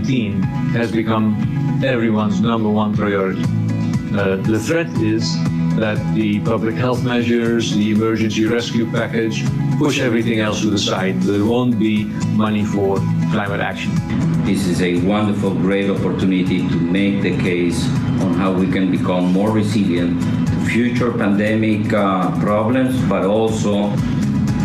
COVID-19 has become everyone's number one priority. The threat is that the public health measures, the emergency rescue package, push everything else to the side. There won't be money for climate action. This is a wonderful, great opportunity to make the case on how we can become more resilient to future pandemic problems, but also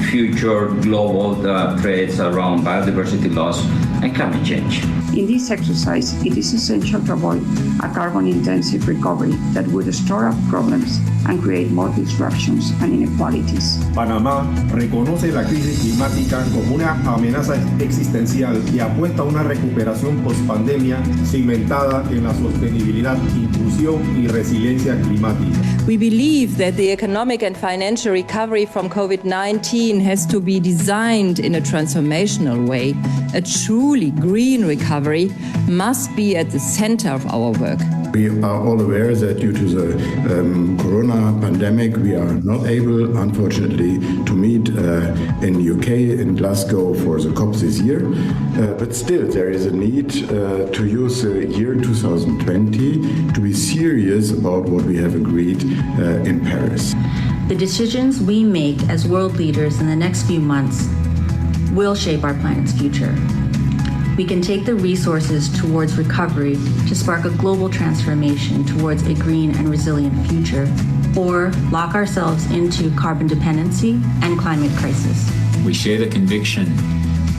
future global threats around biodiversity loss and climate change. In this exercise, it is essential to avoid a carbon-intensive recovery that would store up problems and create more disruptions and inequalities. Panamá reconoce la crisis climática como una amenaza existencial y apuesta a una recuperación post-pandemia cimentada en la sostenibilidad, inclusión y resiliencia climática. We believe that the economic and financial recovery from COVID-19 has to be designed in a transformational way. A truly green recovery must be at the center of our work. We are all aware that due to the corona pandemic, we are not able, unfortunately, to meet in UK, in Glasgow, for the COP this year. But still, there is a need to use the year 2020 to be serious about what we have agreed in Paris. The decisions we make as world leaders in the next few months will shape our planet's future. We can take the resources towards recovery to spark a global transformation towards a green and resilient future, or lock ourselves into carbon dependency and climate crisis. We share the conviction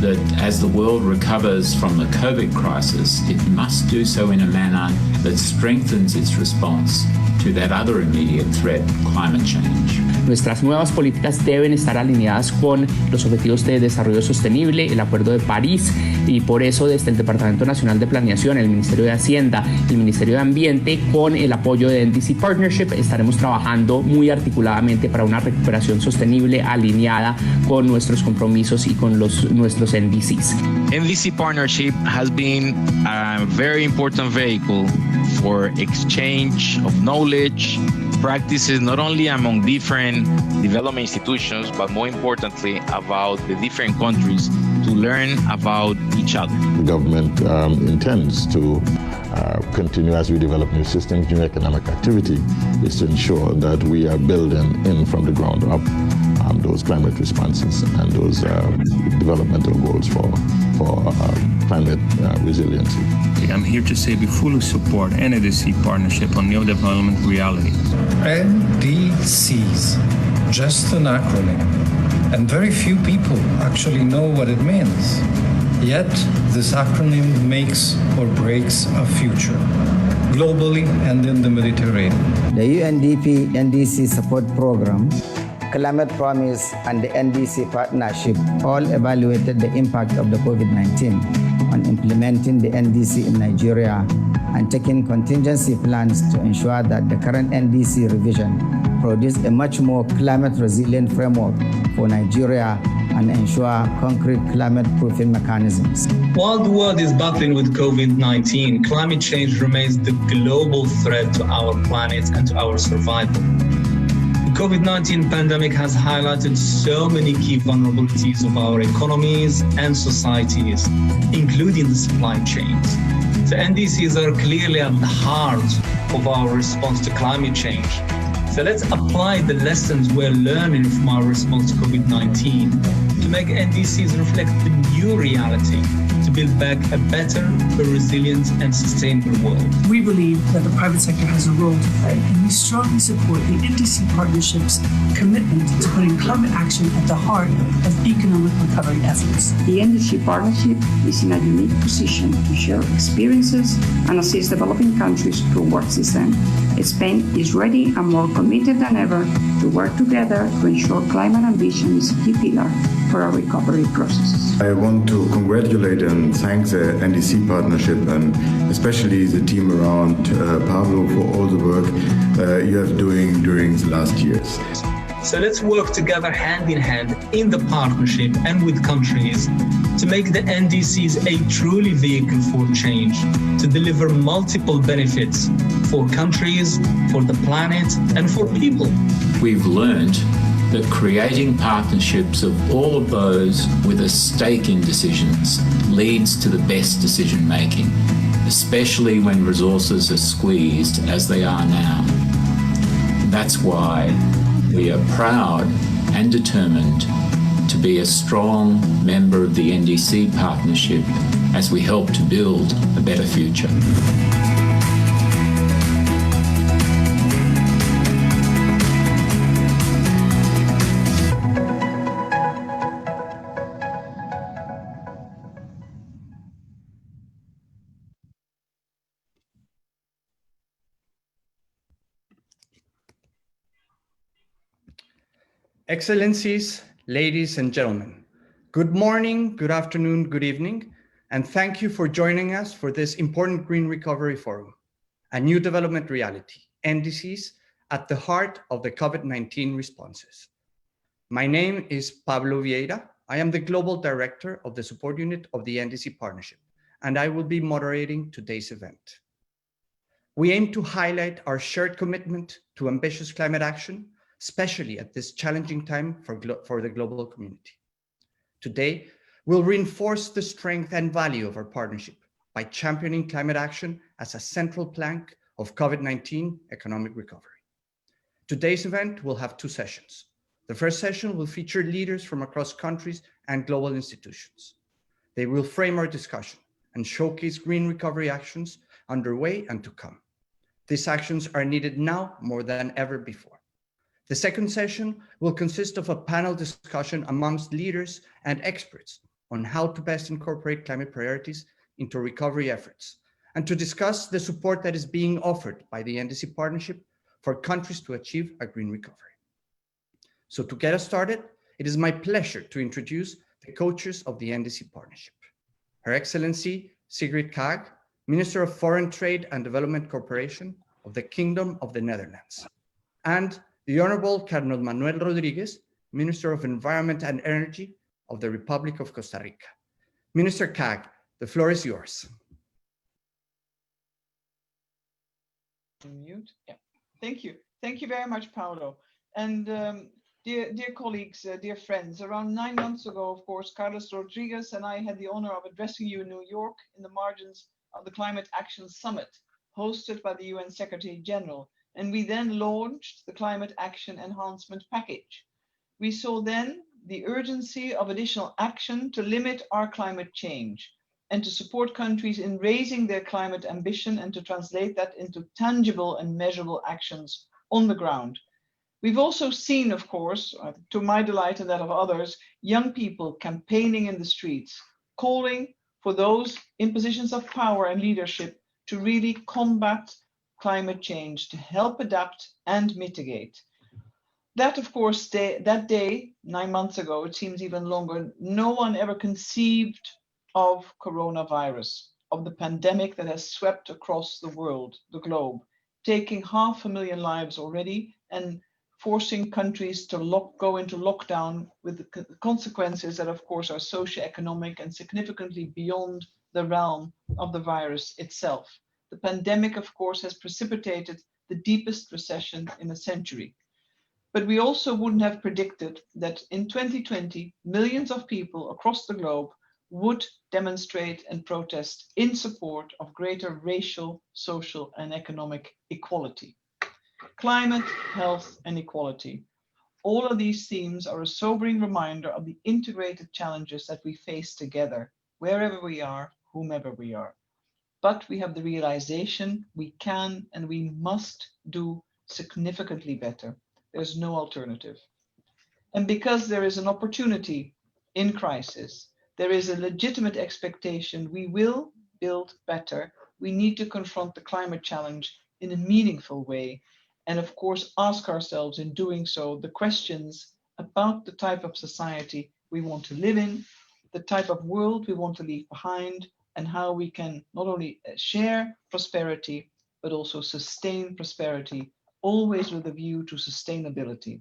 that as the world recovers from the COVID crisis, it must do so in a manner that strengthens its response to that other immediate threat, climate change. Nuestras nuevas políticas deben estar alineadas con los Objetivos de Desarrollo Sostenible, el Acuerdo de París, y por eso desde el Departamento Nacional de Planeación, el Ministerio de Hacienda y el Ministerio de Ambiente, con el apoyo de NDC Partnership, estaremos trabajando muy articuladamente para una recuperación sostenible alineada con nuestros compromisos y con nuestros NDCs. NDC Partnership has been a very important vehicle for exchange of knowledge, practices not only among different development institutions, but more importantly about the different countries to learn about each other. The government intends to continue as we develop new systems, new economic activity, is to ensure that we are building in from the ground up those climate responses and those developmental goals for climate resiliency. I'm here to say we fully support NDC Partnership on New Development Reality. NDCs, just an acronym, and very few people actually know what it means. Yet, this acronym makes or breaks a future, globally and in the Mediterranean. The UNDP NDC Support Program, Climate Promise, and the NDC Partnership all evaluated the impact of the COVID-19 on implementing the NDC in Nigeria and taking contingency plans to ensure that the current NDC revision produce a much more climate-resilient framework for Nigeria and ensure concrete climate-proofing mechanisms. While the world is battling with COVID-19, climate change remains the global threat to our planet and to our survival. The COVID-19 pandemic has highlighted so many key vulnerabilities of our economies and societies, including the supply chains. The NDCs are clearly at the heart of our response to climate change. So let's apply the lessons we're learning from our response to COVID-19 to make NDCs reflect the new reality, to build back a better, a resilient and sustainable world. We believe that the private sector has a role to play, and we strongly support the NDC Partnership's commitment to putting climate action at the heart of economic recovery efforts. The NDC Partnership is in a unique position to share experiences and assist developing countries towards this end. Spain is ready and more committed than ever to work together to ensure climate ambition is a key pillar for our recovery processes. I want to congratulate and thank the NDC Partnership and especially the team around Pablo for all the work you have doing during the last years. So let's work together hand in hand in the partnership and with countries to make the NDCs a truly vehicle for change, to deliver multiple benefits for countries, for the planet, and for people. We've learned that creating partnerships of all of those with a stake in decisions leads to the best decision making, especially when resources are squeezed as they are now. That's why we are proud and determined to be a strong member of the NDC Partnership as we help to build a better future. Excellencies, ladies and gentlemen, good morning, good afternoon, good evening, and thank you for joining us for this important Green Recovery Forum, a new development reality, NDCs at the heart of the COVID-19 responses. My name is Pablo Vieira. I am the Global Director of the Support Unit of the NDC Partnership, and I will be moderating today's event. We aim to highlight our shared commitment to ambitious climate action, especially at this challenging time for the global community. Today, we'll reinforce the strength and value of our partnership by championing climate action as a central plank of COVID-19 economic recovery. Today's event will have two sessions. The first session will feature leaders from across countries and global institutions. They will frame our discussion and showcase green recovery actions underway and to come. These actions are needed now more than ever before. The second session will consist of a panel discussion amongst leaders and experts on how to best incorporate climate priorities into recovery efforts, and to discuss the support that is being offered by the NDC Partnership for countries to achieve a green recovery. So to get us started, it is my pleasure to introduce the co-chairs of the NDC Partnership. Her Excellency Sigrid Kaag, Minister of Foreign Trade and Development Cooperation of the Kingdom of the Netherlands, and the Honorable Carlos Manuel Rodriguez, Minister of Environment and Energy of the Republic of Costa Rica. Minister Kaag, the floor is yours. Mute. Yeah. Thank you. Thank you very much, Paolo. And dear colleagues, dear friends, around 9 months ago, of course, Carlos Rodriguez and I had the honor of addressing you in New York in the margins of the Climate Action Summit, hosted by the UN Secretary General. And we then launched the Climate Action Enhancement Package. We saw then the urgency of additional action to limit our climate change and to support countries in raising their climate ambition and to translate that into tangible and measurable actions on the ground. We've also seen, of course, to my delight and that of others, young people campaigning in the streets, calling for those in positions of power and leadership to really combat climate change, to help adapt and mitigate. That, of course, that day, 9 months ago, it seems even longer, no one ever conceived of coronavirus, of the pandemic that has swept across the world, the globe, taking 500,000 lives already and forcing countries to go into lockdown with the consequences that, of course, are socioeconomic and significantly beyond the realm of the virus itself. The pandemic, of course, has precipitated the deepest recession in a century. But we also wouldn't have predicted that in 2020, millions of people across the globe would demonstrate and protest in support of greater racial, social, and economic equality. Climate, health, and equality. All of these themes are a sobering reminder of the integrated challenges that we face together, wherever we are, whomever we are. But we have the realization we can and we must do significantly better. There's no alternative. And because there is an opportunity in crisis, there is a legitimate expectation we will build better. We need to confront the climate challenge in a meaningful way. And of course, ask ourselves in doing so the questions about the type of society we want to live in, the type of world we want to leave behind, and how we can not only share prosperity, but also sustain prosperity, always with a view to sustainability.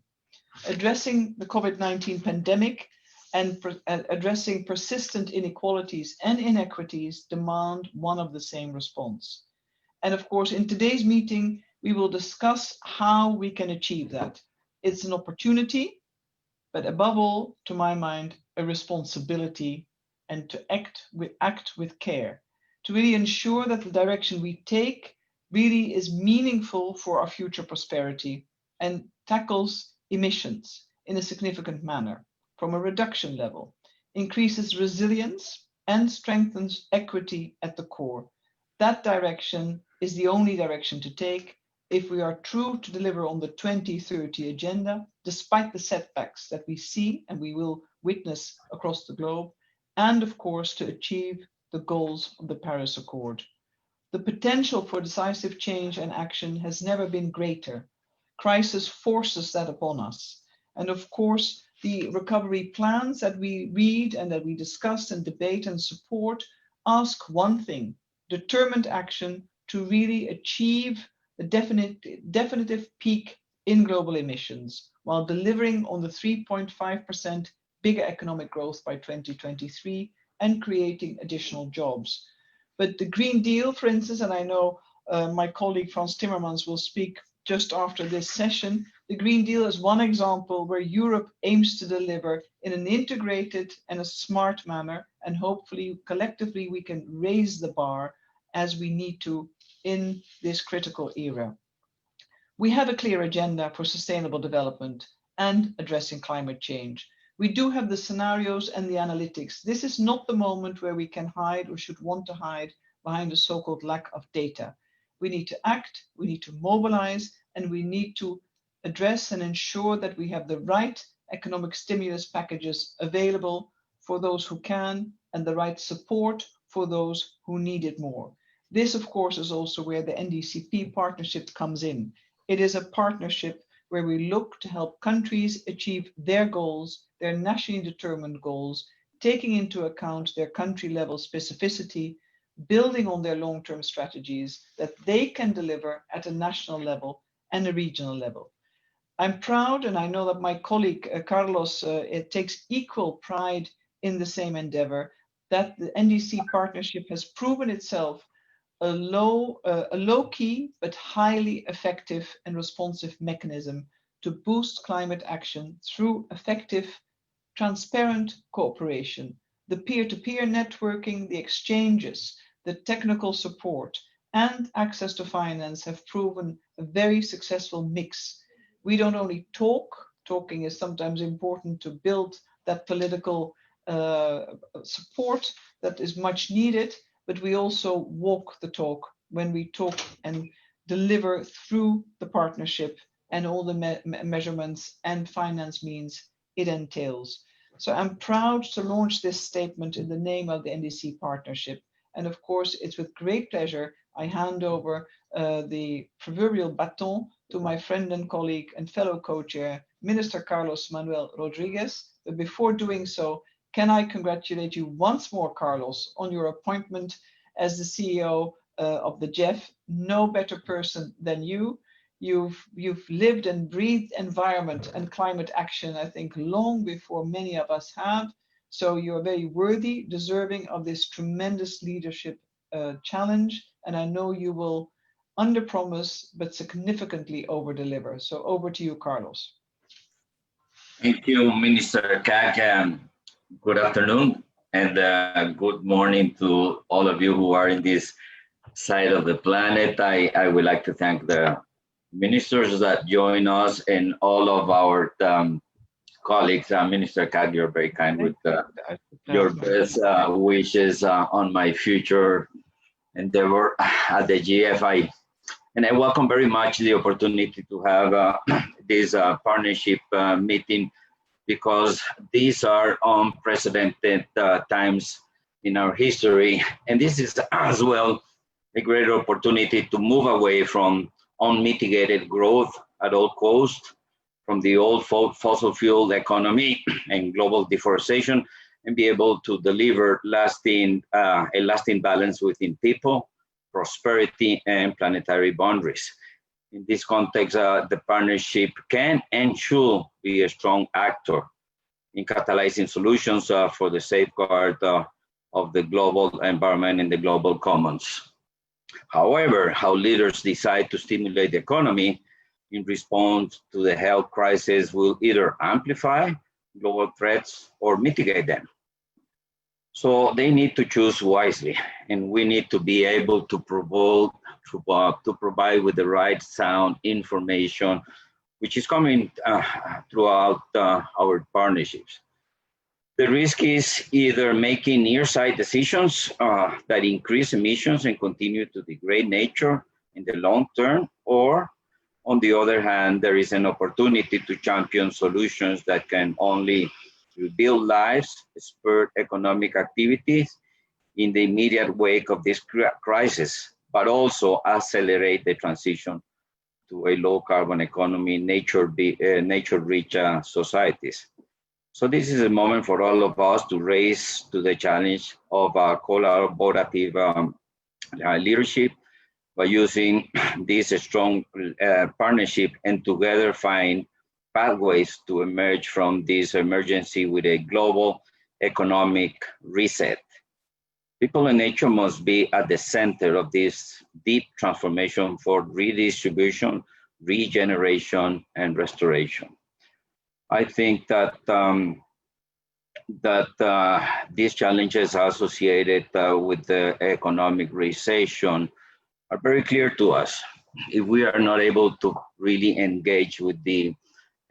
Addressing the COVID-19 pandemic and addressing persistent inequalities and inequities demand one of the same response. And of course, in today's meeting, we will discuss how we can achieve that. It's an opportunity but above all, to my mind, a responsibility, and to act with care, to really ensure that the direction we take really is meaningful for our future prosperity and tackles emissions in a significant manner from a reduction level, increases resilience, and strengthens equity at the core. That direction is the only direction to take if we are true to deliver on the 2030 agenda, despite the setbacks that we see and we will witness across the globe, and of course to achieve the goals of the Paris Accord. The potential for decisive change and action has never been greater. Crisis forces that upon us. And of course, the recovery plans that we read and that we discuss and debate and support ask one thing: determined action to really achieve the definitive peak in global emissions while delivering on the 3.5% bigger economic growth by 2023 and creating additional jobs. But the Green Deal, for instance, and I know my colleague Frans Timmermans will speak just after this session, the Green Deal is one example where Europe aims to deliver in an integrated and a smart manner, and hopefully collectively we can raise the bar as we need to in this critical era. We have a clear agenda for sustainable development and addressing climate change. We do have the scenarios and the analytics. This is not the moment where we can hide or should want to hide behind the so-called lack of data. We need to act, we need to mobilize, and we need to address and ensure that we have the right economic stimulus packages available for those who can, and the right support for those who need it more. This, of course, is also where the NDCP partnership comes in. It is a partnership where we look to help countries achieve their goals, their nationally determined goals, taking into account their country level specificity, building on their long-term strategies that they can deliver at a national level and a regional level. I'm proud, and I know that my colleague Carlos takes equal pride in the same endeavor, that the NDC partnership has proven itself a low-key but highly effective and responsive mechanism to boost climate action through effective, transparent cooperation, the peer-to-peer networking, the exchanges, the technical support, and access to finance have proven a very successful mix. We don't only talk, talking is sometimes important to build that political support that is much needed, but we also walk the talk when we talk and deliver through the partnership and all the measurements and finance means it entails. So I'm proud to launch this statement in the name of the NDC partnership. And of course, it's with great pleasure I hand over the proverbial baton to my friend and colleague and fellow co-chair, Minister Carlos Manuel Rodriguez. But before doing so, can I congratulate you once more, Carlos, on your appointment as the CEO of the GEF? No better person than you. You've lived and breathed environment and climate action, I think, long before many of us have. So you're very worthy, deserving of this tremendous leadership challenge. And I know you will underpromise, but significantly overdeliver. So over to you, Carlos. Thank you, Minister Kak. Good afternoon and good morning to all of you who are in this side of the planet. I would like to thank the ministers that join us and all of our colleagues. Minister Kak, you're very kind with your best wishes on my future endeavor at the GFI. And I welcome very much the opportunity to have this partnership meeting, because these are unprecedented times in our history. And this is as well a great opportunity to move away from unmitigated growth at all costs, from the old fossil fuel economy and global deforestation, and be able to deliver a lasting balance within people, prosperity, and planetary boundaries. In this context, the partnership can and should be a strong actor in catalyzing solutions for the safeguard of the global environment and the global commons. However, how leaders decide to stimulate the economy in response to the health crisis will either amplify global threats or mitigate them. So they need to choose wisely, and we need to be able to provide with the right sound information, which is coming throughout our partnerships. The risk is either making nearsighted decisions that increase emissions and continue to degrade nature in the long term, or on the other hand, there is an opportunity to champion solutions that can only rebuild lives, spur economic activities in the immediate wake of this crisis, but also accelerate the transition to a low carbon economy, nature-rich societies. So this is a moment for all of us to raise to the challenge of collaborative leadership by using this strong partnership and together find pathways to emerge from this emergency with a global economic reset. People and nature must be at the center of this deep transformation for redistribution, regeneration, and restoration. I think that these challenges associated with the economic recession are very clear to us. If we are not able to really engage with the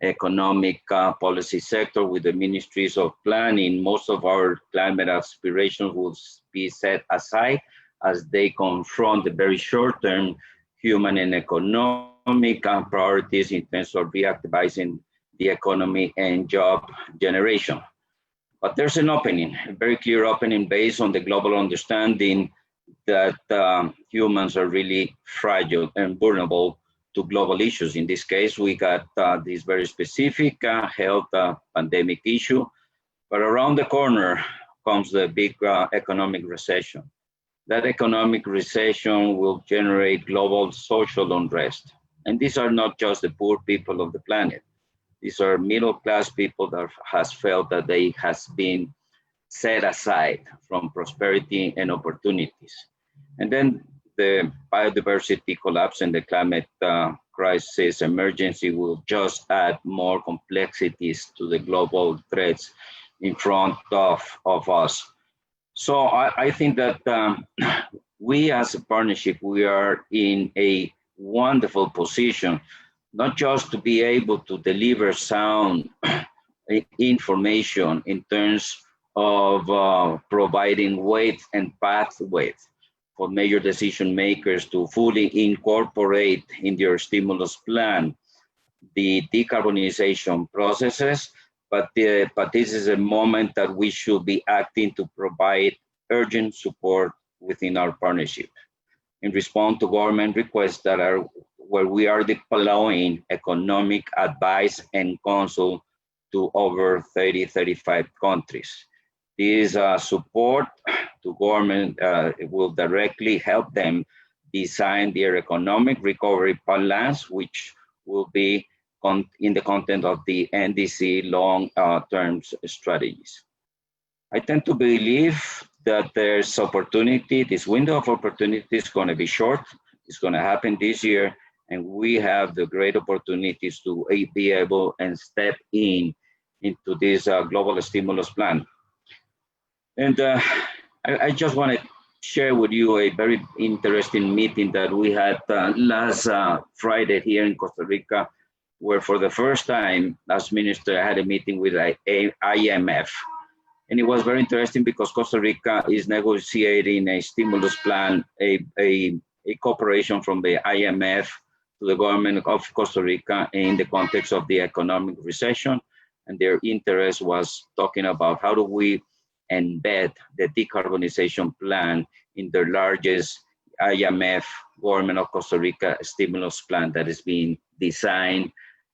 economic policy sector, with the ministries of planning, most of our climate aspirations will be set aside as they confront the very short-term human and economic priorities in terms of reactivating the economy and job generation. But there's an opening, a very clear opening based on the global understanding that humans are really fragile and vulnerable to global issues. In this case, we got this very specific health pandemic issue, but around the corner comes the big economic recession. That economic recession will generate global social unrest. And these are not just the poor people of the planet. These are middle-class people that has felt that they has been set aside from prosperity and opportunities. And then the biodiversity collapse and the climate crisis emergency will just add more complexities to the global threats in front of us. So I think that we as a partnership, we are in a wonderful position, not just to be able to deliver sound information in terms of providing weight and pathways for major decision makers to fully incorporate in their stimulus plan the decarbonization processes, but this is a moment that we should be acting to provide urgent support within our partnership in response to government requests that are where we are deploying economic advice and counsel to over 35 countries. This support to government will directly help them design their economic recovery plans, which will be in the content of the NDC long-term strategies. I tend to believe that there's opportunity, this window of opportunity is going to be short, it's going to happen this year, and we have the great opportunities to be able and step into this global stimulus plan. And I just want to share with you a very interesting meeting that we had last Friday here in Costa Rica, where for the first time, as minister, I had a meeting with IMF. And it was very interesting because Costa Rica is negotiating a stimulus plan, a cooperation from the IMF to the government of Costa Rica in the context of the economic recession. And their interest was talking about how do we embed the decarbonization plan in the largest IMF government of Costa Rica stimulus plan that is being designed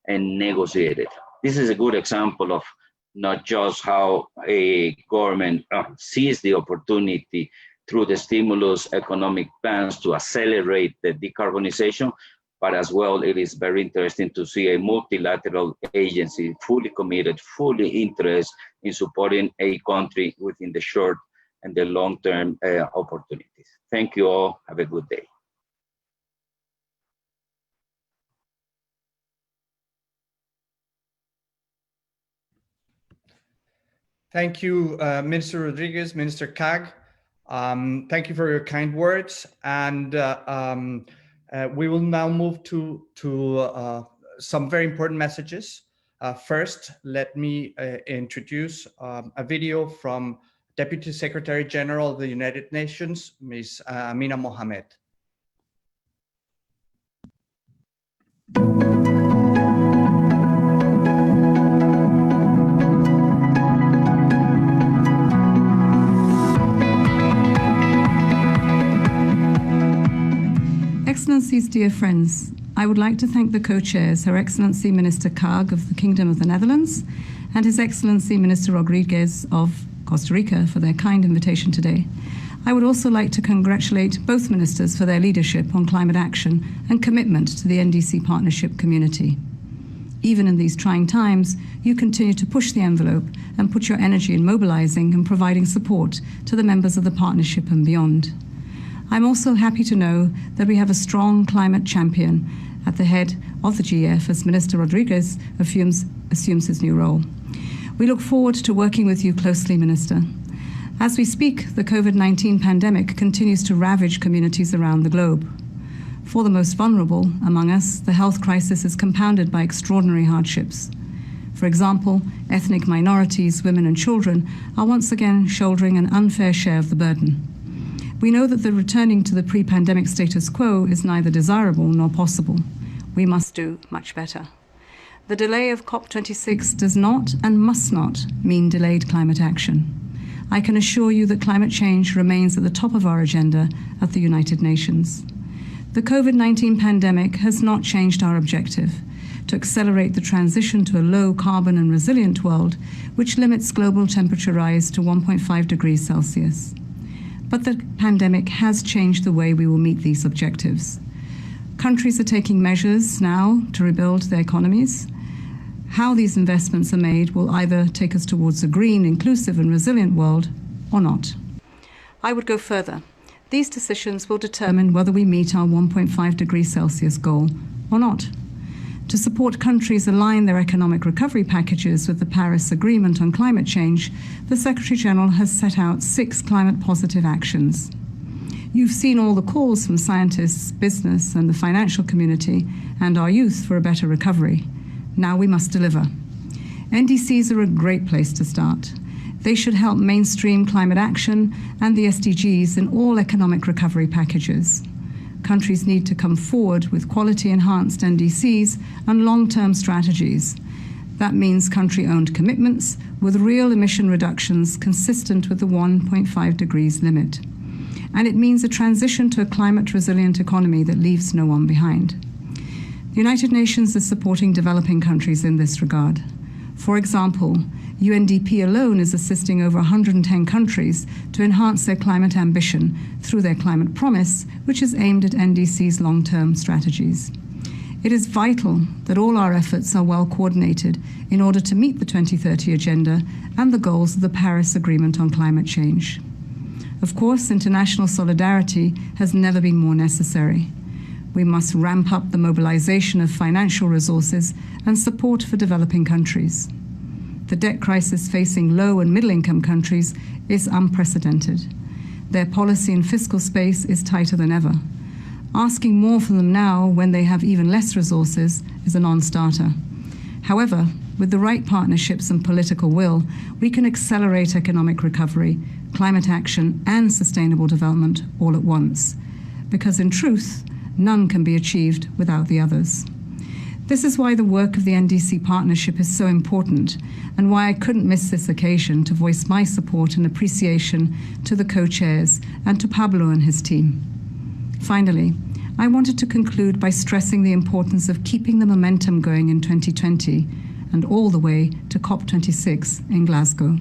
and negotiated. This is a good example of not just how a government sees the opportunity through the stimulus economic plans to accelerate the decarbonization, but as well, it is very interesting to see a multilateral agency fully committed, fully interested in supporting a country within the short and the long-term opportunities. Thank you all. Have a good day. Thank you, Minister Rodriguez, Minister Kag. Thank you for your kind words. And we will now move to some very important messages. First, let me introduce a video from Deputy Secretary General of the United Nations, Ms. Amina Mohamed. Excellencies, dear friends, I would like to thank the co-chairs, Her Excellency Minister Kag of the Kingdom of the Netherlands and His Excellency Minister Rodriguez of Costa Rica for their kind invitation today. I would also like to congratulate both ministers for their leadership on climate action and commitment to the NDC Partnership community. Even in these trying times, you continue to push the envelope and put your energy in mobilizing and providing support to the members of the partnership and beyond. I'm also happy to know that we have a strong climate champion at the head of the GF as Minister Rodriguez assumes his new role. We look forward to working with you closely, Minister. As we speak, the COVID-19 pandemic continues to ravage communities around the globe. For the most vulnerable among us, the health crisis is compounded by extraordinary hardships. For example, ethnic minorities, women and children are once again shouldering an unfair share of the burden. We know that the returning to the pre-pandemic status quo is neither desirable nor possible. We must do much better. The delay of COP26 does not and must not mean delayed climate action. I can assure you that climate change remains at the top of our agenda at the United Nations. The COVID-19 pandemic has not changed our objective to accelerate the transition to a low carbon and resilient world, which limits global temperature rise to 1.5 degrees Celsius. But the pandemic has changed the way we will meet these objectives. Countries are taking measures now to rebuild their economies. How these investments are made will either take us towards a green, inclusive and resilient world or not. I would go further. These decisions will determine whether we meet our 1.5 degrees Celsius goal or not. To support countries align their economic recovery packages with the Paris Agreement on climate change, the Secretary-General has set out 6 climate-positive actions. You've seen all the calls from scientists, business, and the financial community, and our youth for a better recovery. Now we must deliver. NDCs are a great place to start. They should help mainstream climate action and the SDGs in all economic recovery packages. Countries need to come forward with quality-enhanced NDCs and long-term strategies. That means country-owned commitments with real emission reductions consistent with the 1.5 degrees limit. And it means a transition to a climate-resilient economy that leaves no one behind. The United Nations is supporting developing countries in this regard. For example, UNDP alone is assisting over 110 countries to enhance their climate ambition through their climate promise, which is aimed at NDC's long-term strategies. It is vital that all our efforts are well coordinated in order to meet the 2030 agenda and the goals of the Paris Agreement on climate change. Of course, international solidarity has never been more necessary. We must ramp up the mobilization of financial resources and support for developing countries. The debt crisis facing low and middle-income countries is unprecedented. Their policy and fiscal space is tighter than ever. Asking more from them now when they have even less resources is a non-starter. However, with the right partnerships and political will, we can accelerate economic recovery, climate action, and sustainable development all at once. Because in truth, none can be achieved without the others. This is why the work of the NDC Partnership is so important, and why I couldn't miss this occasion to voice my support and appreciation to the co-chairs and to Pablo and his team. Finally, I wanted to conclude by stressing the importance of keeping the momentum going in 2020 and all the way to COP26 in Glasgow.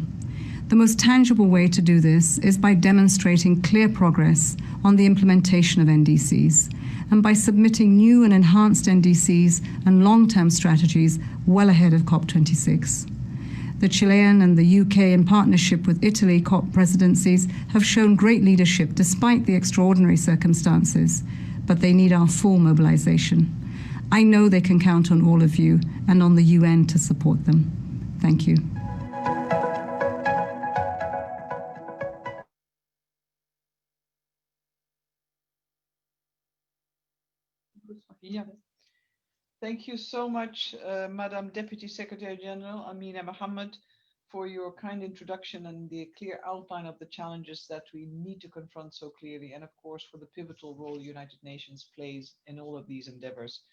The most tangible way to do this is by demonstrating clear progress on the implementation of NDCs and by submitting new and enhanced NDCs and long-term strategies well ahead of COP26. The Chilean and the UK, in partnership with Italy, COP presidencies have shown great leadership despite the extraordinary circumstances, but they need our full mobilization. I know they can count on all of you and on the UN to support them. Thank you. Yeah. Thank you so much, Madam Deputy Secretary General Amina Mohammed, for your kind introduction and the clear outline of the challenges that we need to confront so clearly, and of course for the pivotal role the United Nations plays in all of these endeavors.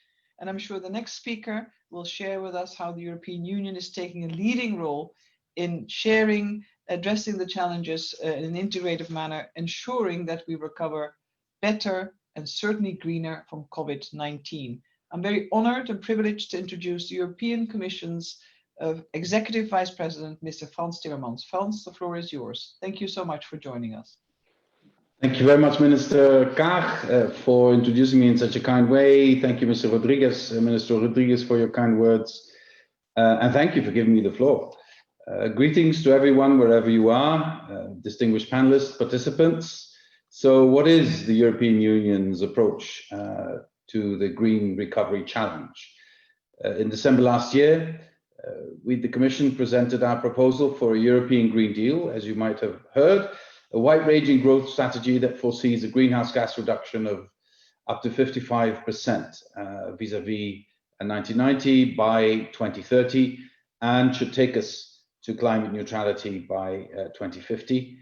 And I'm sure the next speaker will share with us how the European Union is taking a leading role in sharing, addressing the challenges in an integrated manner, ensuring that we recover better and certainly greener from COVID-19. I'm very honored and privileged to introduce the European Commission's Executive Vice President, Mr. Frans Timmermans. Frans, the floor is yours. Thank you so much for joining us. Thank you very much, Minister Kaag, for introducing me in such a kind way. Thank you, Mr. Rodriguez, Minister Rodriguez, for your kind words. And thank you for giving me the floor. Greetings to everyone, wherever you are, distinguished panelists, participants. So what is the European Union's approach to the Green Recovery Challenge? In December last year, we, the Commission, presented our proposal for a European Green Deal, as you might have heard, a wide-ranging growth strategy that foresees a greenhouse gas reduction of up to 55% vis-à-vis 1990 by 2030, and should take us to climate neutrality by 2050.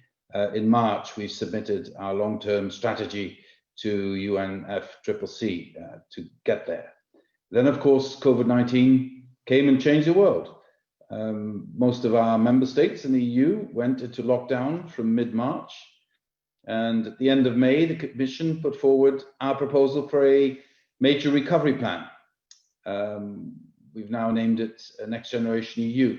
In March, we submitted our long-term strategy to UNFCCC to get there. Then, of course, COVID-19 came and changed the world. Most of our member states in the EU went into lockdown from mid-March. And at the end of May, the Commission put forward our proposal for a major recovery plan. We've now named it Next Generation EU.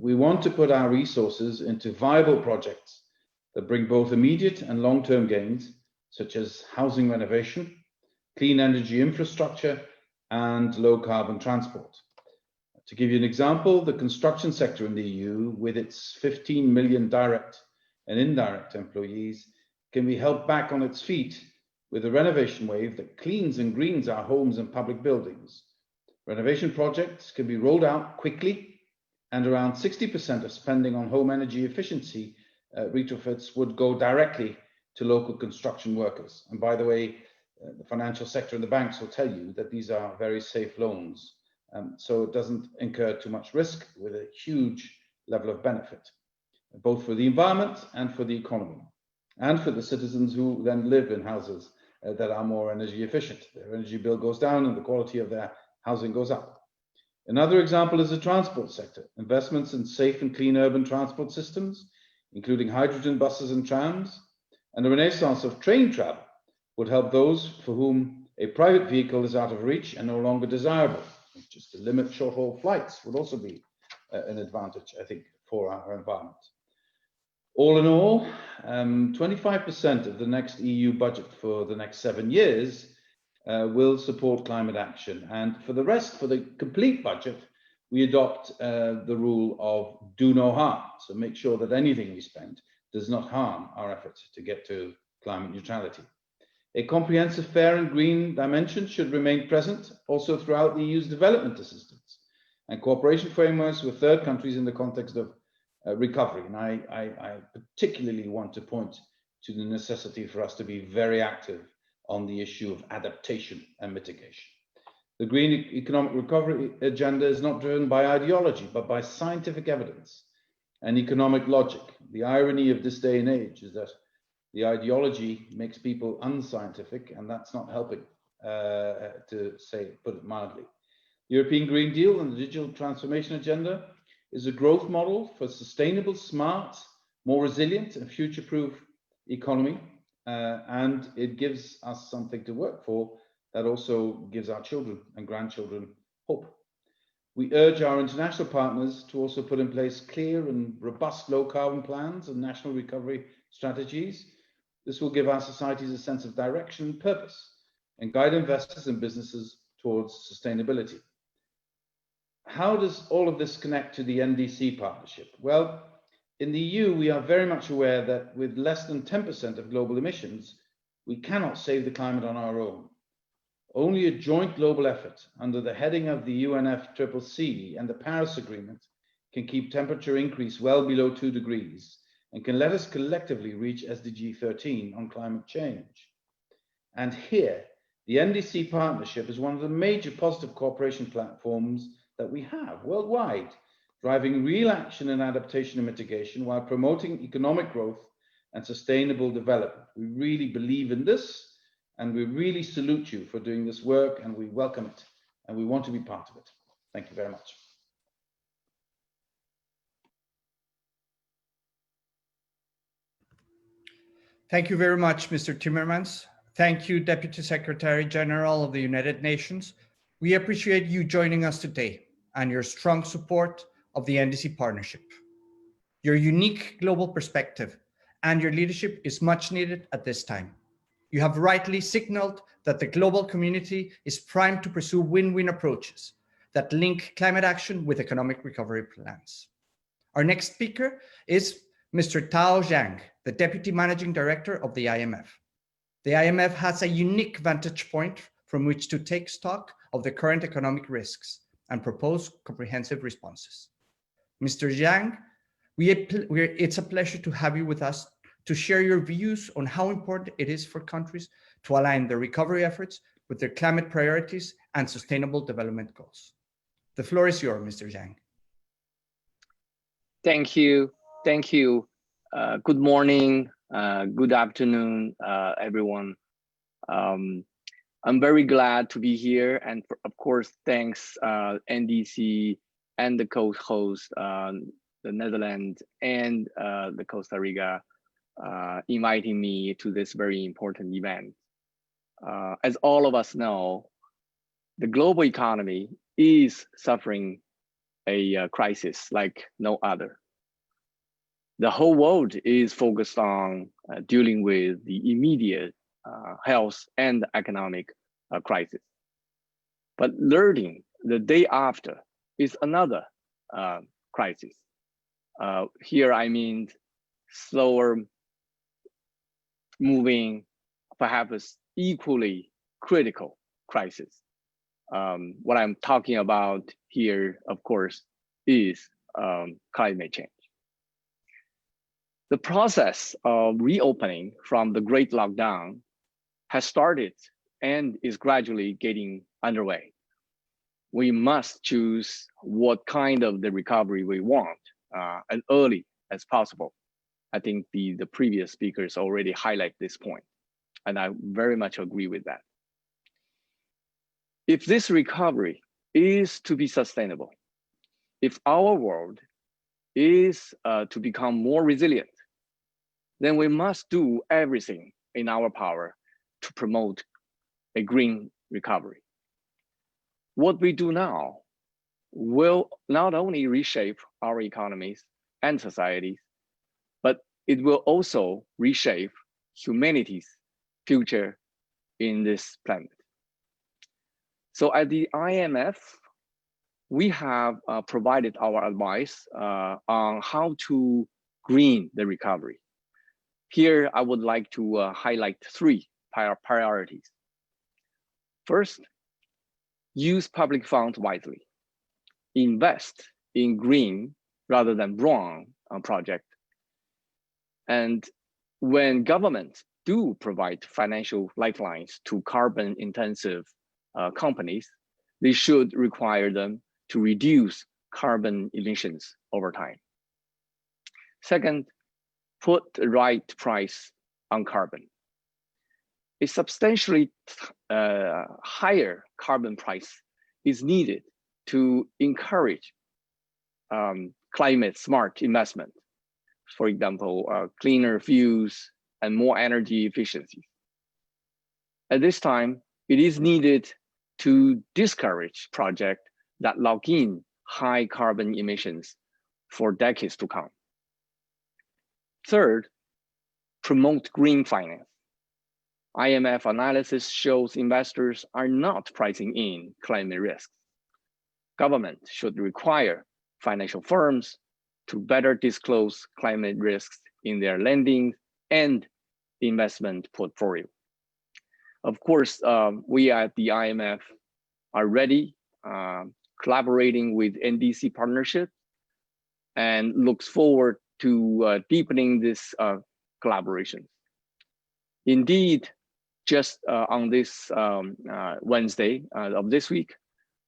We want to put our resources into viable projects that bring both immediate and long-term gains, such as housing renovation, clean energy infrastructure, and low-carbon transport. To give you an example, the construction sector in the EU, with its 15 million direct and indirect employees, can be helped back on its feet with a renovation wave that cleans and greens our homes and public buildings. Renovation projects can be rolled out quickly, and around 60% of spending on home energy efficiency retrofits would go directly to local construction workers. And by the way, the financial sector and the banks will tell you that these are very safe loans. So it doesn't incur too much risk, with a huge level of benefit, both for the environment and for the economy, and for the citizens who then live in houses that are more energy efficient. Their energy bill goes down and the quality of their housing goes up. Another example is the transport sector. Investments in safe and clean urban transport systems, including hydrogen buses and trams, and the renaissance of train travel would help those for whom a private vehicle is out of reach and no longer desirable. Just to limit short-haul flights would also be an advantage, I think, for our environment. All in all, 25% of the next EU budget for the next 7 years will support climate action. And for the rest, for the complete budget, we adopt the rule of do no harm. So make sure that anything we spend does not harm our efforts to get to climate neutrality. A comprehensive, fair and green dimension should remain present also throughout the EU's development assistance and cooperation frameworks with third countries in the context of recovery. And I particularly want to point to the necessity for us to be very active on the issue of adaptation and mitigation. The green economic recovery agenda is not driven by ideology, but by scientific evidence and economic logic. The irony of this day and age is that the ideology makes people unscientific, and that's not helping, put it mildly. The European Green Deal and the digital transformation agenda is a growth model for sustainable, smart, more resilient and future-proof economy, and it gives us something to work for that also gives our children and grandchildren hope. We urge our international partners to also put in place clear and robust low-carbon plans and national recovery strategies. This will give our societies a sense of direction and purpose and guide investors and businesses towards sustainability. How does all of this connect to the NDC Partnership? Well, in the EU, we are very much aware that with less than 10% of global emissions, we cannot save the climate on our own. Only a joint global effort under the heading of the UNFCCC and the Paris Agreement can keep temperature increase well below 2 degrees and can let us collectively reach SDG 13 on climate change. And here, The NDC Partnership is one of the major positive cooperation platforms that we have worldwide, driving real action in adaptation and mitigation while promoting economic growth and sustainable development. We really believe in this, and we really salute you for doing this work, and we welcome it, and we want to be part of it. Thank you very much. Thank you very much, Mr. Timmermans. Thank you, Deputy Secretary General of the United Nations. We appreciate you joining us today and your strong support of the NDC Partnership. Your unique global perspective and your leadership is much needed at this time. You have rightly signaled that the global community is primed to pursue win-win approaches that link climate action with economic recovery plans. Our next speaker is Mr. Tao Zhang, the Deputy Managing Director of the IMF. The IMF has a unique vantage point from which to take stock of the current economic risks and propose comprehensive responses. Mr. Zhang, it's a pleasure to have you with us to share your views on how important it is for countries to align their recovery efforts with their climate priorities and sustainable development goals. The floor is yours, Mr. Zhang. Thank you. Thank you. Good morning, good afternoon, everyone. I'm very glad to be here. And of course, thanks NDC and the co-host, the Netherlands and the Costa Rica, inviting me to this very important event. As all of us know, the global economy is suffering a crisis like no other. The whole world is focused on dealing with the immediate health and economic crisis. But learning the day after is another crisis. Here I mean slower moving, perhaps equally critical crisis. What I'm talking about here, of course, is climate change. The process of reopening from the Great Lockdown has started and is gradually getting underway. We must choose what kind of the recovery we want as early as possible. I think the previous speakers already highlight this point, and I very much agree with that. If this recovery is to be sustainable, if our world is to become more resilient, then we must do everything in our power to promote a green recovery. What we do now will not only reshape our economies and societies, but it will also reshape humanity's future in this planet. So at the IMF, we have provided our advice on how to green the recovery. Here, I would like to highlight three priorities. First, use public funds wisely. Invest in green rather than brown projects. And when governments do provide financial lifelines to carbon-intensive companies, they should require them to reduce carbon emissions over time. Second, put the right price on carbon. A substantially higher carbon price is needed to encourage climate smart investment. For example, cleaner fuels and more energy efficiency. At this time, it is needed to discourage projects that lock in high carbon emissions for decades to come. Third, promote green finance. IMF analysis shows investors are not pricing in climate risks. Government should require financial firms to better disclose climate risks in their lending and investment portfolio. Of course, we at the IMF are ready, collaborating with NDC Partnership, and looks forward to deepening this collaboration. Indeed, Just on this Wednesday of this week,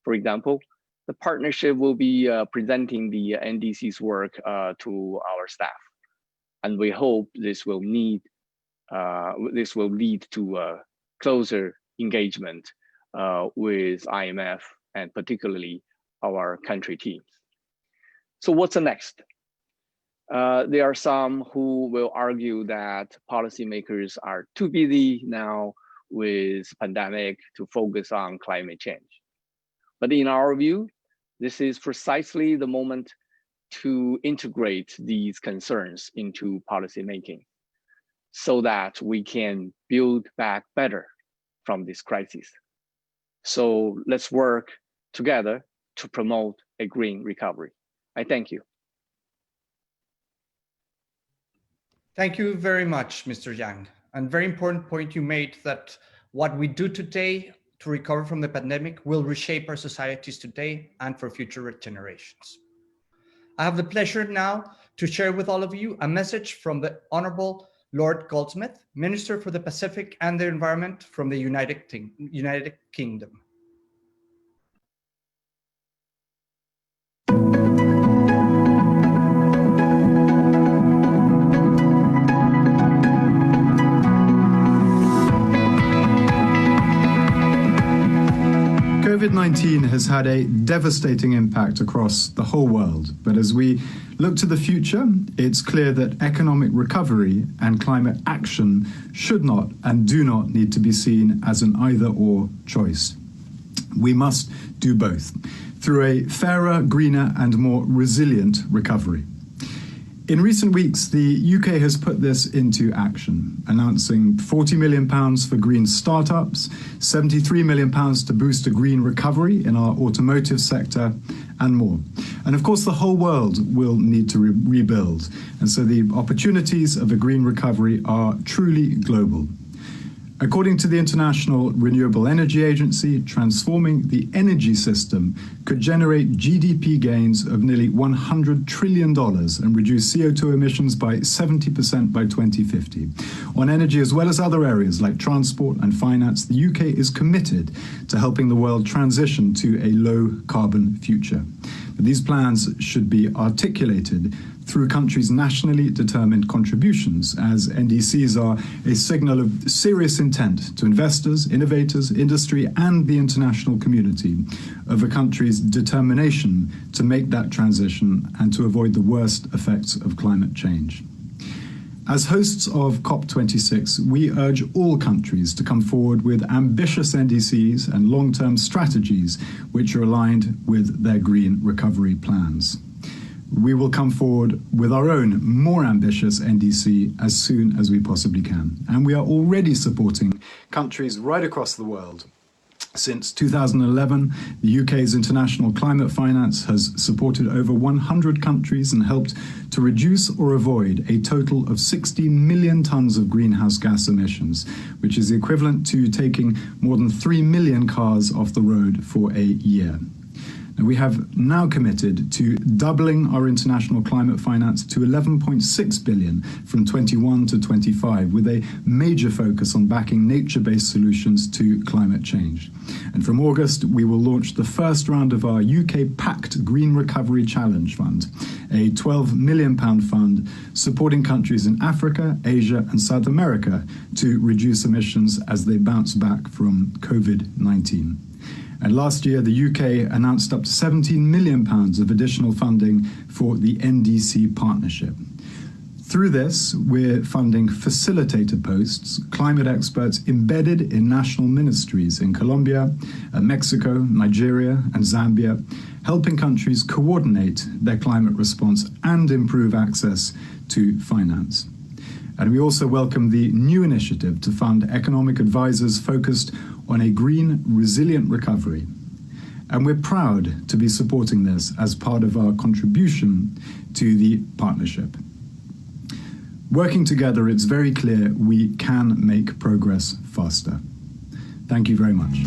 for example, the partnership will be presenting the NDC's work to our staff, and we hope this will lead to closer engagement with IMF and particularly our country teams. So what's the next? There are some who will argue that policymakers are too busy now with pandemic to focus on climate change. But in our view, this is precisely the moment to integrate these concerns into policymaking so that we can build back better from this crisis. So let's work together to promote a green recovery. I thank you. Thank you very much, Mr. Zhang. And very important point you made that what we do today to recover from the pandemic will reshape our societies today and for future generations. I have the pleasure now to share with all of you a message from the Honorable Lord Goldsmith, Minister for the Pacific and the Environment from the United Kingdom. COVID-19 has had a devastating impact across the whole world, but as we look to the future, it's clear that economic recovery and climate action should not and do not need to be seen as an either-or choice. We must do both through a fairer, greener and more resilient recovery. In recent weeks, the UK has put this into action, announcing £40 million for green startups, £73 million to boost a green recovery in our automotive sector, and more. And of course, the whole world will need to rebuild. And so the opportunities of a green recovery are truly global. According to the International Renewable Energy Agency, transforming the energy system could generate GDP gains of nearly $100 trillion and reduce CO2 emissions by 70% by 2050. On energy, as well as other areas like transport and finance, the UK is committed to helping the world transition to a low-carbon future. But these plans should be articulated through countries' nationally determined contributions, as NDCs are a signal of serious intent to investors, innovators, industry, and the international community of a country's determination to make that transition and to avoid the worst effects of climate change. As hosts of COP26, we urge all countries to come forward with ambitious NDCs and long-term strategies which are aligned with their green recovery plans. We will come forward with our own more ambitious NDC as soon as we possibly can. And we are already supporting countries right across the world. Since 2011, the UK's international climate finance has supported over 100 countries and helped to reduce or avoid a total of 60 million tonnes of greenhouse gas emissions, which is equivalent to taking more than 3 million cars off the road for a year. And we have now committed to doubling our international climate finance to 11.6 billion from 21 to 25, with a major focus on backing nature-based solutions to climate change. And from August, we will launch the first round of our UK-packed Green Recovery Challenge Fund, a £12 million fund supporting countries in Africa, Asia and South America to reduce emissions as they bounce back from COVID-19. And last year, the UK announced up to £17 million of additional funding for the NDC Partnership. Through this, we're funding facilitator posts, climate experts embedded in national ministries in Colombia, Mexico, Nigeria, and Zambia, helping countries coordinate their climate response and improve access to finance. And we also welcome the new initiative to fund economic advisors focused on a green, resilient recovery. And we're proud to be supporting this as part of our contribution to the partnership. Working together, it's very clear we can make progress faster. Thank you very much.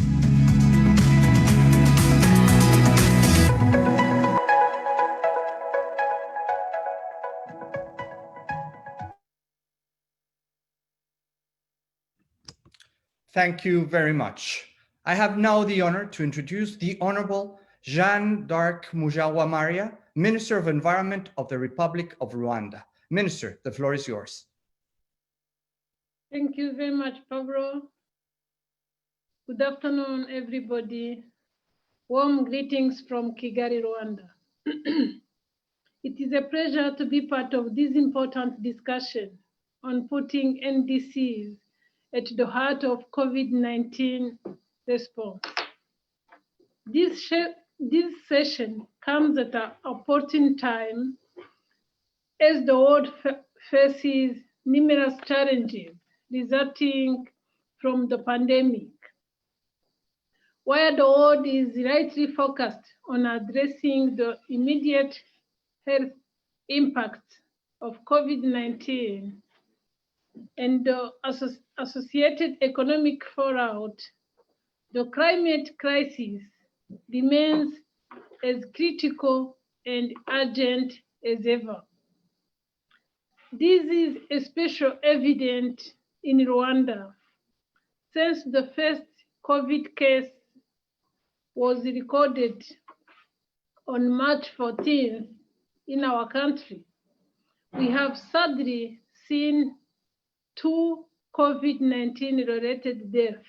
Thank you very much. I have now the honor to introduce the Honorable Jeanne d'Arc Mujawa Maria, Minister of Environment of the Republic of Rwanda. Minister, the floor is yours. Thank you very much, Pablo. Good afternoon, everybody. Warm greetings from Kigali, Rwanda. It is a pleasure to be part of this important discussion on putting NDCs at the heart of COVID-19 response. This session comes at an opportune time as the world faces numerous challenges resulting from the pandemic. While the world is rightly focused on addressing the immediate health impact of COVID-19 and the associated economic fallout, the climate crisis remains as critical and urgent as ever. This is especially evident in Rwanda, since the first COVID case was recorded on March 14th in our country. We have sadly seen 2 COVID-19 related deaths.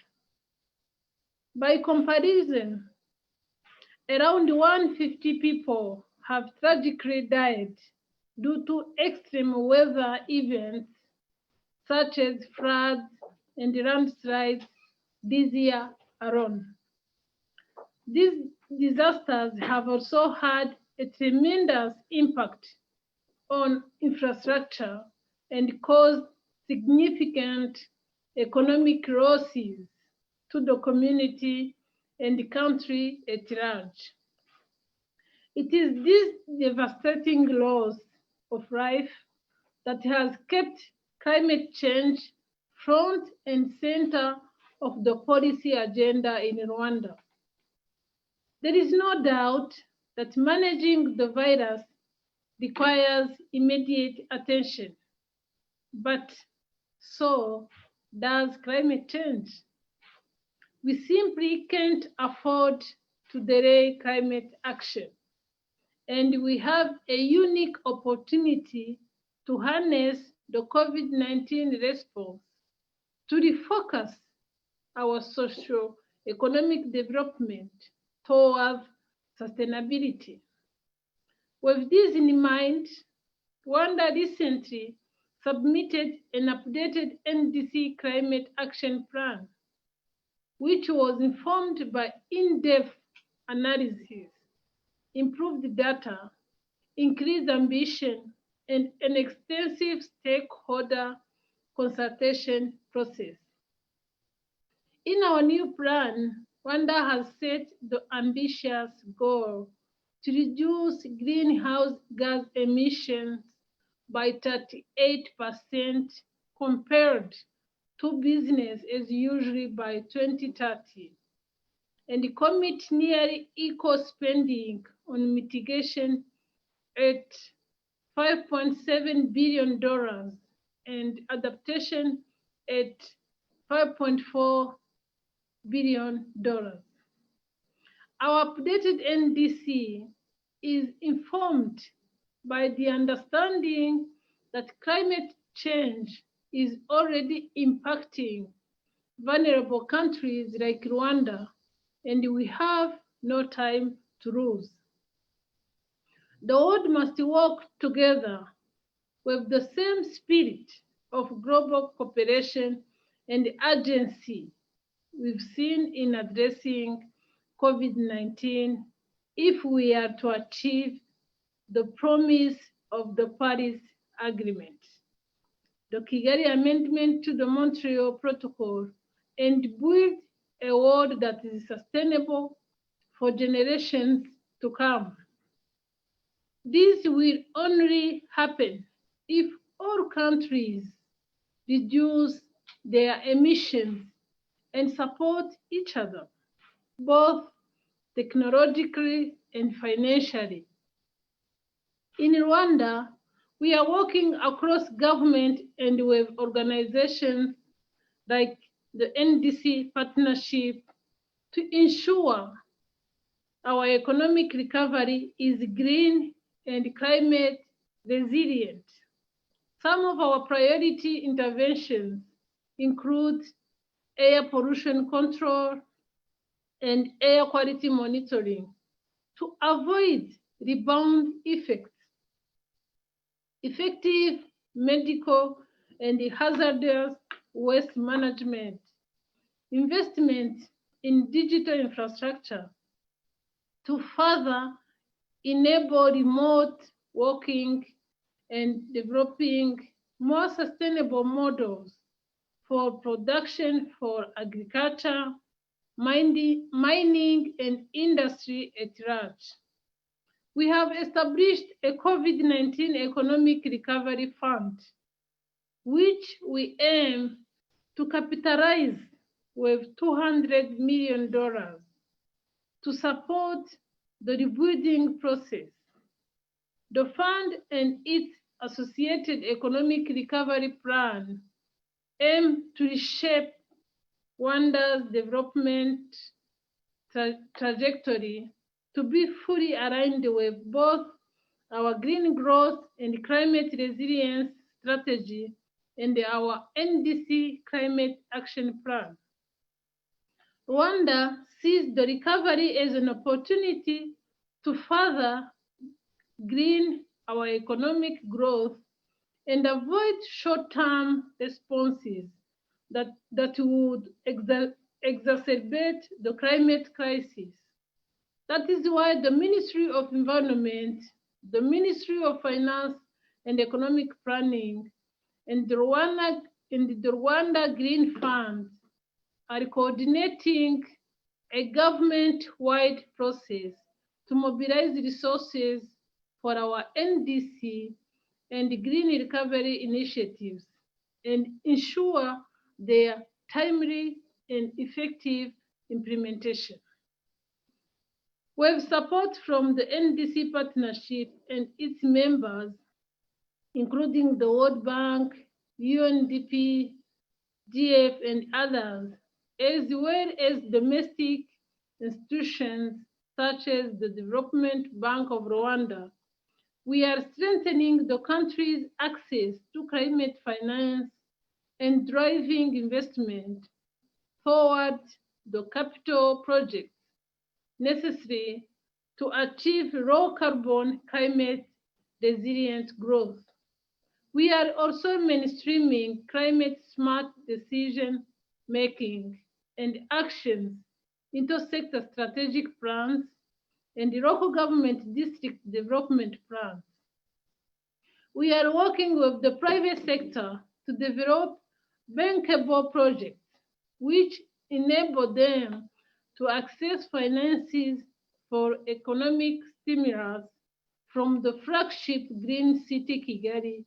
By comparison, around 150 people have tragically died due to extreme weather events such as floods and landslides this year alone. These disasters have also had a tremendous impact on infrastructure and caused significant economic losses to the community and the country at large. It is this devastating loss of life that has kept climate change front and center of the policy agenda in Rwanda. There is no doubt that managing the virus requires immediate attention, but so does climate change. We simply can't afford to delay climate action, and we have a unique opportunity to harness the COVID-19 response to refocus our socio-economic development towards sustainability. With this in mind, Rwanda recently submitted an updated NDC Climate Action Plan, which was informed by in-depth analysis, improved data, increased ambition, and an extensive stakeholder consultation process. In our new plan, Rwanda has set the ambitious goal to reduce greenhouse gas emissions by 38% compared to business as usual by 2030, and commit nearly equal spending on mitigation at $5.7 billion and adaptation at $5.4 billion. Our updated NDC is informed by the understanding that climate change is already impacting vulnerable countries like Rwanda, and we have no time to lose. The world must work together with the same spirit of global cooperation and urgency we've seen in addressing COVID-19 if we are to achieve the promise of the Paris Agreement, the Kigali Amendment to the Montreal Protocol, and build a world that is sustainable for generations to come. This will only happen if all countries reduce their emissions and support each other, both technologically and financially. In Rwanda, we are working across government and with organizations like the NDC Partnership to ensure our economic recovery is green and climate resilient. Some of our priority interventions include air pollution control and air quality monitoring to avoid rebound effects, effective medical and hazardous waste management, investment in digital infrastructure to further enable remote working and developing more sustainable models for production for agriculture, mining and industry at large. We have established a COVID-19 Economic Recovery Fund, which we aim to capitalize with $200 million to support the rebuilding process. The fund and its associated economic recovery plan aim to reshape Rwanda's development trajectory to be fully aligned with both our green growth and climate resilience strategy and our NDC Climate Action Plan. Rwanda sees the recovery as an opportunity to further green our economic growth and avoid short-term responses that would exacerbate the climate crisis. That is why the Ministry of Environment, the Ministry of Finance and Economic Planning, and the Rwanda Green Fund are coordinating a government-wide process to mobilize resources for our NDC and green recovery initiatives and ensure their timely and effective implementation. With support from the NDC Partnership and its members, including the World Bank, UNDP, DF, and others, as well as domestic institutions such as the Development Bank of Rwanda, we are strengthening the country's access to climate finance and driving investment toward the capital projects necessary to achieve low carbon climate resilient growth. We are also mainstreaming climate smart decision making and actions into sector strategic plans and the local government district development plans. We are working with the private sector to develop bankable projects which enable them to access finances for economic stimulus from the flagship Green City Kigali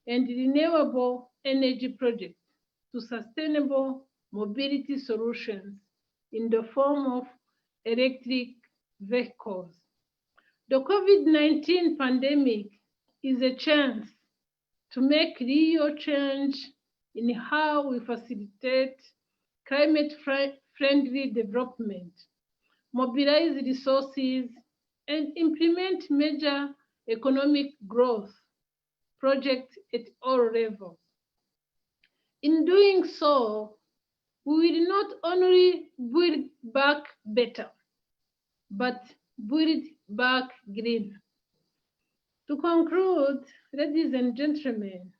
and renewable energy projects to sustainable mobility solutions in the form of electric vehicles. The COVID-19 pandemic is a chance to make real change in how we facilitate climate-friendly development, mobilize resources, and implement major economic growth projects at all levels. In doing so, we will not only build back better, but build back green. To conclude, ladies and gentlemen,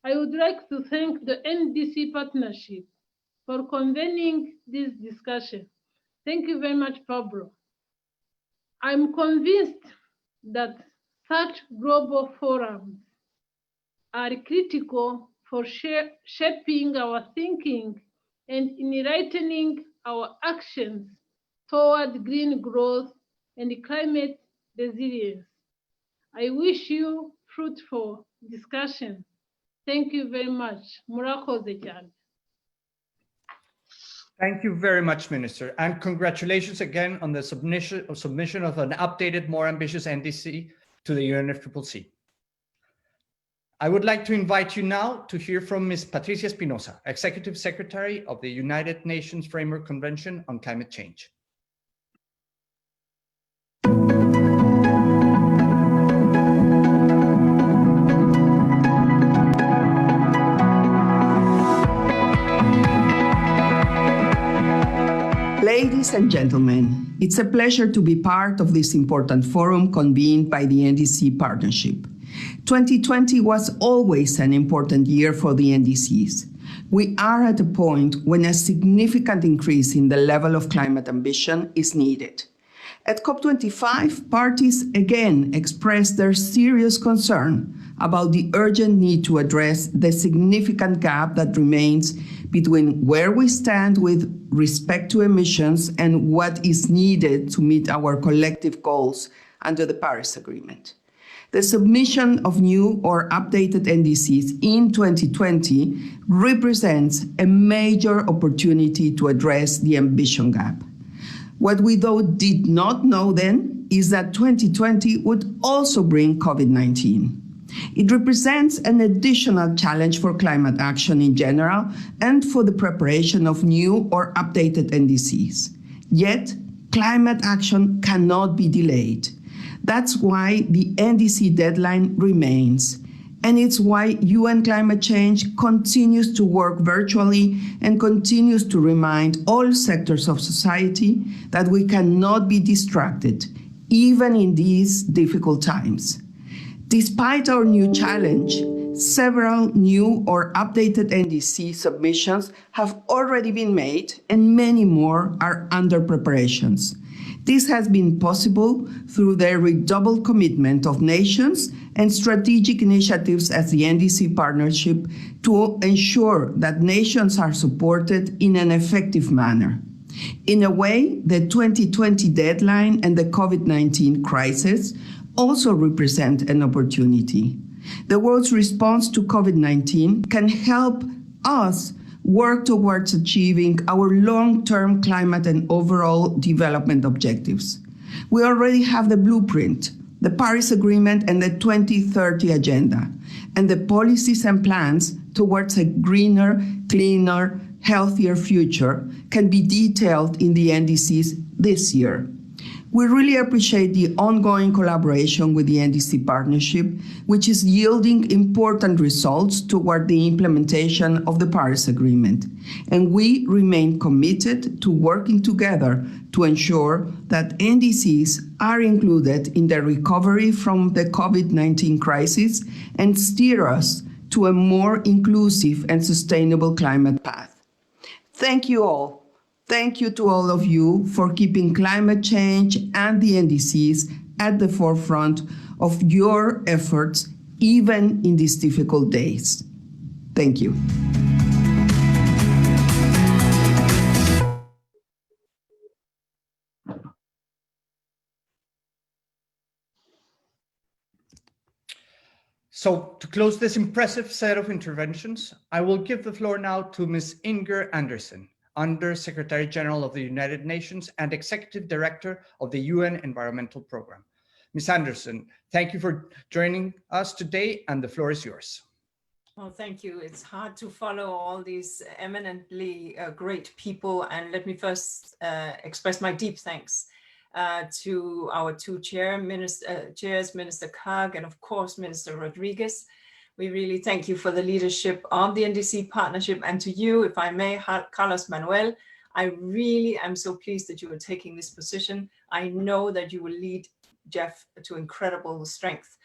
I would like to thank the NDC Partnership for convening this discussion. Thank you very much, Pablo. I'm convinced that such global forums are critical for shaping our thinking and enlightening our actions toward green growth and climate resilience. I wish you fruitful discussion. Thank you very much. Murakoze cyane. Thank you very much, Minister, and congratulations again on the submission of an updated, more ambitious NDC to the UNFCCC. I would like to invite you now to hear from Ms. Patricia Espinoza, Executive Secretary of the United Nations Framework Convention on Climate Change. Ladies and gentlemen, it's a pleasure to be part of this important forum convened by the NDC Partnership. 2020 was always an important year for the NDCs. We are at a point when a significant increase in the level of climate ambition is needed. At COP25, parties again expressed their serious concern about the urgent need to address the significant gap that remains between where we stand with respect to emissions and what is needed to meet our collective goals under the Paris Agreement. The submission of new or updated NDCs in 2020 represents a major opportunity to address the ambition gap. What we though did not know then is that 2020 would also bring COVID-19. It represents an additional challenge for climate action in general and for the preparation of new or updated NDCs. Yet, climate action cannot be delayed. That's why the NDC deadline remains. And it's why UN climate change continues to work virtually and continues to remind all sectors of society that we cannot be distracted, even in these difficult times. Despite our new challenge, several new or updated NDC submissions have already been made and many more are under preparations. This has been possible through the redoubled commitment of nations and strategic initiatives as the NDC Partnership to ensure that nations are supported in an effective manner. In a way, the 2020 deadline and the COVID-19 crisis also represent an opportunity. The world's response to COVID-19 can help us work towards achieving our long-term climate and overall development objectives. We already have the blueprint, the Paris Agreement and the 2030 Agenda, and the policies and plans towards a greener, cleaner, healthier future can be detailed in the NDCs this year. We really appreciate the ongoing collaboration with the NDC Partnership, which is yielding important results toward the implementation of the Paris Agreement. And we remain committed to working together to ensure that NDCs are included in the recovery from the COVID-19 crisis and steer us to a more inclusive and sustainable climate path. Thank you all. Thank you to all of you for keeping climate change and the NDCs at the forefront of your efforts, even in these difficult days. Thank you. So to close this impressive set of interventions, I will give the floor now to Ms. Inger Andersen, Under Secretary General of the United Nations and Executive Director of the UN Environmental Programme. Ms. Andersen, thank you for joining us today, and the floor is yours. Well, thank you. It's hard to follow all these eminently great people, and let me first express my deep thanks to our two chairs, Minister Kaag and of course Minister Rodriguez. We really thank you for the leadership of the NDC Partnership, and to you, if I may, Carlos Manuel, I really am so pleased that you are taking this position. I know that you will lead Jeff to incredible strength,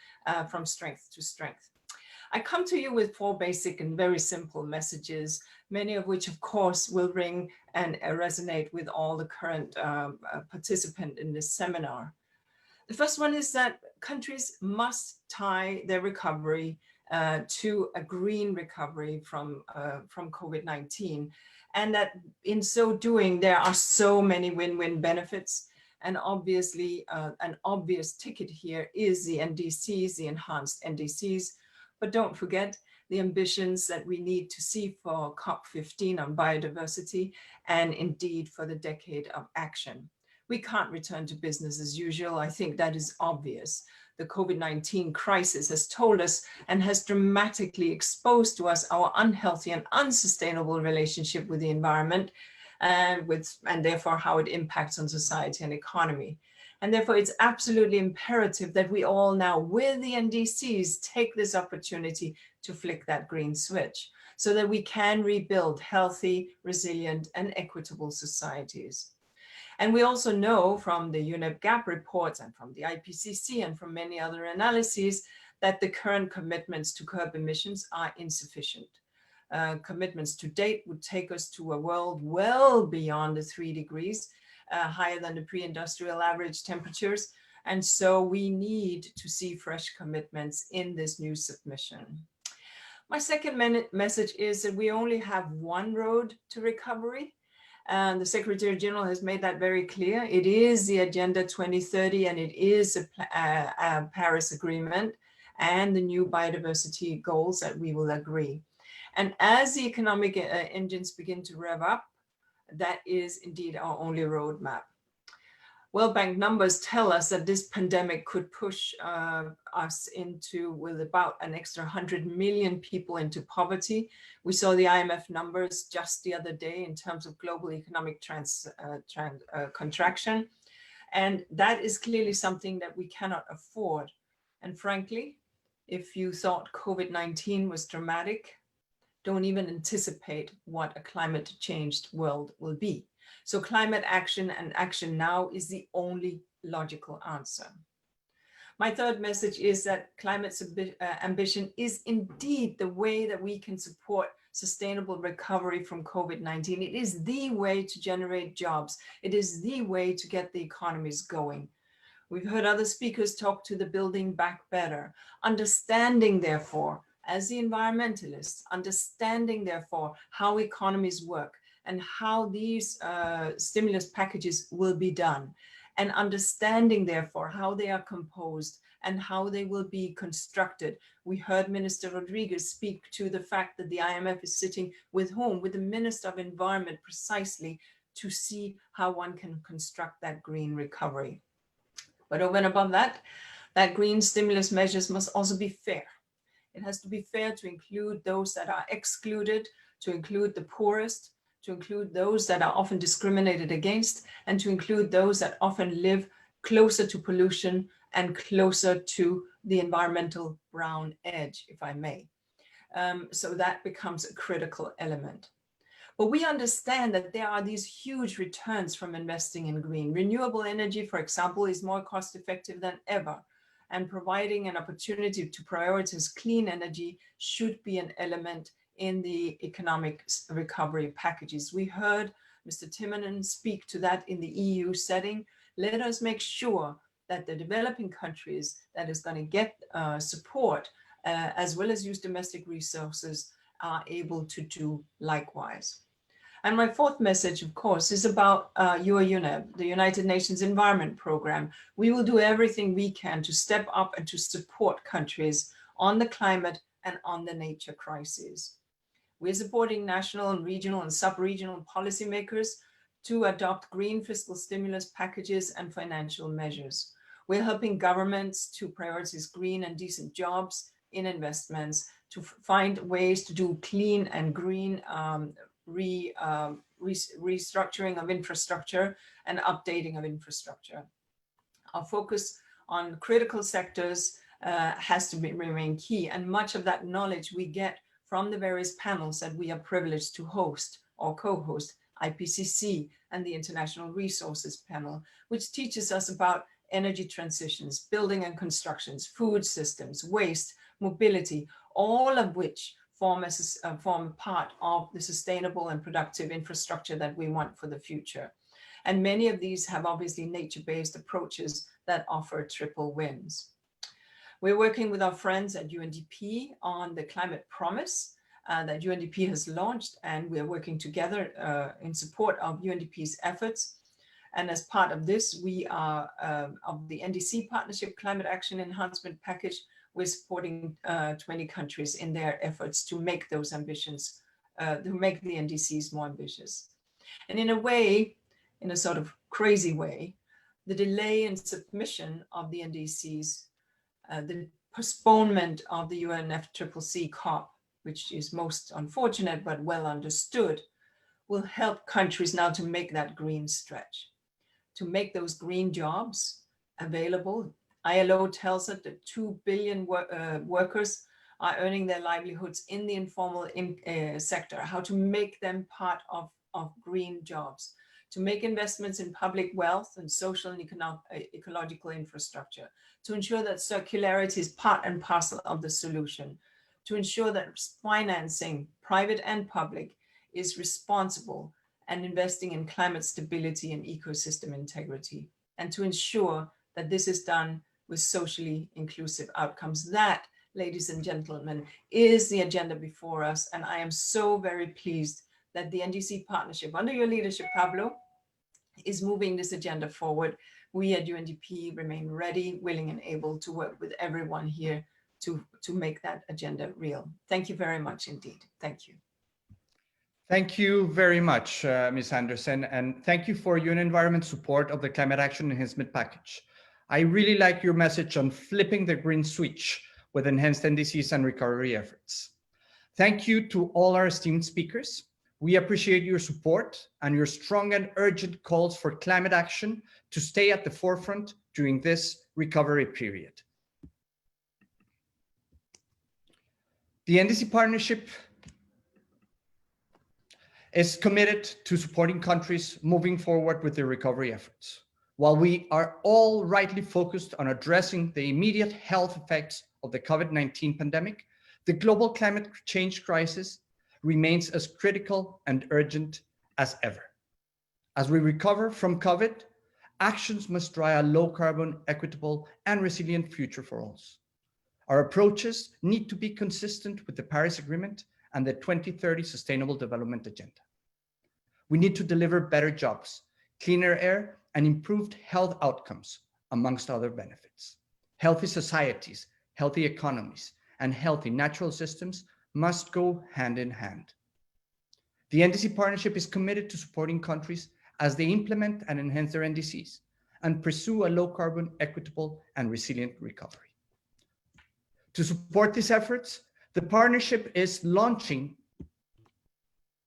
from strength to strength. I come to you with 4 basic and very simple messages, many of which of course will ring and resonate with all the current participants in this seminar. The first one is that countries must tie their recovery to a green recovery from COVID-19, and that in so doing there are so many win-win benefits, and obviously an obvious ticket here is the NDCs, the enhanced NDCs, but don't forget the ambitions that we need to see for COP15 on biodiversity and indeed for the decade of action. We can't return to business as usual. I think that is obvious. The COVID-19 crisis has told us and has dramatically exposed to us our unhealthy and unsustainable relationship with the environment and therefore how it impacts on society and economy. And therefore it's absolutely imperative that we all now with the NDCs take this opportunity to flick that green switch so that we can rebuild healthy, resilient and equitable societies. And we also know from the UNEP GAP reports and from the IPCC and from many other analyses that the current commitments to curb emissions are insufficient. Commitments to date would take us to a world well beyond the 3 degrees, higher than the pre-industrial average temperatures. And so we need to see fresh commitments in this new submission. My second message is that we only have one road to recovery. And the Secretary General has made that very clear. It is the Agenda 2030 and it is a Paris Agreement and the new biodiversity goals that we will agree. And as the economic engines begin to rev up, that is indeed our only roadmap. World Bank numbers tell us that this pandemic could push us into, with about an extra 100 million people into poverty. We saw the IMF numbers just the other day in terms of global economic contraction. And that is clearly something that we cannot afford. And frankly, if you thought COVID-19 was dramatic, don't even anticipate what a climate changed world will be. So climate action and action now is the only logical answer. My third message is that climate ambition is indeed the way that we can support sustainable recovery from COVID-19. It is the way to generate jobs. It is the way to get the economies going. We've heard other speakers talk to the building back better, understanding therefore, as the environmentalists, understanding therefore how economies work, and how these stimulus packages will be done, and understanding therefore how they are composed and how they will be constructed. We heard Minister Rodriguez speak to the fact that the IMF is sitting with whom? With the Minister of Environment precisely to see how one can construct that green recovery. But over and above that, that green stimulus measures must also be fair. It has to be fair to include those that are excluded, to include the poorest, to include those that are often discriminated against, and to include those that often live closer to pollution and closer to the environmental brown edge, if I may. So that becomes a critical element. But we understand that there are these huge returns from investing in green. Renewable energy, for example, is more cost effective than ever. And providing an opportunity to prioritize clean energy should be an element in the economic recovery packages. We heard Mr. Timmermans speak to that in the EU setting. Let us make sure that the developing countries that is going to get support as well as use domestic resources are able to do likewise. And my fourth message, of course, is about UNEP, the United Nations Environment Programme. We will do everything we can to step up and to support countries on the climate and on the nature crisis. We're supporting national and regional and sub-regional policymakers to adopt green fiscal stimulus packages and financial measures. We're helping governments to prioritize green and decent jobs in investments, to find ways to do clean and green restructuring of infrastructure and updating of infrastructure. Our focus on critical sectors has to remain key, and much of that knowledge we get from the various panels that we are privileged to host or co-host, IPCC and the International Resources Panel, which teaches us about energy transitions, building and constructions, food systems, waste, mobility, all of which form part of the sustainable and productive infrastructure that we want for the future. And many of these have obviously nature-based approaches that offer triple wins. We're working with our friends at UNDP on the climate promise that UNDP has launched, and we're working together in support of UNDP's efforts. And as part of this, we are of the NDC Partnership Climate Action Enhancement Package. We're supporting 20 countries in their efforts to make those ambitions, to make the NDCs more ambitious. And in a way, in a sort of crazy way, the delay in submission of the NDCs, the postponement of the UNFCCC COP, which is most unfortunate but well understood, will help countries now to make that green stretch, to make those green jobs available. ILO tells us that 2 billion workers are earning their livelihoods in the informal sector, how to make them part of green jobs, to make investments in public wealth and social and ecological infrastructure, to ensure that circularity is part and parcel of the solution, to ensure that financing, private and public, is responsible and investing in climate stability and ecosystem integrity, and to ensure that this is done with socially inclusive outcomes. That, ladies and gentlemen, is the agenda before us. And I am so very pleased that the NDC Partnership, under your leadership, Pablo, is moving this agenda forward. We at UNDP remain ready, willing, and able to work with everyone here to make that agenda real. Thank you very much indeed. Thank you. Thank you very much, Ms. Anderson, and thank you for your environment support of the Climate Action Enhancement Package. I really like your message on flipping the green switch with enhanced NDCs and recovery efforts. Thank you to all our esteemed speakers. We appreciate your support and your strong and urgent calls for climate action to stay at the forefront during this recovery period. The NDC Partnership is committed to supporting countries moving forward with their recovery efforts. While we are all rightly focused on addressing the immediate health effects of the COVID-19 pandemic, the global climate change crisis remains as critical and urgent as ever. As we recover from COVID, actions must drive a low-carbon, equitable, and resilient future for all. Our approaches need to be consistent with the Paris Agreement and the 2030 Sustainable Development Agenda. We need to deliver better jobs, cleaner air, and improved health outcomes, amongst other benefits. Healthy societies, healthy economies, and healthy natural systems must go hand in hand. The NDC Partnership is committed to supporting countries as they implement and enhance their NDCs and pursue a low-carbon, equitable, and resilient recovery. To support these efforts, the partnership is launching,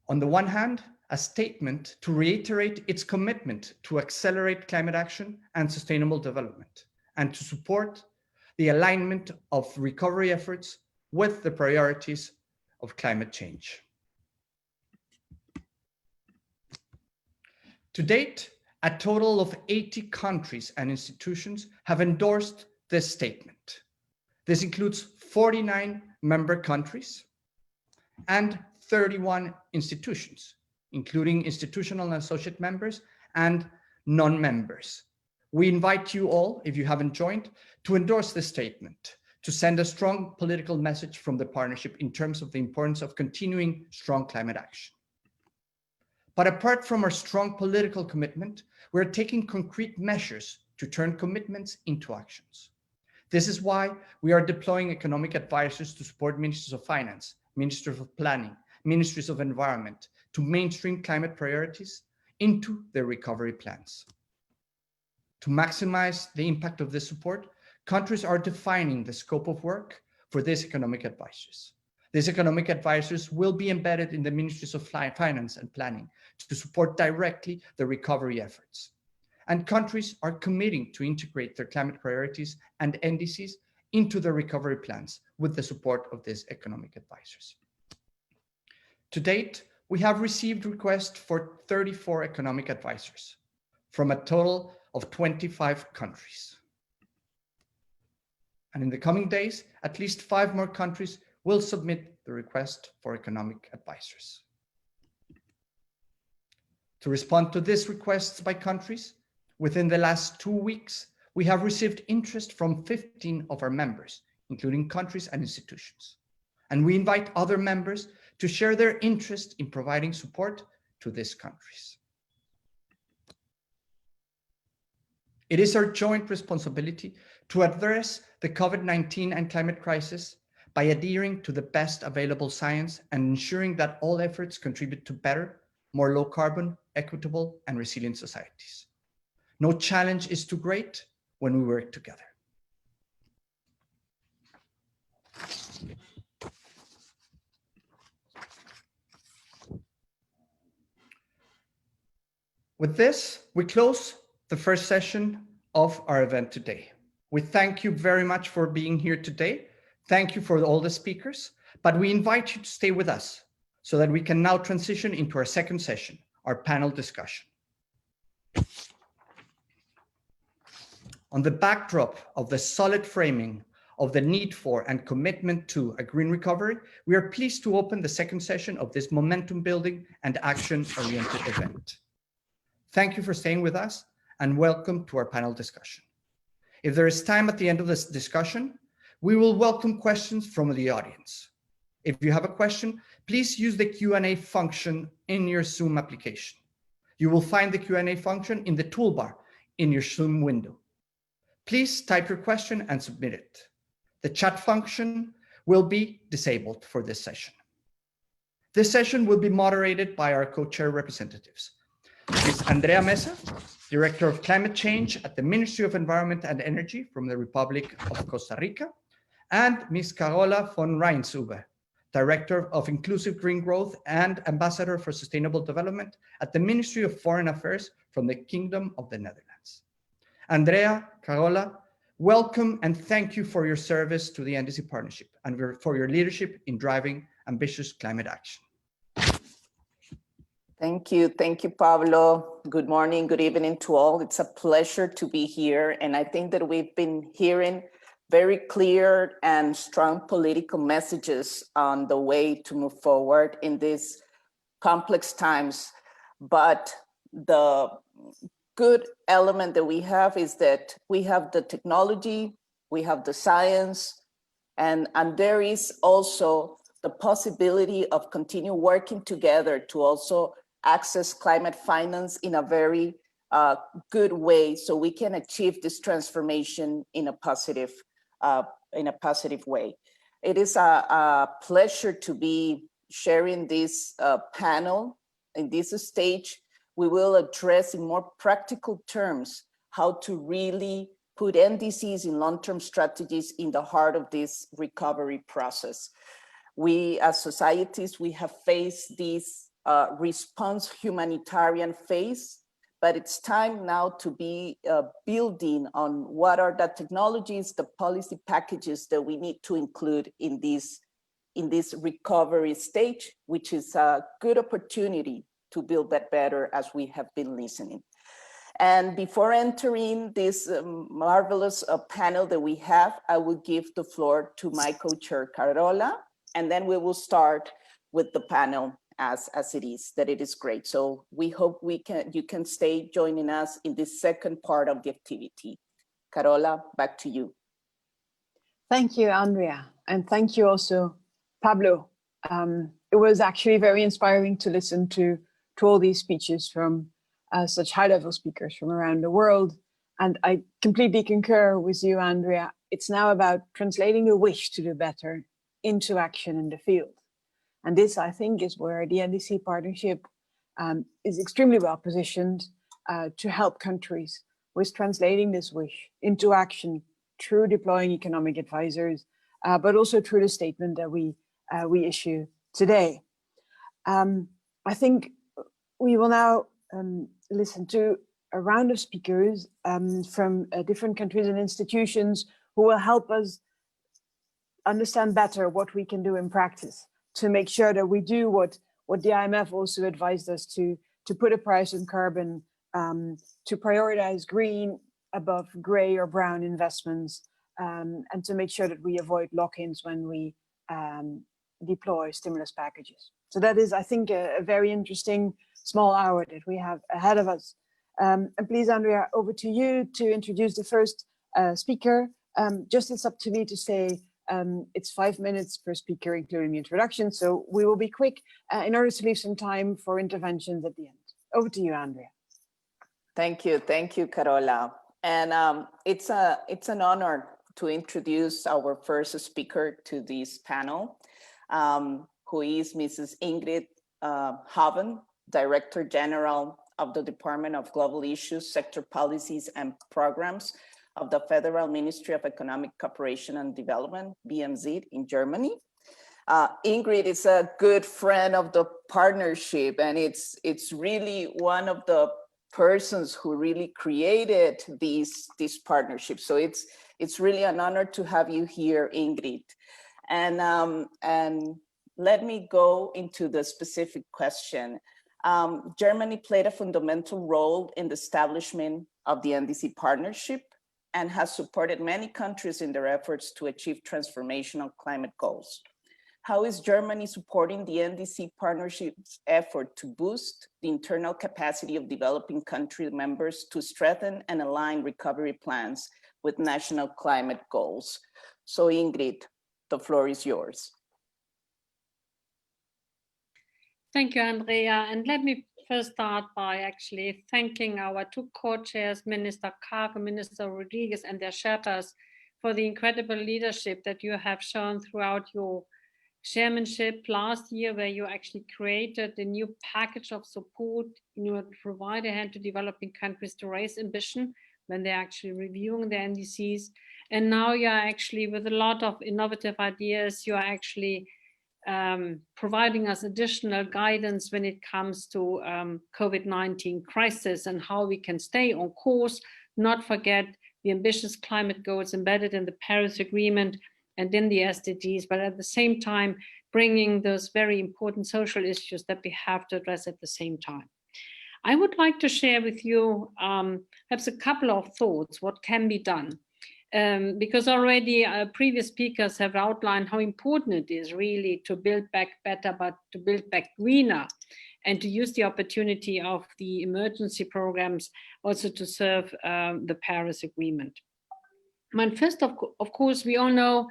on the one hand, a statement to reiterate its commitment to accelerate climate action and sustainable development, and to support the alignment of recovery efforts with the priorities of climate change. To date, a total of 80 countries and institutions have endorsed this statement. This includes 49 member countries and 31 institutions, including institutional and associate members and non-members. We invite you all, if you haven't joined, to endorse this statement, to send a strong political message from the partnership in terms of the importance of continuing strong climate action. But apart from our strong political commitment, we're taking concrete measures to turn commitments into actions. This is why we are deploying economic advisors to support ministries of finance, ministries of planning, ministries of environment, to mainstream climate priorities into their recovery plans. To maximize the impact of this support, countries are defining the scope of work for these economic advisors. These economic advisors will be embedded in the ministries of finance and planning to support directly the recovery efforts. And countries are committing to integrate their climate priorities and NDCs into their recovery plans with the support of these economic advisors. To date, we have received requests for 34 economic advisors from a total of 25 countries. And in the coming days, at least 5 more countries will submit the request for economic advisors. To respond to these requests by countries, within the last 2 weeks, we have received interest from 15 of our members, including countries and institutions. And we invite other members to share their interest in providing support to these countries. It is our joint responsibility to address the COVID-19 and climate crisis by adhering to the best available science and ensuring that all efforts contribute to better, more low carbon, equitable, and resilient societies. No challenge is too great when we work together. With this, we close the first session of our event today. We thank you very much for being here today. Thank you for all the speakers, but we invite you to stay with us so that we can now transition into our second session, our panel discussion. On the backdrop of the solid framing of the need for and commitment to a green recovery, we are pleased to open the second session of this momentum building and action-oriented event. Thank you for staying with us and welcome to our panel discussion. If there is time at the end of this discussion, we will welcome questions from the audience. If you have a question, please use the Q&A function in your Zoom application. You will find the Q&A function in the toolbar in your Zoom window. Please type your question and submit it. The chat function will be disabled for this session. This session will be moderated by our co-chair representatives. Ms. Andrea Mesa, Director of Climate Change at the Ministry of Environment and Energy from the Republic of Costa Rica, and Ms. Carola von Reinshuber, Director of Inclusive Green Growth and Ambassador for Sustainable Development at the Ministry of Foreign Affairs from the Kingdom of the Netherlands. Andrea, Carola, welcome and thank you for your service to the NDC Partnership and for your leadership in driving ambitious climate action. Thank you, Pablo. Good morning, good evening to all. It's a pleasure to be here. And I think that we've been hearing very clear and strong political messages on the way to move forward in these complex times. But the good element that we have is that we have the technology, we have the science, and there is also the possibility of continue working together to also access climate finance in a very good way, so we can achieve this transformation in a positive way. It is a pleasure to be sharing this panel. In this stage, we will address in more practical terms how to really put NDCs in long-term strategies in the heart of this recovery process. We as societies, we have faced this response humanitarian phase, but it's time now to be building on what are the technologies, the policy packages that we need to include in this recovery stage, which is a good opportunity to build that better as we have been listening. And before entering this marvelous panel that we have, I will give the floor to my co-chair, Carola, and then we will start with the panel as it is, that it is great. So we hope you can stay joining us in this second part of the activity. Carola, back to you. Thank you, Andrea. And thank you also, Pablo. It was actually very inspiring to listen to all these speeches from such high-level speakers from around the world. And I completely concur with you, Andrea. It's now about translating the wish to do better into action in the field. And this, I think, is where the NDC Partnership is extremely well positioned to help countries with translating this wish into action through deploying economic advisors, but also through the statement that we issue today. I think we will now listen to a round of speakers from different countries and institutions who will help us understand better what we can do in practice to make sure that we do what the IMF also advised us to put a price on carbon, to prioritize green above gray or brown investments, and to make sure that we avoid lock-ins when we deploy stimulus packages. So that is, I think, a very interesting small hour that we have ahead of us. And please, Andrea, over to you to introduce the first speaker. Just it's up to me to say it's 5 minutes per speaker, including the introduction. So we will be quick in order to leave some time for interventions at the end. Over to you, Andrea. Thank you, Carola. And it's an honor to introduce our first speaker to this panel, who is Mrs. Ingrid Haven, Director General of the Department of Global Issues, Sector Policies and Programs of the Federal Ministry of Economic Cooperation and Development, BMZ, in Germany. Ingrid is a good friend of the partnership, and it's really one of the persons who really created these partnerships. So it's really an honor to have you here, Ingrid. And let me go into the specific question. Germany played a fundamental role in the establishment of the NDC Partnership and has supported many countries in their efforts to achieve transformational climate goals. How is Germany supporting the NDC Partnership's effort to boost the internal capacity of developing country members to strengthen and align recovery plans with national climate goals? So Ingrid, the floor is yours. Thank you, Andrea. And let me first start by actually thanking our two co-chairs, Minister Karg and Minister Rodriguez, and their Sherpas for the incredible leadership that you have shown throughout your chairmanship last year, where you actually created a new package of support in order to provide a hand to developing countries to raise ambition when they're actually reviewing the NDCs. And now you're actually, with a lot of innovative ideas, you are actually providing us additional guidance when it comes to COVID-19 crisis and how we can stay on course, not forget the ambitious climate goals embedded in the Paris Agreement and in the SDGs, but at the same time, bringing those very important social issues that we have to address at the same time. I would like to share with you perhaps a couple of thoughts, what can be done. Because already previous speakers have outlined how important it is really to build back better, but to build back greener, and to use the opportunity of the emergency programs also to serve the Paris Agreement. First, of course, we all know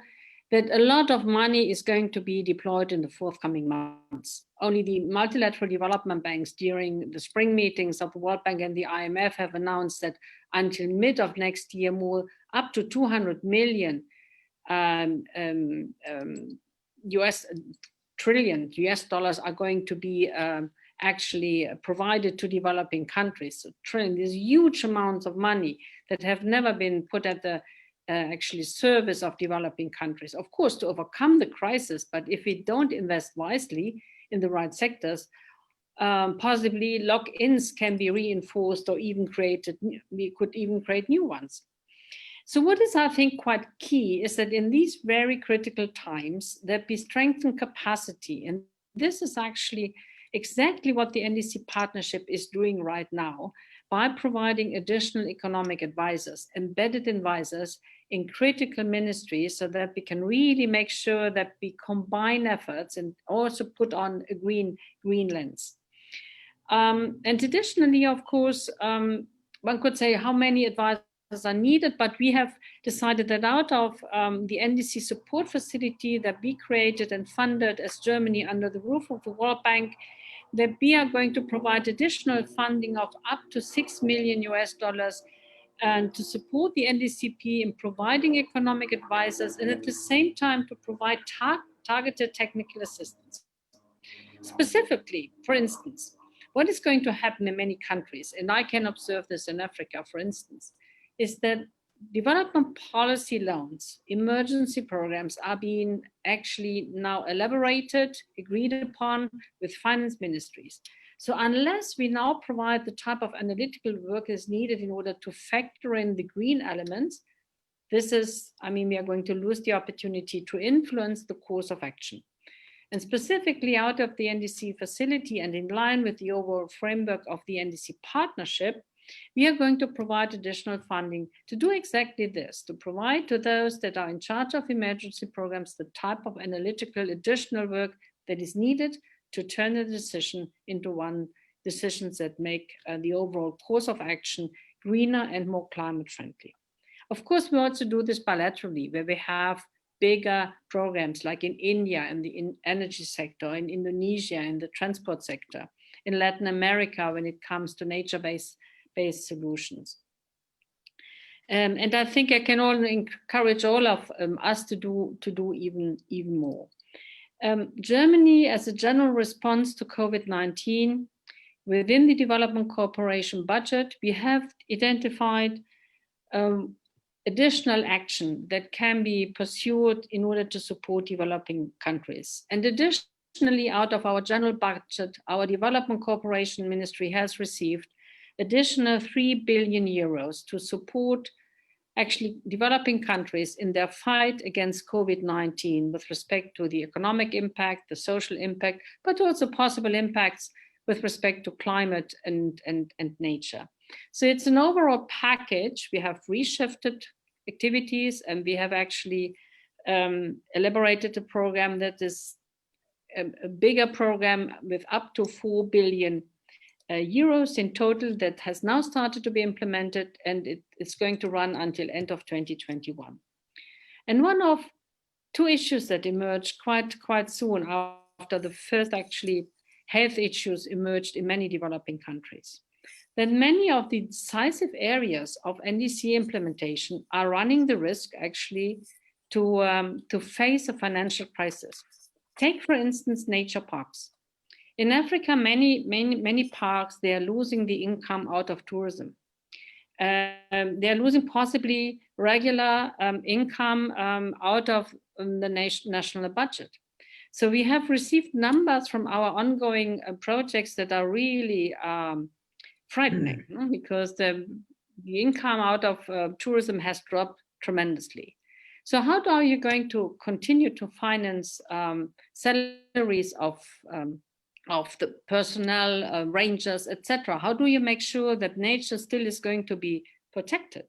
that a lot of money is going to be deployed in the forthcoming months. Only the multilateral development banks during the spring meetings of the World Bank and the IMF have announced that until mid of next year, up to 200 million trillion US dollars are going to be actually provided to developing countries. So trillion, these huge amounts of money that have never been put at the actually service of developing countries, of course, to overcome the crisis. But if we don't invest wisely in the right sectors, possibly lock-ins can be reinforced or even created. We could even create new ones. So what is, I think, quite key is that in these very critical times that we strengthen capacity. And this is actually exactly what the NDC Partnership is doing right now by providing additional economic advisors, embedded advisors in critical ministries, so that we can really make sure that we combine efforts and also put on a green lens. And additionally, of course, one could say how many advisors are needed, but we have decided that out of the NDC support facility that we created and funded as Germany under the roof of the World Bank, that we are going to provide additional funding of up to $6 million and to support the NDCP in providing economic advisors, and at the same time to provide targeted technical assistance. Specifically, for instance, what is going to happen in many countries, and I can observe this in Africa, for instance, is that development policy loans, emergency programs are being actually now elaborated, agreed upon with finance ministries. So unless we now provide the type of analytical work is needed in order to factor in the green elements, we are going to lose the opportunity to influence the course of action. And specifically out of the NDC facility and in line with the overall framework of the NDC Partnership, we are going to provide additional funding to do exactly this, to provide to those that are in charge of emergency programs the type of analytical additional work that is needed to turn a decision into decisions that make the overall course of action greener and more climate friendly. Of course, we also do this bilaterally, where we have bigger programs like in India in the energy sector, in Indonesia in the transport sector, in Latin America when it comes to nature-based solutions. And I think I can only encourage all of us to do even more. Germany, as a general response to COVID-19, within the development cooperation budget, we have identified additional action that can be pursued in order to support developing countries. And additionally, out of our general budget, our development cooperation ministry has received additional 3 billion euros to support actually developing countries in their fight against COVID-19 with respect to the economic impact, the social impact, but also possible impacts with respect to climate and nature. So it's an overall package. We have reshifted activities, and we have actually elaborated a program that is a bigger program with up to 4 billion euros in total that has now started to be implemented, and it's going to run until end of 2021. And one of two issues that emerged quite soon after the first actually health issues emerged in many developing countries, that many of the decisive areas of NDC implementation are running the risk actually to face a financial crisis. Take, for instance, nature parks. In Africa, many parks, they are losing the income out of tourism. They are losing possibly regular income out of the national budget. So we have received numbers from our ongoing projects that are really frightening, because the income out of tourism has dropped tremendously. So how are you going to continue to finance salaries of the personnel, rangers, etc.? How do you make sure that nature still is going to be protected?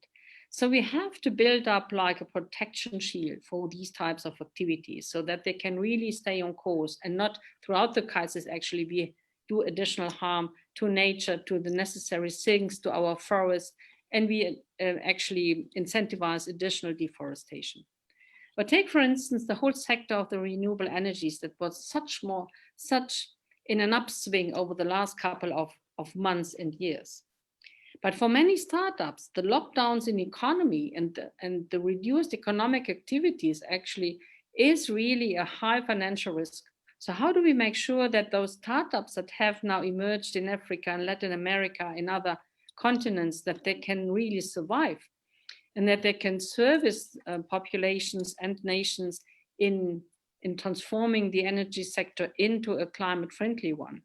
So we have to build up like a protection shield for these types of activities so that they can really stay on course and not throughout the crisis actually we do additional harm to nature, to the necessary things, to our forests, and we actually incentivize additional deforestation. But take, for instance, the whole sector of the renewable energies that was such in an upswing over the last couple of months and years. But for many startups, the lockdowns in economy and the reduced economic activities actually is really a high financial risk. So how do we make sure that those startups that have now emerged in Africa and Latin America, in other continents, that they can really survive and that they can service populations and nations in transforming the energy sector into a climate-friendly one?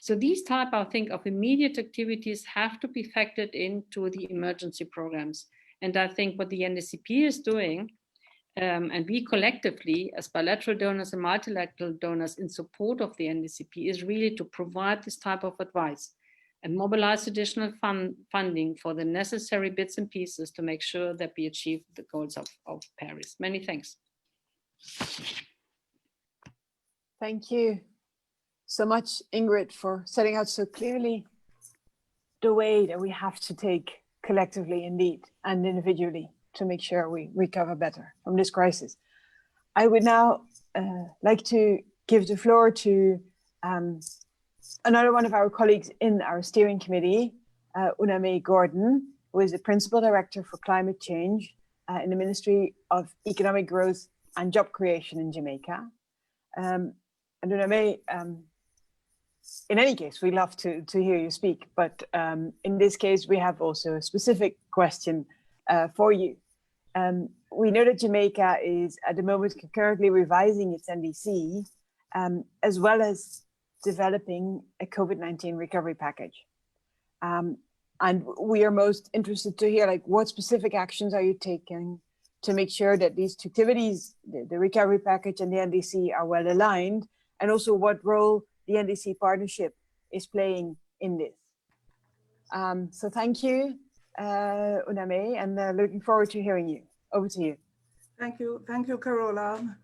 So these type, I think, of immediate activities have to be factored into the emergency programs. And I think what the NDCP is doing, and we collectively as bilateral donors and multilateral donors in support of the NDCP, is really to provide this type of advice and mobilize additional funding for the necessary bits and pieces to make sure that we achieve the goals of Paris. Many thanks. Thank you so much, Ingrid, for setting out so clearly the way that we have to take collectively, indeed, and individually to make sure we recover better from this crisis. I would now like to give the floor to another one of our colleagues in our steering committee, Uname Gordon, who is the Principal Director for Climate Change in the Ministry of Economic Growth and Job Creation in Jamaica. And Uname, in any case, we love to hear you speak, but in this case, we have also a specific question for you. We know that Jamaica is at the moment currently revising its NDC, as well as developing a COVID-19 recovery package. And we are most interested to hear, like, what specific actions are you taking to make sure that these two activities, the recovery package and the NDC, are well aligned, and also what role the NDC partnership is playing in this. So thank you, Uname, and looking forward to hearing you. Over to you. Thank you, Carola.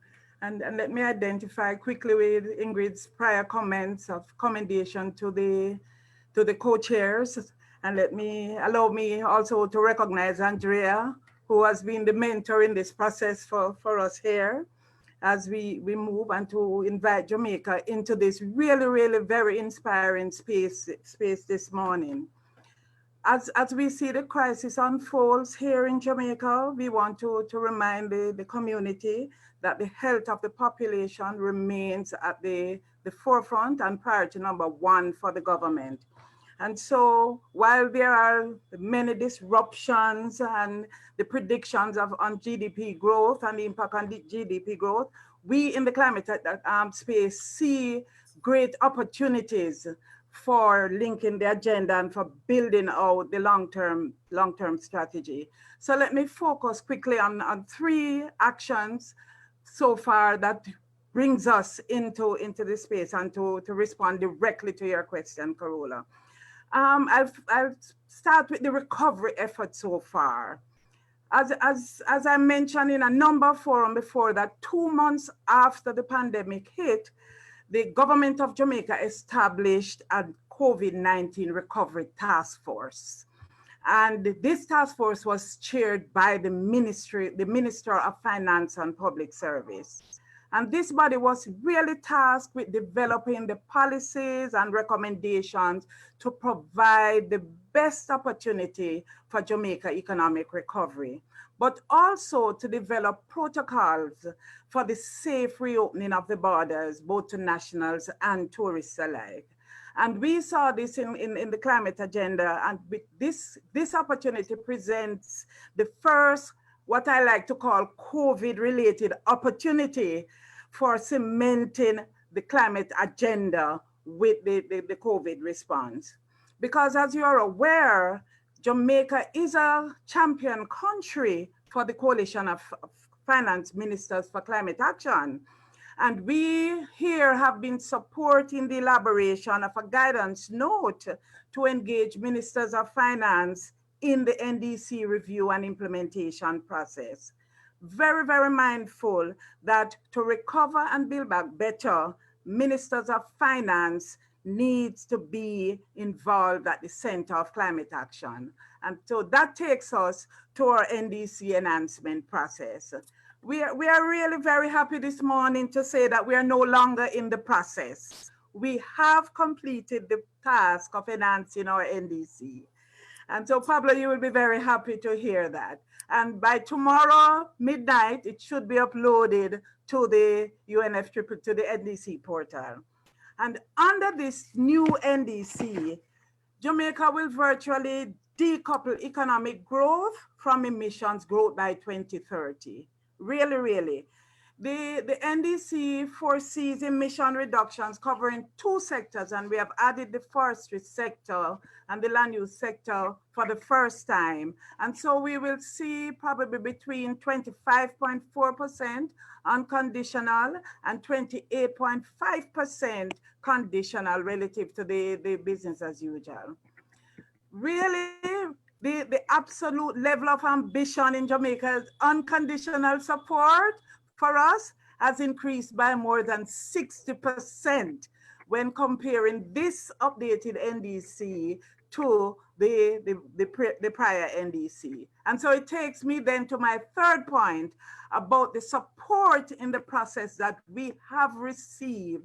And let me identify quickly with Ingrid's prior comments of commendation to the co-chairs, and allow me also to recognize Andrea, who has been the mentor in this process for us here as we move, and to invite Jamaica into this really very inspiring space this morning. As we see the crisis unfolds here in Jamaica, we want to remind the community that the health of the population remains at the forefront and priority number one for the government. And so while there are many disruptions and the predictions on GDP growth and the impact on the GDP growth, we in the climate space see great opportunities for linking the agenda and for building out the long-term strategy. So let me focus quickly on 3 actions so far that brings us into this space and to respond directly to your question, Carola. I'll start with the recovery effort so far. As I mentioned in a number of forums before, that 2 months after the pandemic hit, the government of Jamaica established a COVID-19 recovery task force. And this task force was chaired by the Minister of Finance and Public Service. And this body was really tasked with developing the policies and recommendations to provide the best opportunity for Jamaica economic recovery, but also to develop protocols for the safe reopening of the borders, both to nationals and tourists alike. And we saw this in the climate agenda, and with this opportunity presents the first, what I like to call COVID-related opportunity for cementing the climate agenda with the COVID response. Because as you are aware, Jamaica is a champion country for the Coalition of Finance Ministers for Climate Action. And we here have been supporting the elaboration of a guidance note to engage ministers of finance in the NDC review and implementation process. Very, very mindful that to recover and build back better, ministers of finance needs to be involved at the center of climate action. And so that takes us to our NDC enhancement process. We are really very happy this morning to say that we are no longer in the process. We have completed the task of enhancing our NDC. And so Pablo, you will be very happy to hear that. And by tomorrow midnight, it should be uploaded to the UNFCCC, to the NDC portal. And under this new NDC, Jamaica will virtually decouple economic growth from emissions growth by 2030. Really, really. The NDC foresees emission reductions covering 2 sectors, and we have added the forestry sector and the land use sector for the first time. And so we will see probably between 25.4% unconditional and 28.5% conditional relative to the business as usual. Really, the absolute level of ambition in Jamaica's unconditional support for us has increased by more than 60% when comparing this updated NDC to the prior NDC. And so it takes me then to my 3rd point about the support in the process that we have received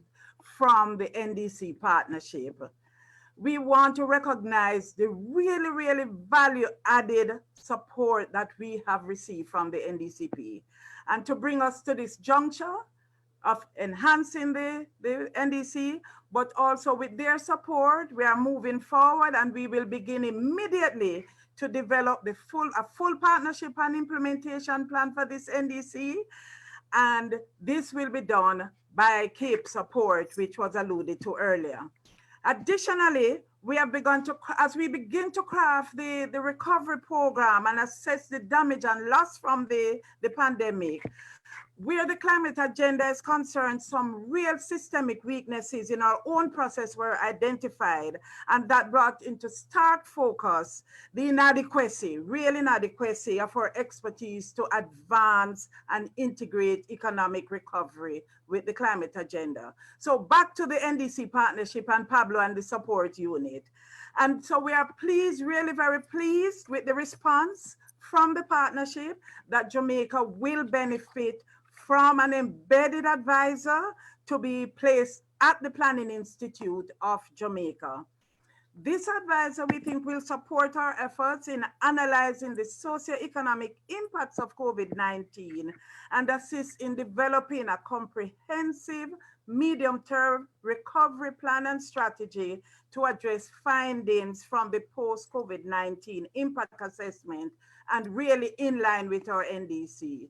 from the NDC partnership. We want to recognize the really, really value-added support that we have received from the NDCP. And to bring us to this juncture of enhancing the NDC, but also with their support, we are moving forward and we will begin immediately to develop a full partnership and implementation plan for this NDC. And this will be done by CAPE support, which was alluded to earlier. Additionally, we have begun to, as we begin to craft the recovery program and assess the damage and loss from the pandemic, where the climate agenda is concerned, some real systemic weaknesses in our own process were identified, and that brought into stark focus the real inadequacy of our expertise to advance and integrate economic recovery with the climate agenda. So back to the NDC partnership and Pablo and the support unit. And so we are pleased, really very pleased with the response from the partnership that Jamaica will benefit from an embedded advisor to be placed at the Planning Institute of Jamaica. This advisor, we think, will support our efforts in analyzing the socioeconomic impacts of COVID-19 and assist in developing a comprehensive medium-term recovery plan and strategy to address findings from the post-COVID-19 impact assessment and really in line with our NDC.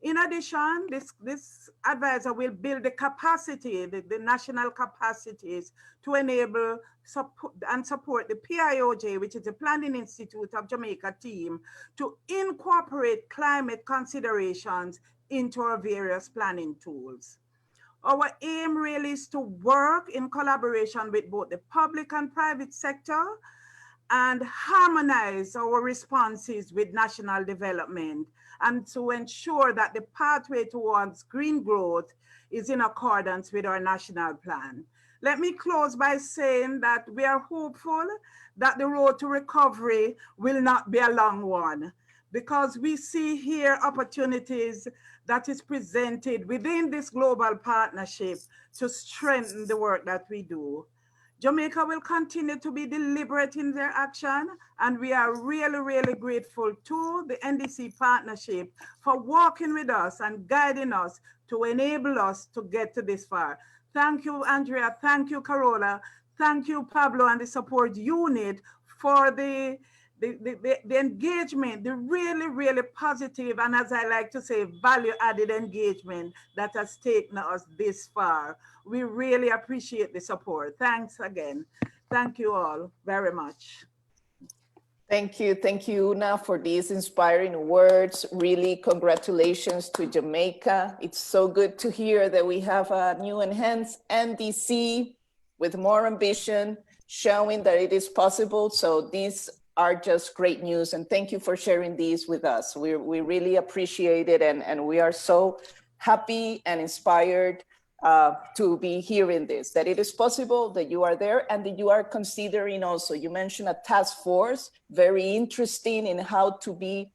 In addition, this advisor will build the capacity, the national capacities to enable support the PIOJ, which is the Planning Institute of Jamaica team, to incorporate climate considerations into our various planning tools. Our aim really is to work in collaboration with both the public and private sector and harmonize our responses with national development, and to ensure that the pathway towards green growth is in accordance with our national plan. Let me close by saying that we are hopeful that the road to recovery will not be a long one, because we see here opportunities that is presented within this global partnership to strengthen the work that we do. Jamaica will continue to be deliberate in their action, and we are really, really grateful to the NDC Partnership for working with us and guiding us to enable us to get to this far. Thank you, Andrea. Thank you, Carola. Thank you, Pablo, and the support unit for the engagement, the really, really positive, and as I like to say, value-added engagement that has taken us this far. We really appreciate the support. Thanks again. Thank you all very much. Thank you, Una, for these inspiring words. Really, congratulations to Jamaica. It's so good to hear that we have a new enhanced NDC with more ambition, showing that it is possible. So these are just great news, and thank you for sharing these with us. We really appreciate it, and we are so happy and inspired to be hearing this, that it is possible, that you are there, and that you are considering also, you mentioned a task force, very interesting in how to be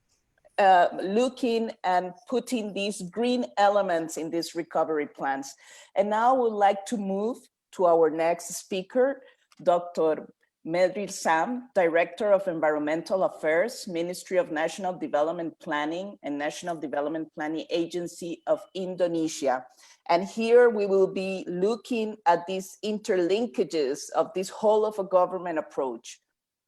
looking and putting these green elements in these recovery plans. And now I would like to move to our next speaker, Dr. Medril Sam, Director of Environmental Affairs, Ministry of National Development Planning and National Development Planning Agency of Indonesia. And here we will be looking at these interlinkages of this whole of a government approach.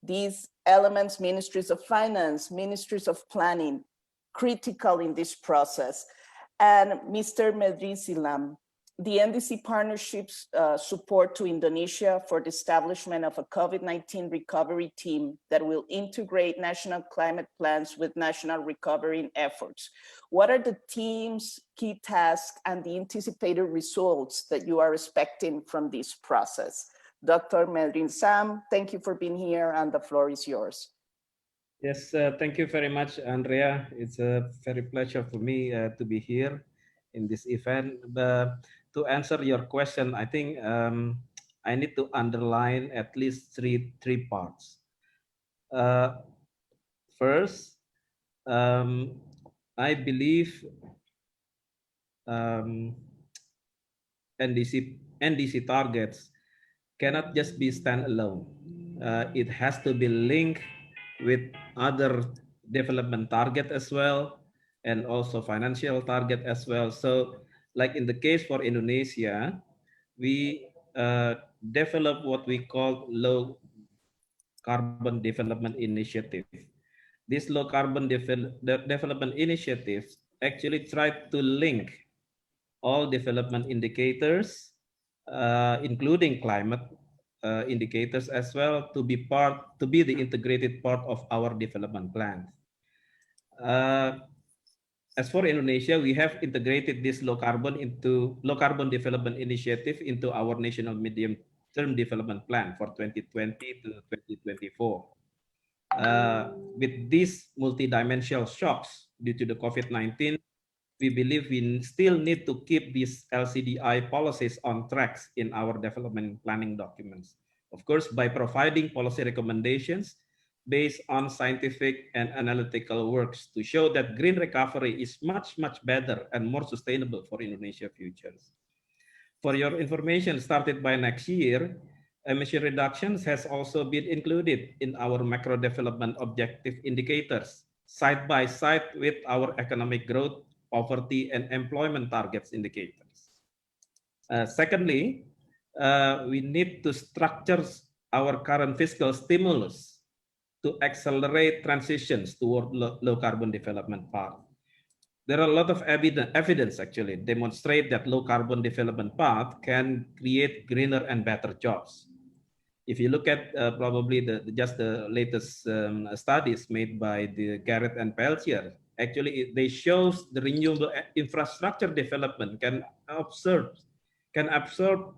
These elements, ministries of finance, ministries of planning, critical in this process. And Mr. Medril Sam, the NDC Partnership's support to Indonesia for the establishment of a COVID-19 recovery team that will integrate national climate plans with national recovery efforts. What are the team's key tasks and the anticipated results that you are expecting from this process? Dr. Medril Sam, thank you for being here, and the floor is yours. Yes, thank you very much, Andrea. It's a very pleasure for me to be here in this event. To answer your question, I think I need to underline at least three parts. First, I believe NDC targets cannot just be standalone. It has to be linked with other development target as well, and also financial target as well. So, like in the case for Indonesia, we develop what we call low carbon development initiative. This low carbon development initiatives actually try to link all development indicators, including climate indicators as well, to be the integrated part of our development plan. As for Indonesia, we have integrated this low carbon development initiative into our national medium-term development plan for 2020 to 2024. With these multidimensional shocks due to the COVID-19, we believe we still need to keep these LCDI policies on tracks in our development planning documents. Of course, by providing policy recommendations based on scientific and analytical works to show that green recovery is much better and more sustainable for Indonesia futures. For your information, started by next year, emission reductions has also been included in our macro development objective indicators, side by side with our economic growth, poverty, and employment targets indicators. Secondly, we need to structure our current fiscal stimulus to accelerate transitions toward low carbon development path. There are a lot of evidence actually demonstrate that low carbon development path can create greener and better jobs. If you look at probably just the latest studies made by the Garrett and Peltier, actually they shows the renewable infrastructure development can absorb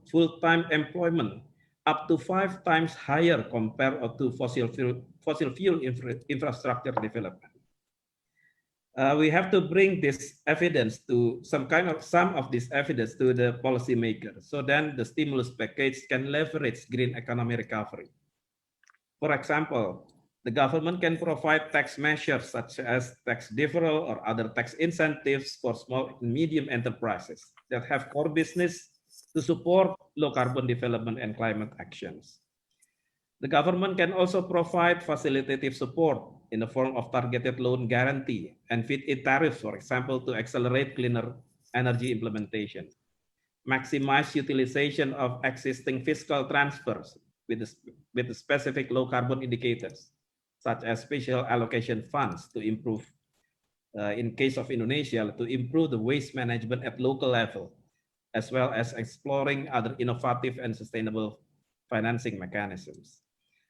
full-time employment up to 5 times higher compared to fossil fuel infrastructure development. We have to bring this evidence to some of this evidence to the policymakers, so then the stimulus package can leverage green economy recovery. For example, the government can provide tax measures such as tax deferral or other tax incentives for small and medium enterprises that have core business to support low carbon development and climate actions. The government can also provide facilitative support in the form of targeted loan guarantee and feed-in tariffs, for example, to accelerate cleaner energy implementation. Maximize utilization of existing fiscal transfers with the specific low carbon indicators, such as special allocation funds to improve, in case of Indonesia, to improve the waste management at local level, as well as exploring other innovative and sustainable financing mechanisms.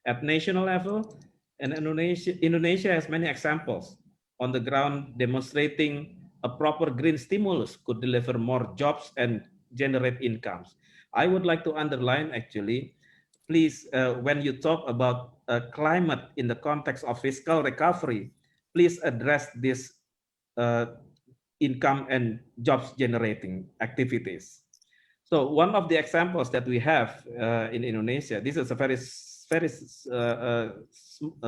At national level, and Indonesia has many examples on the ground demonstrating a proper green stimulus could deliver more jobs and generate incomes. I would like to underline actually, please, when you talk about climate in the context of fiscal recovery, please address this income and jobs generating activities. So one of the examples that we have in Indonesia, this is a very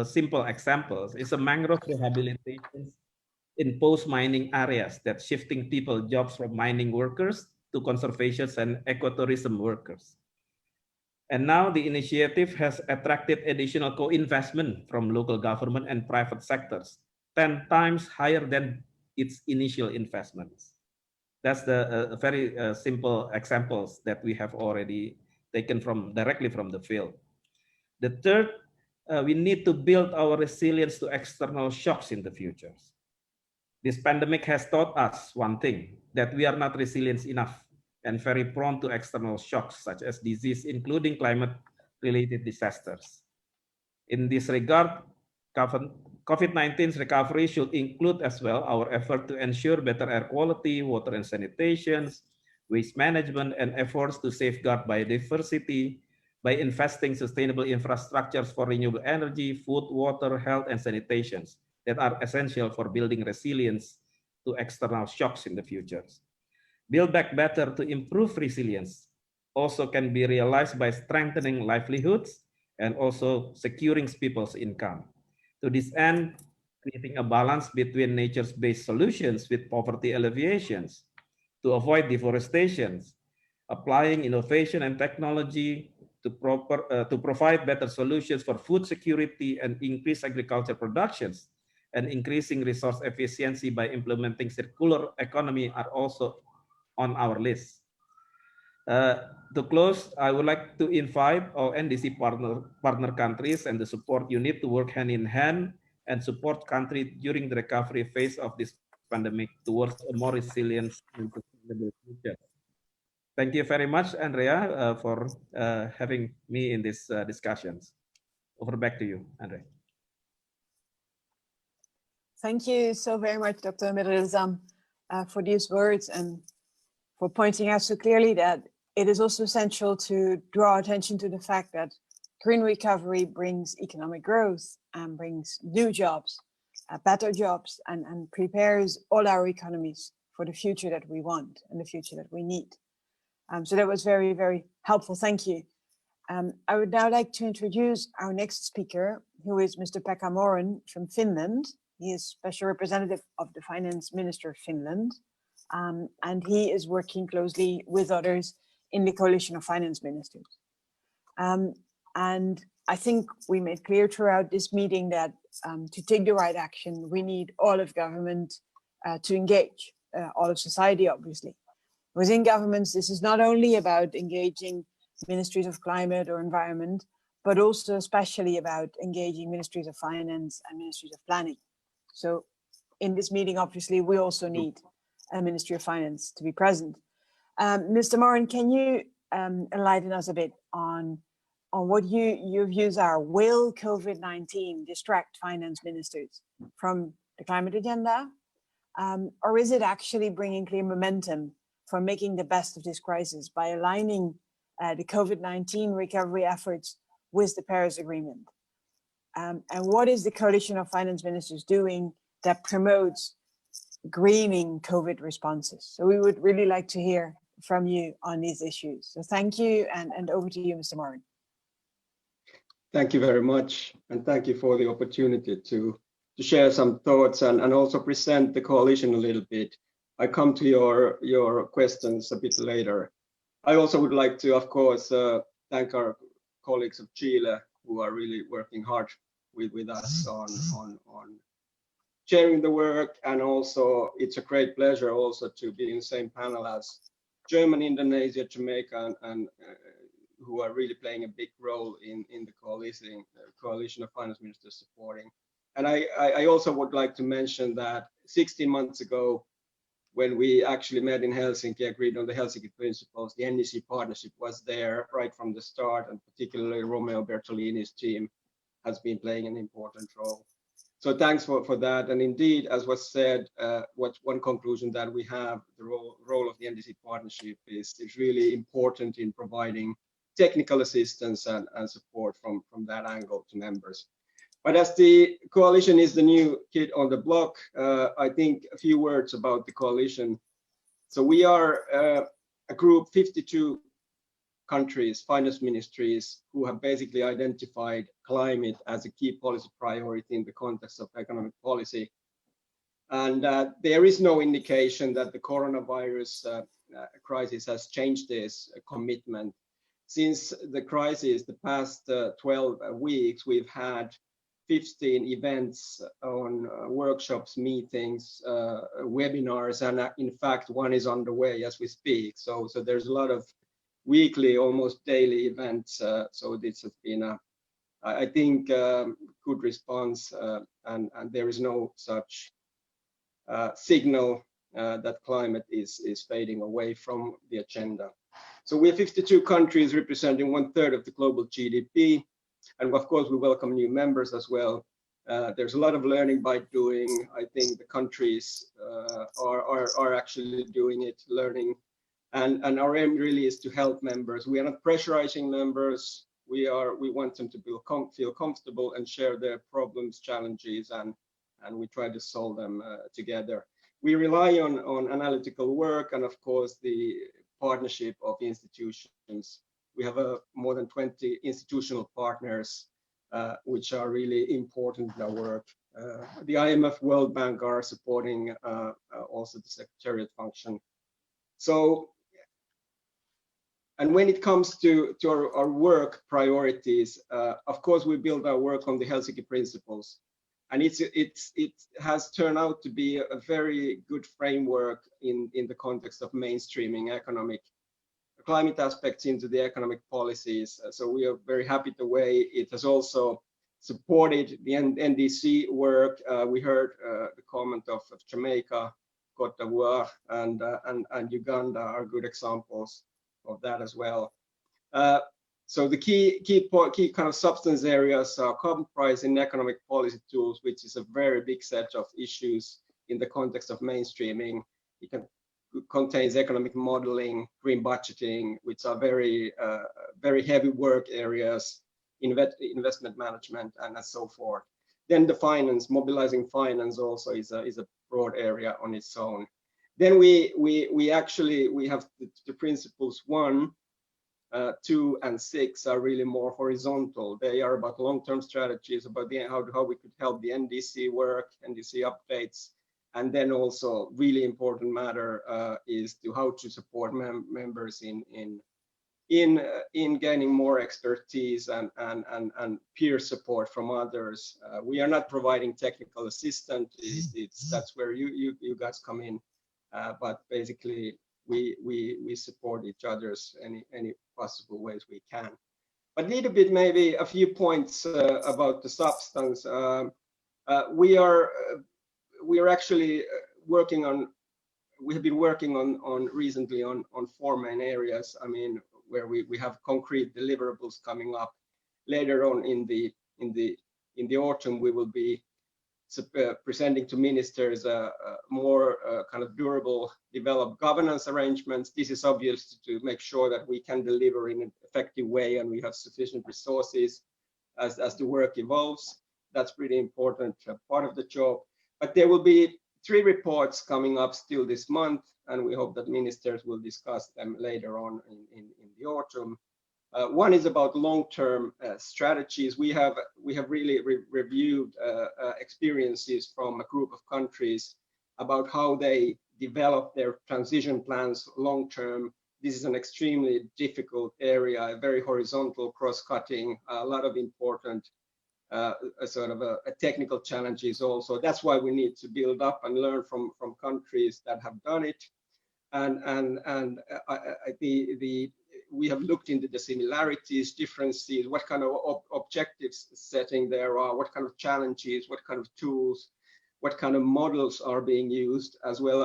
simple example, is a mangrove rehabilitation in post-mining areas that shifting people jobs from mining workers to conservation and ecotourism workers. And now the initiative has attracted additional co-investment from local government and private sectors, 10 times higher than its initial investments. That's the very simple examples that we have already taken directly from the field. The third, we need to build our resilience to external shocks in the future. This pandemic has taught us one thing, that we are not resilient enough and very prone to external shocks such as disease, including climate-related disasters. In this regard, COVID-19's recovery should include as well our effort to ensure better air quality, water and sanitation, waste management, and efforts to safeguard biodiversity by investing sustainable infrastructures for renewable energy, food, water, health, and sanitation that are essential for building resilience to external shocks in the future. Build Back Better to improve resilience also can be realized by strengthening livelihoods and also securing people's income. To this end, creating a balance between nature-based solutions with poverty alleviations to avoid deforestation, applying innovation and technology to provide better solutions for food security and increase agriculture productions, and increasing resource efficiency by implementing circular economy are also on our list. To close, I would like to invite all NDC partner countries and the support unit to work hand in hand and support countries during the recovery phase of this pandemic towards a more resilient and sustainable future. Thank you very much, Andrea, for having me in these discussions. Over back to you, Andrea. Thank you so very much, Dr. Medril, for these words and for pointing out so clearly that it is also essential to draw attention to the fact that green recovery brings economic growth and brings new jobs, better jobs, and prepares all our economies for the future that we want and the future that we need. So that was very, very helpful. Thank you. I would now like to introduce our next speaker, who is Mr. Pekka Moran from Finland. He is Special Representative of the Finance Minister of Finland, and he is working closely with others in the Coalition of Finance Ministers. And I think we made clear throughout this meeting that to take the right action, we need all of government to engage, all of society, obviously. Within governments, this is not only about engaging ministries of climate or environment, but also especially about engaging ministries of finance and ministries of planning. So in this meeting, obviously, we also need a Ministry of Finance to be present. Mr. Morin, can you enlighten us a bit on what your views are? Will COVID-19 distract finance ministers from the climate agenda? Or is it actually bringing clear momentum for making the best of this crisis by aligning the COVID-19 recovery efforts with the Paris Agreement? And what is the coalition of finance ministers doing that promotes greening COVID responses? So we would really like to hear from you on these issues. So thank you, and over to you, Mr. Morin. Thank you very much, and thank you for the opportunity to share some thoughts and also present the coalition a little bit. I come to your questions a bit later. I also would like to, of course, thank our colleagues of Chile who are really working hard with us on sharing the work, and also it's a great pleasure also to be in the same panel as Germany, Indonesia, Jamaica, and who are really playing a big role in the coalition of finance ministers supporting. And I also would like to mention that 16 months ago, when we actually met in Helsinki, agreed on the Helsinki principles, the NDC Partnership was there right from the start, and particularly Romeo Bertolini's team has been playing an important role. So thanks for that. And indeed, as was said, one conclusion that we have, the role of the NDC Partnership is really important in providing technical assistance and support from that angle to members. But as the coalition is the new kid on the block, I think a few words about the coalition. So we are a group, 52 countries, finance ministries, who have basically identified climate as a key policy priority in the context of economic policy. And there is no indication that the coronavirus crisis has changed this commitment. Since the crisis, the past 12 weeks, we've had 15 events on workshops, meetings, webinars, and in fact, one is underway as we speak. So there's a lot of weekly, almost daily events. So this has been, I think, good response, and there is no such signal that climate is fading away from the agenda. So we have 52 countries representing 1/3 of the global GDP. And of course, we welcome new members as well. There's a lot of learning by doing. I think the countries are actually doing it, learning. And our aim really is to help members. We are not pressurizing members. We want them to feel comfortable and share their problems, challenges, and we try to solve them together. We rely on analytical work and of course the partnership of institutions. We have more than 20 institutional partners, which are really important in our work. The IMF, World Bank are supporting also the secretariat function. So, and when it comes to our work priorities, of course, we build our work on the Helsinki principles. And it has turned out to be a very good framework in the context of mainstreaming climate aspects into the economic policies. So we are very happy the way it has also supported the NDC work. We heard the comment of Jamaica, Cote d'Ivoire, and Uganda are good examples of that as well. So the key kind of substance areas are carbon pricing, economic policy tools, which is a very big set of issues in the context of mainstreaming. It contains economic modeling, green budgeting, which are very heavy work areas, investment management, and so forth. Then the finance, mobilizing finance also is a broad area on its own. Then we have the principles 1, 2, and 6 are really more horizontal. They are about long-term strategies, about how we could help the NDC work, NDC updates, and then also really important matter is to how to support members in in gaining more expertise and peer support from others. We are not providing technical assistance. That's where you guys come in. But basically, we support each other's any possible ways we can. But a little bit, maybe a few points about the substance. We are actually working on. We have been working on recently on 4 main areas. I mean, where we have concrete deliverables coming up. Later on in the autumn, we will be presenting to ministers more kind of durable developed governance arrangements. This is obvious to make sure that we can deliver in an effective way and we have sufficient resources as the work evolves. That's pretty important part of the job. But there will be 3 reports coming up still this month, and we hope that ministers will discuss them later on in the autumn. One is about long-term strategies. We have really reviewed experiences from a group of countries about how they develop their transition plans long-term. This is an extremely difficult area, very horizontal, cross-cutting, a lot of important sort of technical challenges also. That's why we need to build up and learn from countries that have done it. We have looked into the similarities, differences, what kind of objectives setting there are, what kind of challenges, what kind of tools, what kind of models are being used, as well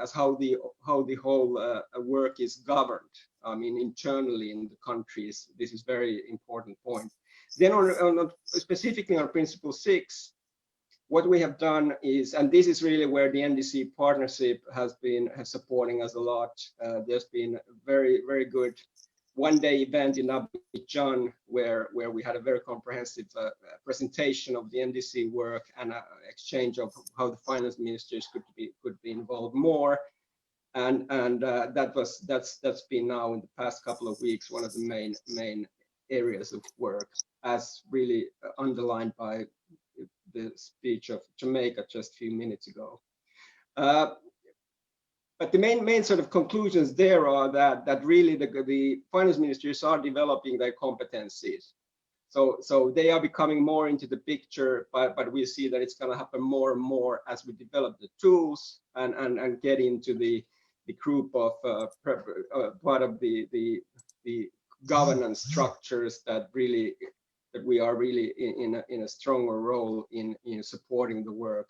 as how the whole work is governed. I mean, internally in the countries. This is very important point. Then specifically on Principle 6, what we have done is, and this is really where the NDC Partnership has been supporting us a lot. There's been a very good one-day event in Abidjan where we had a very comprehensive presentation of the NDC work and exchange of how the finance ministers could be involved more. And that's been now in the past couple of weeks one of the main areas of work, as really underlined by the speech of Jamaica just a few minutes ago. But the main sort of conclusions there are that really the finance ministries are developing their competencies. So they are becoming more into the picture, but we see that it's going to happen more and more as we develop the tools and get into the group of part of the governance structures that we are really in a stronger role in supporting the work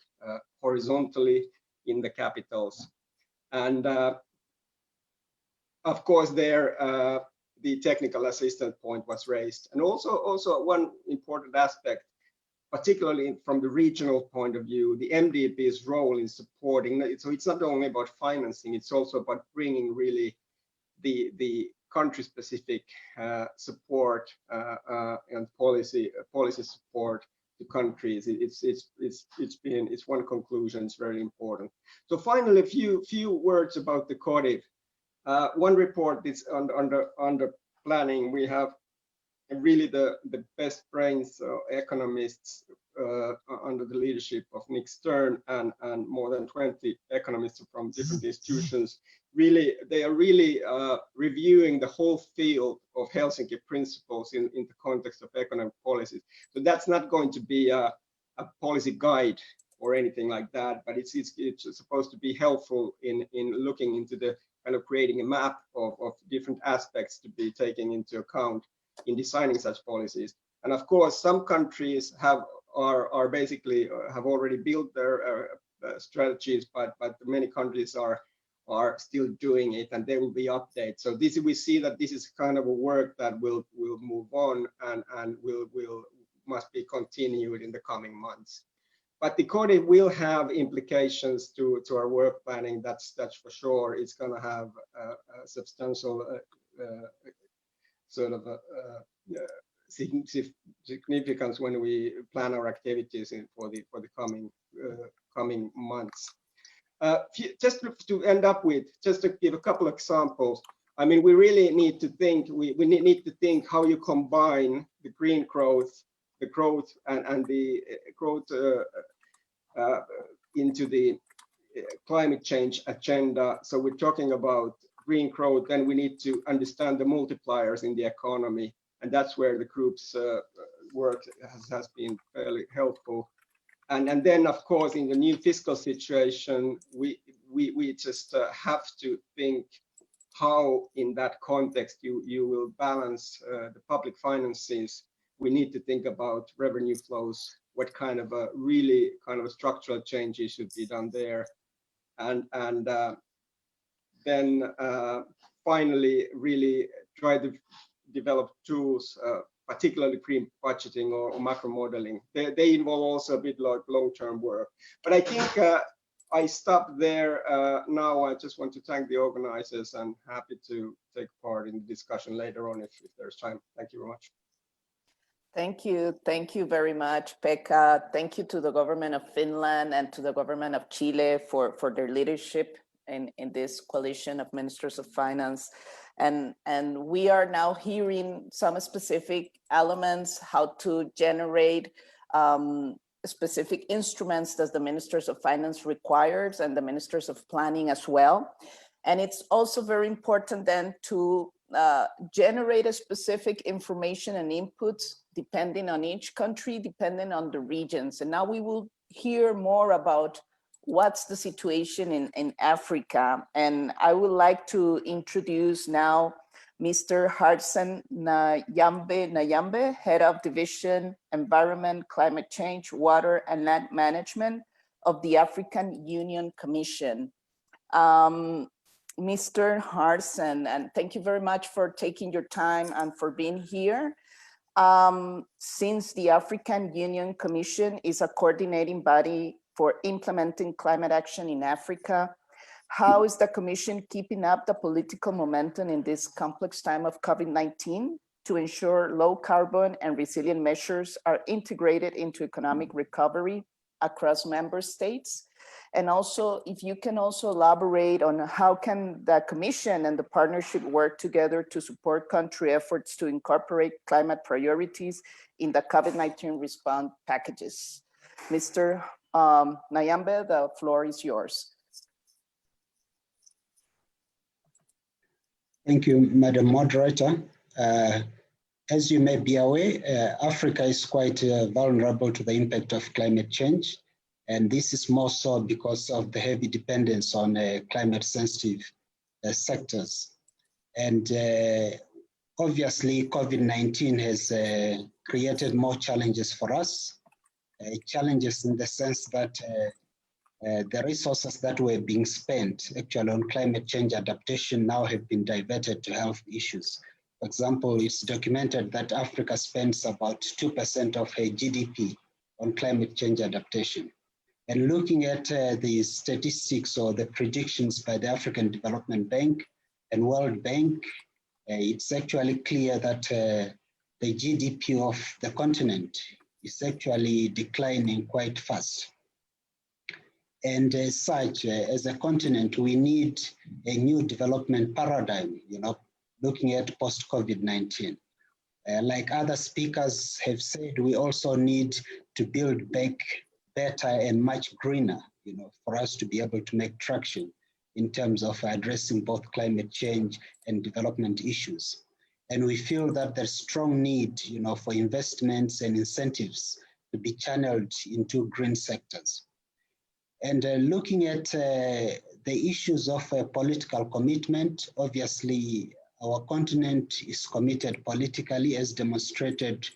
horizontally in the capitals. And of course there the technical assistance point was raised, and also one important aspect, particularly from the regional point of view, the MDP's role in supporting. So it's not only about financing, it's also about bringing really the country-specific support and policy support to countries. It's one conclusion. It's very important. So finally, a few words about the CODIV. One report is under planning. We have really the best brains economists under the leadership of Nick Stern and more than 20 economists from different institutions. Really, they are really reviewing the whole field of Helsinki principles in the context of economic policies. So that's not going to be a policy guide or anything like that, but it's supposed to be helpful in looking into the kind of creating a map of different aspects to be taken into account in designing such policies. And of course, some countries are basically have already built their strategies, but many countries are still doing it, and there will be updates. So we see that this is kind of a work that will move on and must be continued in the coming months. But the CODIV will have implications to our work planning. That's for sure. It's going to have a substantial sort of significance when we plan our activities for the coming months. Just to end up with, just to give a couple of examples. I mean, we really need to think. We need to think how you combine the green growth, the growth and the growth into the climate change agenda. So we're talking about green growth, then we need to understand the multipliers in the economy. And that's where the group's work has been fairly helpful. And then, of course, in the new fiscal situation, we just have to think how, in that context, you will balance the public finances. We need to think about revenue flows, what kind of a really kind of a structural changes should be done there. And then finally, really try to develop tools, particularly green budgeting or macro modeling. They involve also a bit like long-term work. But I think I stop there now. I just want to thank the organizers and happy to take part in the discussion later on if there's time. Thank you very much. Thank you very much, Pekka. Thank you to the government of Finland and to the government of Chile for their leadership in this coalition of ministers of finance. And we are now hearing some specific elements, how to generate specific instruments that the ministers of finance requires and the ministers of planning as well. And it's also very important then to generate a specific information and inputs depending on each country, depending on the regions. And now we will hear more about what's the situation in Africa. And I would like to introduce now Mr. Hartson Nayambe, Head of Division, Environment, Climate Change, Water and Land Management of the African Union Commission. Mr. Hartson, and thank you very much for taking your time and for being here. Since the African Union Commission is a coordinating body for implementing climate action in Africa, how is the Commission keeping up the political momentum in this complex time of COVID-19 to ensure low carbon and resilient measures are integrated into economic recovery across member states? And also, if you can also elaborate on how can the Commission and the partnership work together to support country efforts to incorporate climate priorities in the COVID-19 response packages. Mr. Nayambe, the floor is yours. Thank you, Madam Moderator. As you may be aware, Africa is quite vulnerable to the impact of climate change. And this is more so because of the heavy dependence on climate sensitive sectors. And obviously, COVID-19 has created more challenges for us. Challenges in the sense that the resources that were being spent actually on climate change adaptation now have been diverted to health issues. For example, it's documented that Africa spends about 2% of her GDP on climate change adaptation. And looking at the statistics or the predictions by the African Development Bank and World Bank, it's actually clear that the GDP of the continent is actually declining quite fast. And as such, as a continent, we need a new development paradigm, looking at post-COVID-19. Like other speakers have said, we also need to build back better and much greener, for us to be able to make traction in terms of addressing both climate change and development issues. And we feel that there's strong need, for investments and incentives to be channeled into green sectors. And looking at the issues of political commitment, obviously our continent is committed politically as demonstrated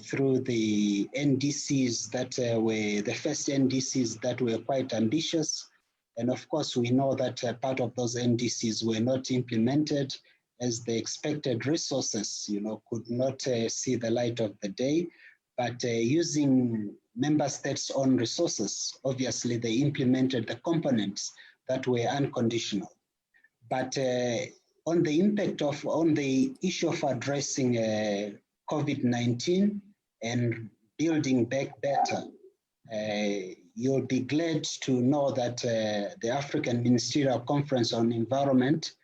through the NDCs that were the first NDCs that were quite ambitious. And of course, we know that part of those NDCs were not implemented as the expected resources, could not see the light of the day. But using member states' own resources, obviously they implemented the components that were unconditional. But on the issue of addressing COVID-19 and building back better, you'll be glad to know that the African Ministerial Conference on Environment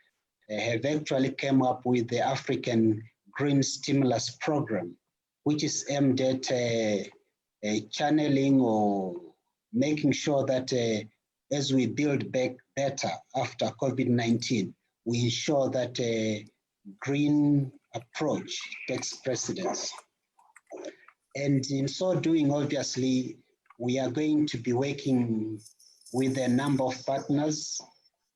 have actually came up with the African Green Stimulus Program, which is aimed at channeling or making sure that as we build back better after COVID-19, we ensure that a green approach takes precedence. And in so doing, obviously, we are going to be working with a number of partners.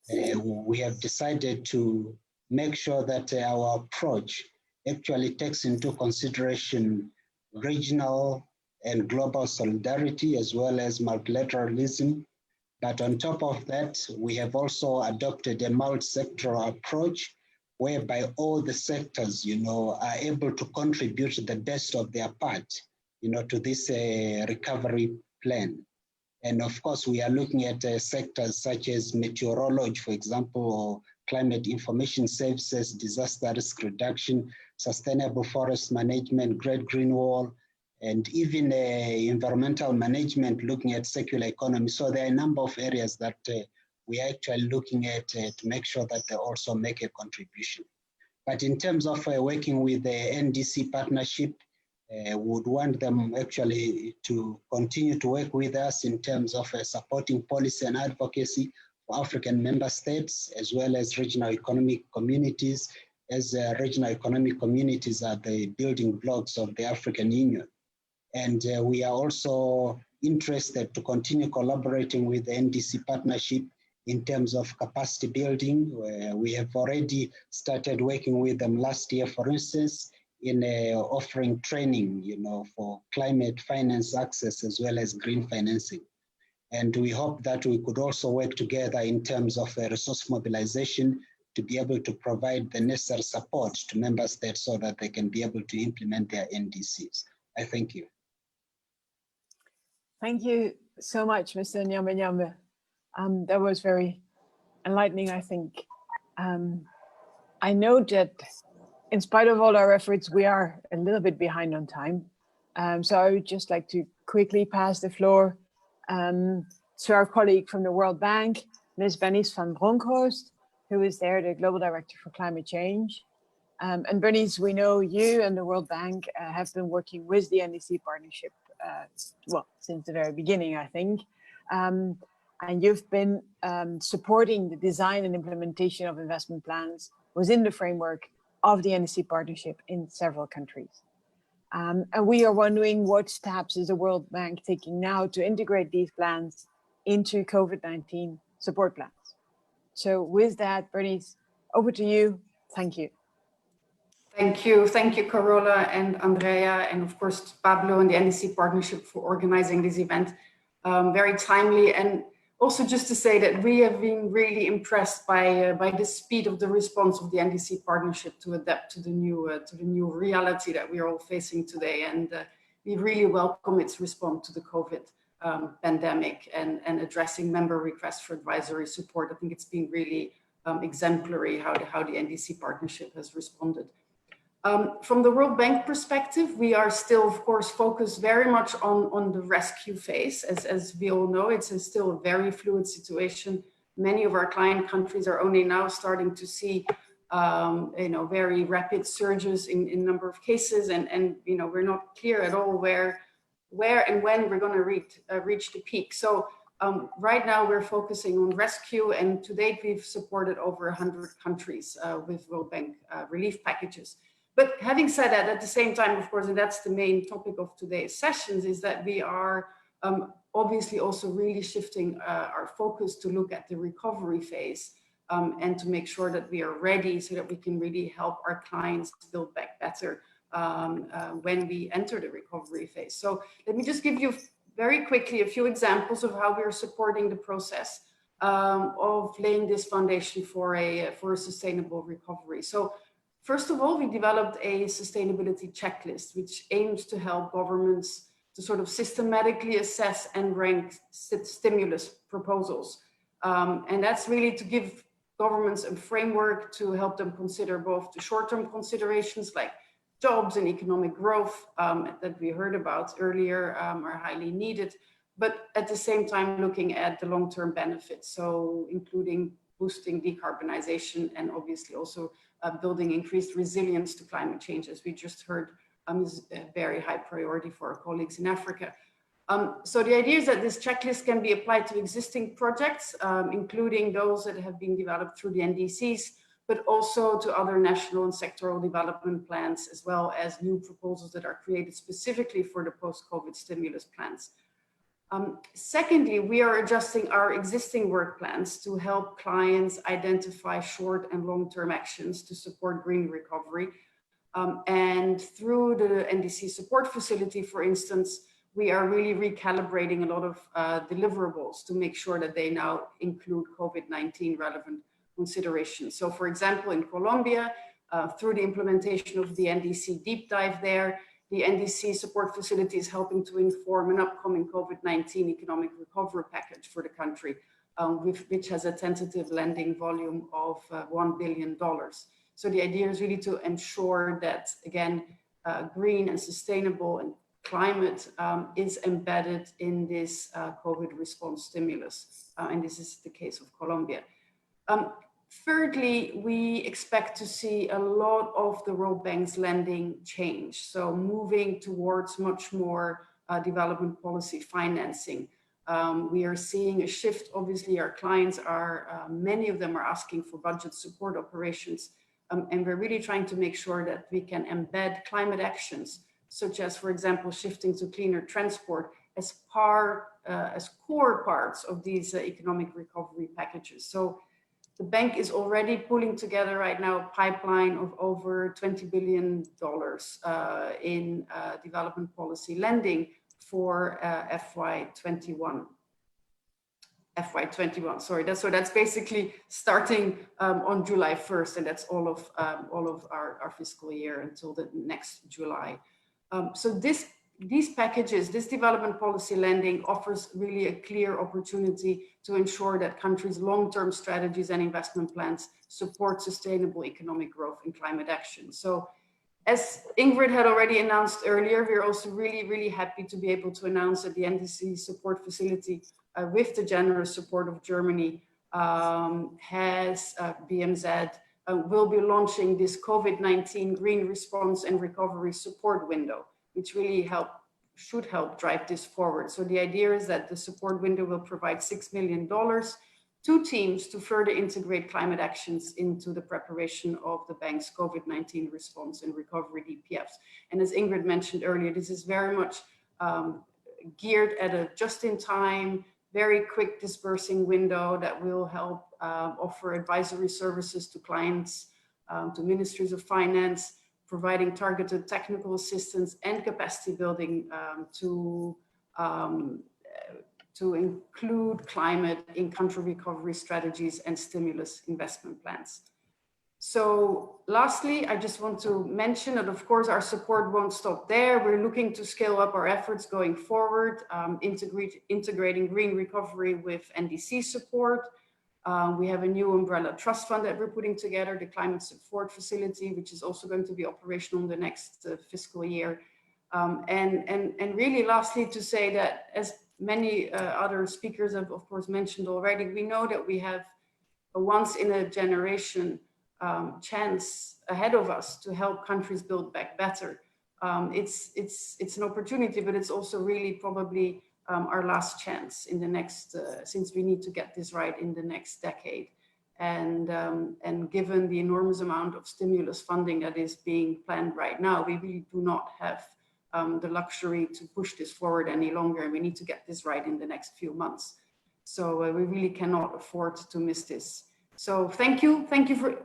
We have decided to make sure that our approach actually takes into consideration regional and global solidarity as well as multilateralism. But on top of that, we have also adopted a multi-sectoral approach whereby all the sectors, are able to contribute the best of their part, to this recovery plan. And of course, we are looking at sectors such as meteorology, for example, or climate information services, disaster risk reduction, sustainable forest management, Great Green Wall, and even environmental management, looking at circular economy. So there are a number of areas that we are actually looking at to make sure that they also make a contribution. But in terms of working with the NDC Partnership, would want them actually to continue to work with us in terms of supporting policy and advocacy for African member states, as well as regional economic communities, as regional economic communities are the building blocks of the African Union. And we are also interested to continue collaborating with the NDC Partnership in terms of capacity building. We have already started working with them last year, for instance, in offering training, for climate finance access as well as green financing. And we hope that we could also work together in terms of resource mobilization to be able to provide the necessary support to member states so that they can be able to implement their NDCs. I thank you. Thank you so much, Mr. Nyame. That was very enlightening, I think. I know that in spite of all our efforts, we are a little bit behind on time. So I would just like to quickly pass the floor to our colleague from the World Bank, Ms. Bernice van Bronckhorst, who is there, the Global Director for Climate Change. And Bernice, we know you and the World Bank have been working with the NDC Partnership, well, since the very beginning, I think. And you've been supporting the design and implementation of investment plans within the framework of the NDC Partnership in several countries. And we are wondering what steps is the World Bank taking now to integrate these plans into COVID-19 support plans. So with that, Bernice, over to you. Thank you. Thank you, Carola and Andrea, and of course, Pablo and the NDC Partnership for organizing this event. Very timely. And also just to say that we have been really impressed by the speed of the response of the NDC Partnership to adapt to the new reality that we are all facing today. And we really welcome its response to the COVID pandemic and addressing member requests for advisory support. I think it's been really exemplary how the NDC Partnership has responded. From the World Bank perspective, we are still, of course, focused very much on the rescue phase. As we all know, it's still a very fluid situation. Many of our client countries are only now starting to see, very rapid surges in number of cases, and we're not clear at all where and when we're going to reach the peak. So right now we're focusing on rescue, and to date we've supported over 100 countries with World Bank relief packages. But having said that, at the same time, of course, and that's the main topic of today's sessions, is that we are obviously also really shifting our focus to look at the recovery phase and to make sure that we are ready so that we can really help our clients build back better when we enter the recovery phase. So let me just give you very quickly a few examples of how we're supporting the process of laying this foundation for a sustainable recovery. So first of all, we developed a sustainability checklist, which aims to help governments to sort of systematically assess and rank stimulus proposals. And that's really to give governments a framework to help them consider both the short-term considerations like jobs and economic growth that we heard about earlier are highly needed, but at the same time looking at the long-term benefits, so including boosting decarbonization and obviously also building increased resilience to climate change, as we just heard is a very high priority for our colleagues in Africa. So the idea is that this checklist can be applied to existing projects, including those that have been developed through the NDCs, but also to other national and sectoral development plans, as well as new proposals that are created specifically for the post-COVID stimulus plans. Secondly, we are adjusting our existing work plans to help clients identify short and long-term actions to support green recovery. And through the NDC support facility, for instance, we are really recalibrating a lot of deliverables to make sure that they now include COVID-19 relevant considerations. So for example, in Colombia, through the implementation of the NDC deep dive there, the NDC support facility is helping to inform an upcoming COVID-19 economic recovery package for the country, which has a tentative lending volume of $1 billion. So the idea is really to ensure that, again, green and sustainable and climate is embedded in this COVID response stimulus. And this is the case of Colombia. Thirdly, we expect to see a lot of the World Bank's lending change. So moving towards much more development policy financing. We are seeing a shift. Obviously, our clients are, many of them are asking for budget support operations. And we're really trying to make sure that we can embed climate actions, such as, for example, shifting to cleaner transport as core parts of these economic recovery packages. So the bank is already pulling together right now a pipeline of over $20 billion in development policy lending for FY21. Sorry, that's basically starting on July 1st, and that's all of our fiscal year until the next July. So these packages, this development policy lending offers really a clear opportunity to ensure that countries' long-term strategies and investment plans support sustainable economic growth and climate action. So as Ingrid had already announced earlier, we're also really, really happy to be able to announce that the NDC support facility with the generous support of Germany has BMZ will be launching this COVID-19 green response and recovery support window, which really should help drive this forward. So the idea is that the support window will provide $6 million to teams to further integrate climate actions into the preparation of the bank's COVID-19 response and recovery DPFs. And as Ingrid mentioned earlier, this is very much geared at a just-in-time, very quick dispersing window that will help offer advisory services to clients, to ministries of finance, providing targeted technical assistance and capacity building to include climate in country recovery strategies and stimulus investment plans. So lastly, I just want to mention that, of course, our support won't stop there. We're looking to scale up our efforts going forward, integrating green recovery with NDC support. We have a new umbrella trust fund that we're putting together, the Climate Support Facility, which is also going to be operational in the next fiscal year. And really lastly to say that, as many other speakers have of course mentioned already, we know that we have a once in a generation chance ahead of us to help countries build back better. It's an opportunity, but it's also really probably our last chance in the next, since we need to get this right in the next decade. And given the enormous amount of stimulus funding that is being planned right now, we really do not have the luxury to push this forward any longer. And we need to get this right in the next few months. So we really cannot afford to miss this. So thank you for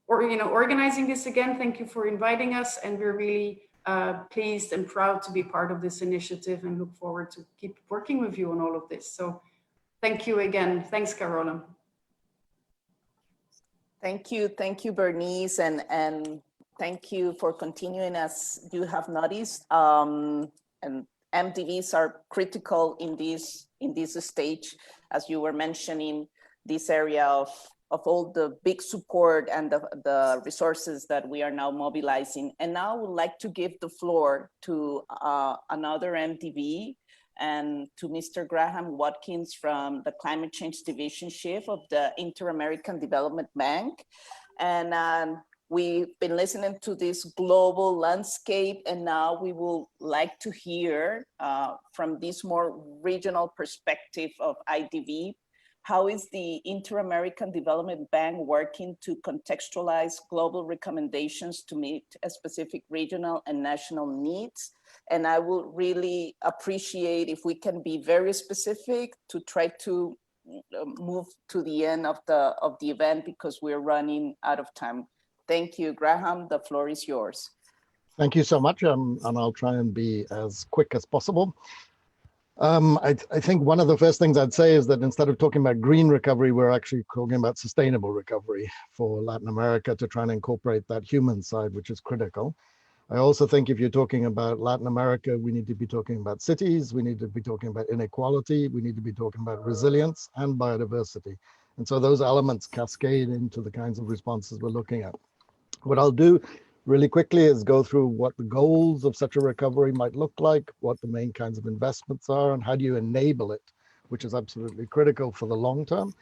organizing this again. Thank you for inviting us, and we're really pleased and proud to be part of this initiative and look forward to keep working with you on all of this. So thank you again. Thanks, Carola. Thank you, Bernice, and thank you for continuing. As you have noticed, and MDVs are critical in this stage, as you were mentioning, this area of all the big support and the resources that we are now mobilizing. And now I would like to give the floor to another MDV and to Mr. Graham Watkins from the Climate Change Division Chief of the Inter-American Development Bank. And we've been listening to this global landscape, and now we would like to hear from this more regional perspective of IDV, How is the Inter-American Development Bank working to contextualize global recommendations to meet a specific regional and national needs? And I would really appreciate if we can be very specific to try to move to the end of the event because we're running out of time. Thank you, Graham. The floor is yours. Thank you so much, and I'll try and be as quick as possible. I think one of the first things I'd say is that instead of talking about green recovery, we're actually talking about sustainable recovery for Latin America to try and incorporate that human side, which is critical. I also think if you're talking about Latin America, we need to be talking about cities, we need to be talking about inequality, we need to be talking about resilience and biodiversity. And so those elements cascade into the kinds of responses we're looking at. What I'll do really quickly is go through what the goals of such a recovery might look like, what the main kinds of investments are, and how do you enable it, which is absolutely critical for the long term.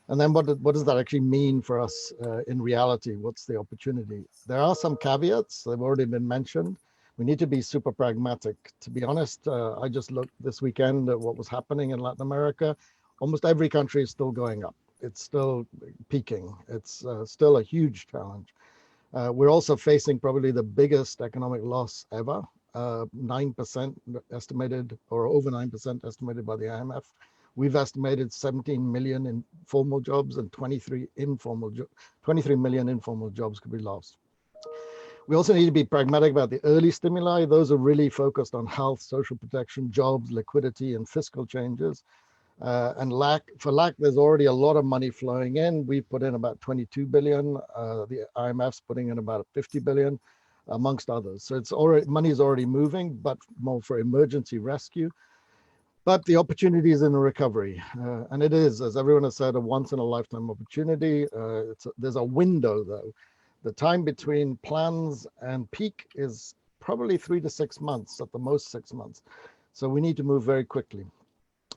And then what does that actually mean for us in reality? What's the opportunity? There are some caveats, they've already been mentioned. We need to be super pragmatic. To be honest, I just looked this weekend at what was happening in Latin America. Almost every country is still going up. It's still peaking. It's still a huge challenge. We're also facing probably the biggest economic loss ever, 9% estimated, or over 9% estimated by the IMF. We've estimated 17 million in formal jobs and 23 million informal jobs could be lost. We also need to be pragmatic about the early stimuli. Those are really focused on health, social protection, jobs, liquidity, and fiscal changes. And for lack, there's already a lot of money flowing in. We've put in about 22 billion. The IMF's putting in about 50 billion, amongst others. So it's already, money is already moving, but more for emergency rescue. But the opportunity is in the recovery. And it is, as everyone has said, a once in a lifetime opportunity. There's a window though. The time between plans and peak is probably 3 to 6 months, at the most 6 months. So we need to move very quickly.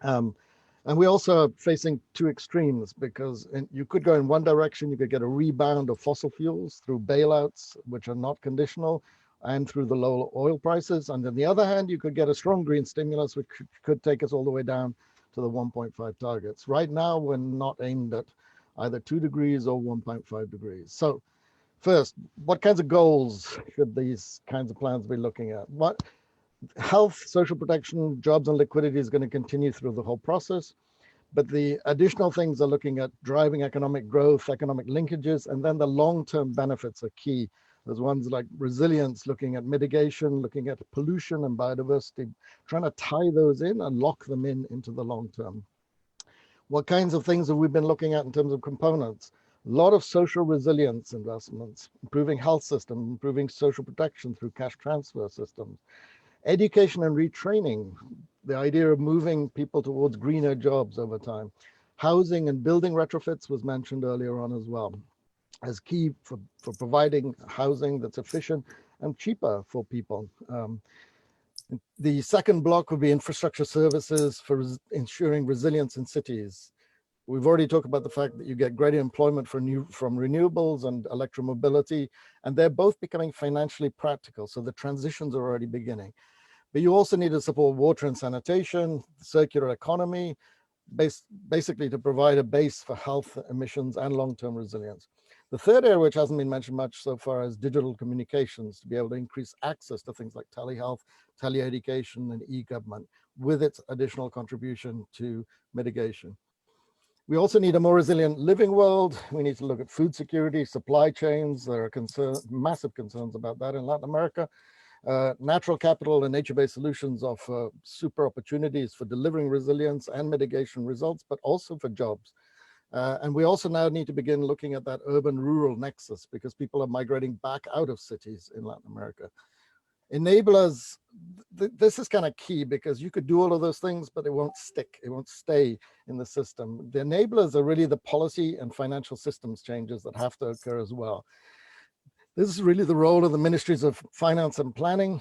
And we also are facing two extremes because you could go in one direction, you could get a rebound of fossil fuels through bailouts, which are not conditional, and through the low oil prices. And on the other hand, you could get a strong green stimulus, which could take us all the way down to the 1.5 targets. Right now, we're not aimed at either 2 degrees or 1.5 degrees. So first, what kinds of goals should these kinds of plans be looking at? What health, social protection, jobs and liquidity is going to continue through the whole process. But the additional things are looking at driving economic growth, economic linkages, and then the long-term benefits are key. There's ones like resilience, looking at mitigation, looking at pollution and biodiversity, trying to tie those in and lock them into the long term. What kinds of things have we been looking at in terms of components? A lot of social resilience investments, improving health systems, improving social protection through cash transfer systems, education and retraining, the idea of moving people towards greener jobs over time. Housing and building retrofits was mentioned earlier on as well, as key for providing housing that's efficient and cheaper for people. The second block would be infrastructure services for ensuring resilience in cities. We've already talked about the fact that you get greater employment from renewables and electromobility, and they're both becoming financially practical, so the transitions are already beginning. But you also need to support water and sanitation, circular economy, basically to provide a base for health, emissions, and long-term resilience. The third area, which hasn't been mentioned much so far, is digital communications, to be able to increase access to things like telehealth, teleeducation, and e-government, with its additional contribution to mitigation. We also need a more resilient living world. We need to look at food security, supply chains. There are massive concerns about that in Latin America. Natural capital and nature-based solutions offer super opportunities for delivering resilience and mitigation results, but also for jobs. And we also now need to begin looking at that urban-rural nexus because people are migrating back out of cities in Latin America. Enablers, this is kind of key because you could do all of those things, but it won't stick. It won't stay in the system. The enablers are really the policy and financial systems changes that have to occur as well. This is really the role of the ministries of finance and planning.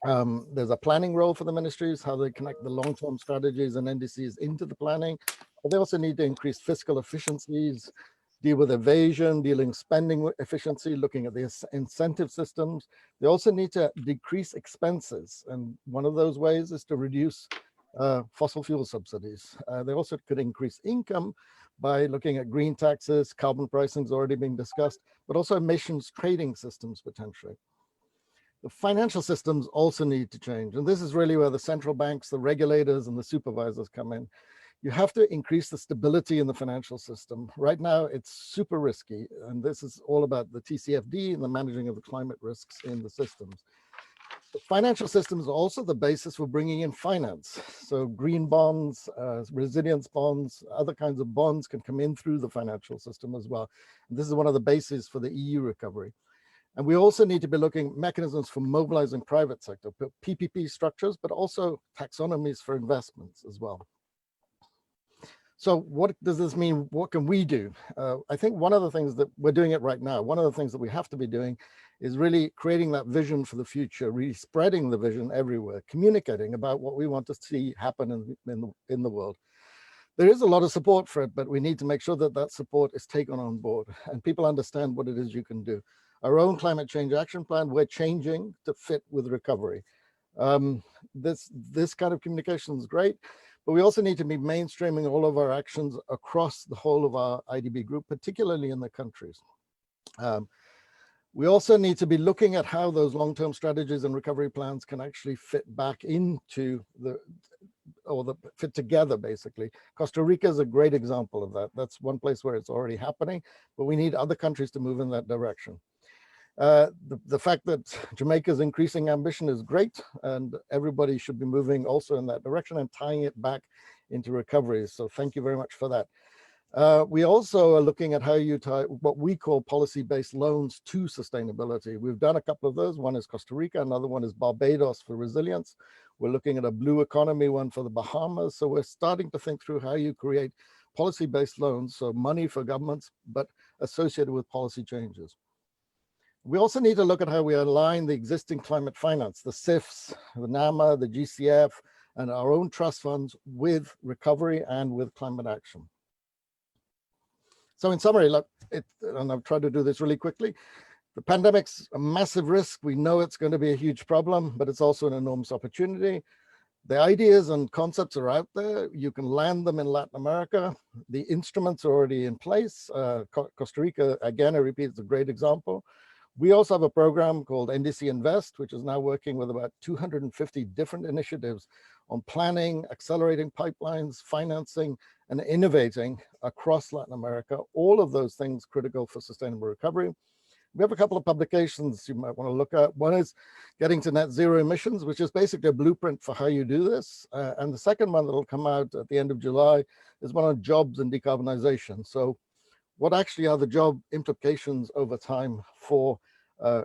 There's a planning role for the ministries, how they connect the long-term strategies and NDCs into the planning. But they also need to increase fiscal efficiencies, deal with evasion, dealing spending efficiency, looking at the incentive systems. They also need to decrease expenses. And one of those ways is to reduce fossil fuel subsidies. They also could increase income by looking at green taxes, carbon pricing is already being discussed, but also emissions trading systems potentially. The financial systems also need to change. And this is really where the central banks, the regulators, and the supervisors come in. You have to increase the stability in the financial system. Right now, it's super risky. And this is all about the TCFD and the managing of the climate risks in the systems. The financial system is also the basis for bringing in finance. So green bonds, resilience bonds, other kinds of bonds can come in through the financial system as well. And this is one of the bases for the EU recovery. And we also need to be looking at mechanisms for mobilizing private sector, PPP structures, but also taxonomies for investments as well. So what does this mean? What can we do? I think one of the things that we're doing it right now, one of the things that we have to be doing is really creating that vision for the future, really spreading the vision everywhere, communicating about what we want to see happen in the world. There is a lot of support for it, but we need to make sure that that support is taken on board and people understand what it is you can do. Our own climate change action plan, we're changing to fit with recovery. This kind of communication is great, but we also need to be mainstreaming all of our actions across the whole of our IDB group, particularly in the countries. We also need to be looking at how those long-term strategies and recovery plans can actually fit back into fit together, basically. Costa Rica is a great example of that. That's one place where it's already happening, but we need other countries to move in that direction. The fact that Jamaica's increasing ambition is great, and everybody should be moving also in that direction and tying it back into recovery. So thank you very much for that. We also are looking at how you tie what we call policy-based loans to sustainability. We've done a couple of those. One is Costa Rica, another one is Barbados for resilience. We're looking at a blue economy one for the Bahamas. So we're starting to think through how you create policy-based loans, so money for governments, but associated with policy changes. We also need to look at how we align the existing climate finance, the CIFs, the NAMA, the GCF, and our own trust funds with recovery and with climate action. So in summary, look, and I've tried to do this really quickly, the pandemic's a massive risk. We know it's going to be a huge problem, but it's also an enormous opportunity. The ideas and concepts are out there. You can land them in Latin America. The instruments are already in place. Costa Rica, again, I repeat, it's a great example. We also have a program called NDC Invest, which is now working with about 250 different initiatives on planning, accelerating pipelines, financing, and innovating across Latin America. All of those things critical for sustainable recovery. We have a couple of publications you might want to look at. One is Getting to Net Zero Emissions, which is basically a blueprint for how you do this. And the second one that will come out at the end of July is one on jobs and decarbonization. So what actually are the job implications over time for,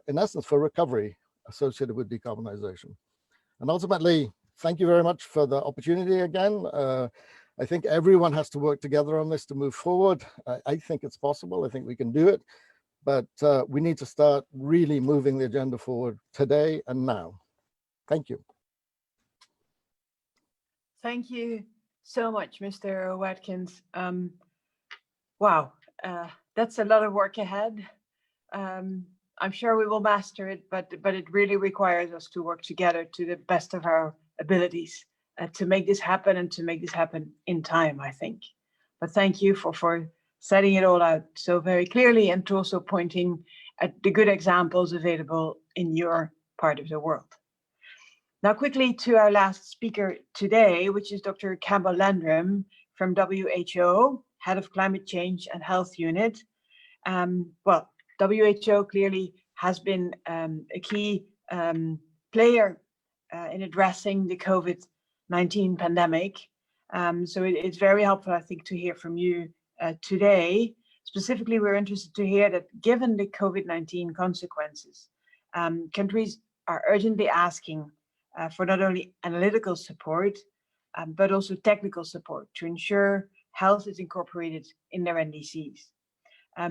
in essence, for recovery associated with decarbonization? And ultimately, thank you very much for the opportunity again. I think everyone has to work together on this to move forward. I think it's possible. I think we can do it. But we need to start really moving the agenda forward today and now. Thank you. Thank you so much, Mr. Watkins. Wow, that's a lot of work ahead. I'm sure we will master it, but it really requires us to work together to the best of our abilities to make this happen and to make this happen in time, I think. But thank you for setting it all out so very clearly and to also pointing at the good examples available in your part of the world. Now quickly to our last speaker today, which is Dr. Campbell Landrum from WHO, Head of Climate Change and Health Unit. Well, WHO clearly has been a key player in addressing the COVID-19 pandemic. So it's very helpful, I think, to hear from you today. Specifically, we're interested to hear that given the COVID-19 consequences, countries are urgently asking for not only analytical support, but also technical support to ensure health is incorporated in their NDCs.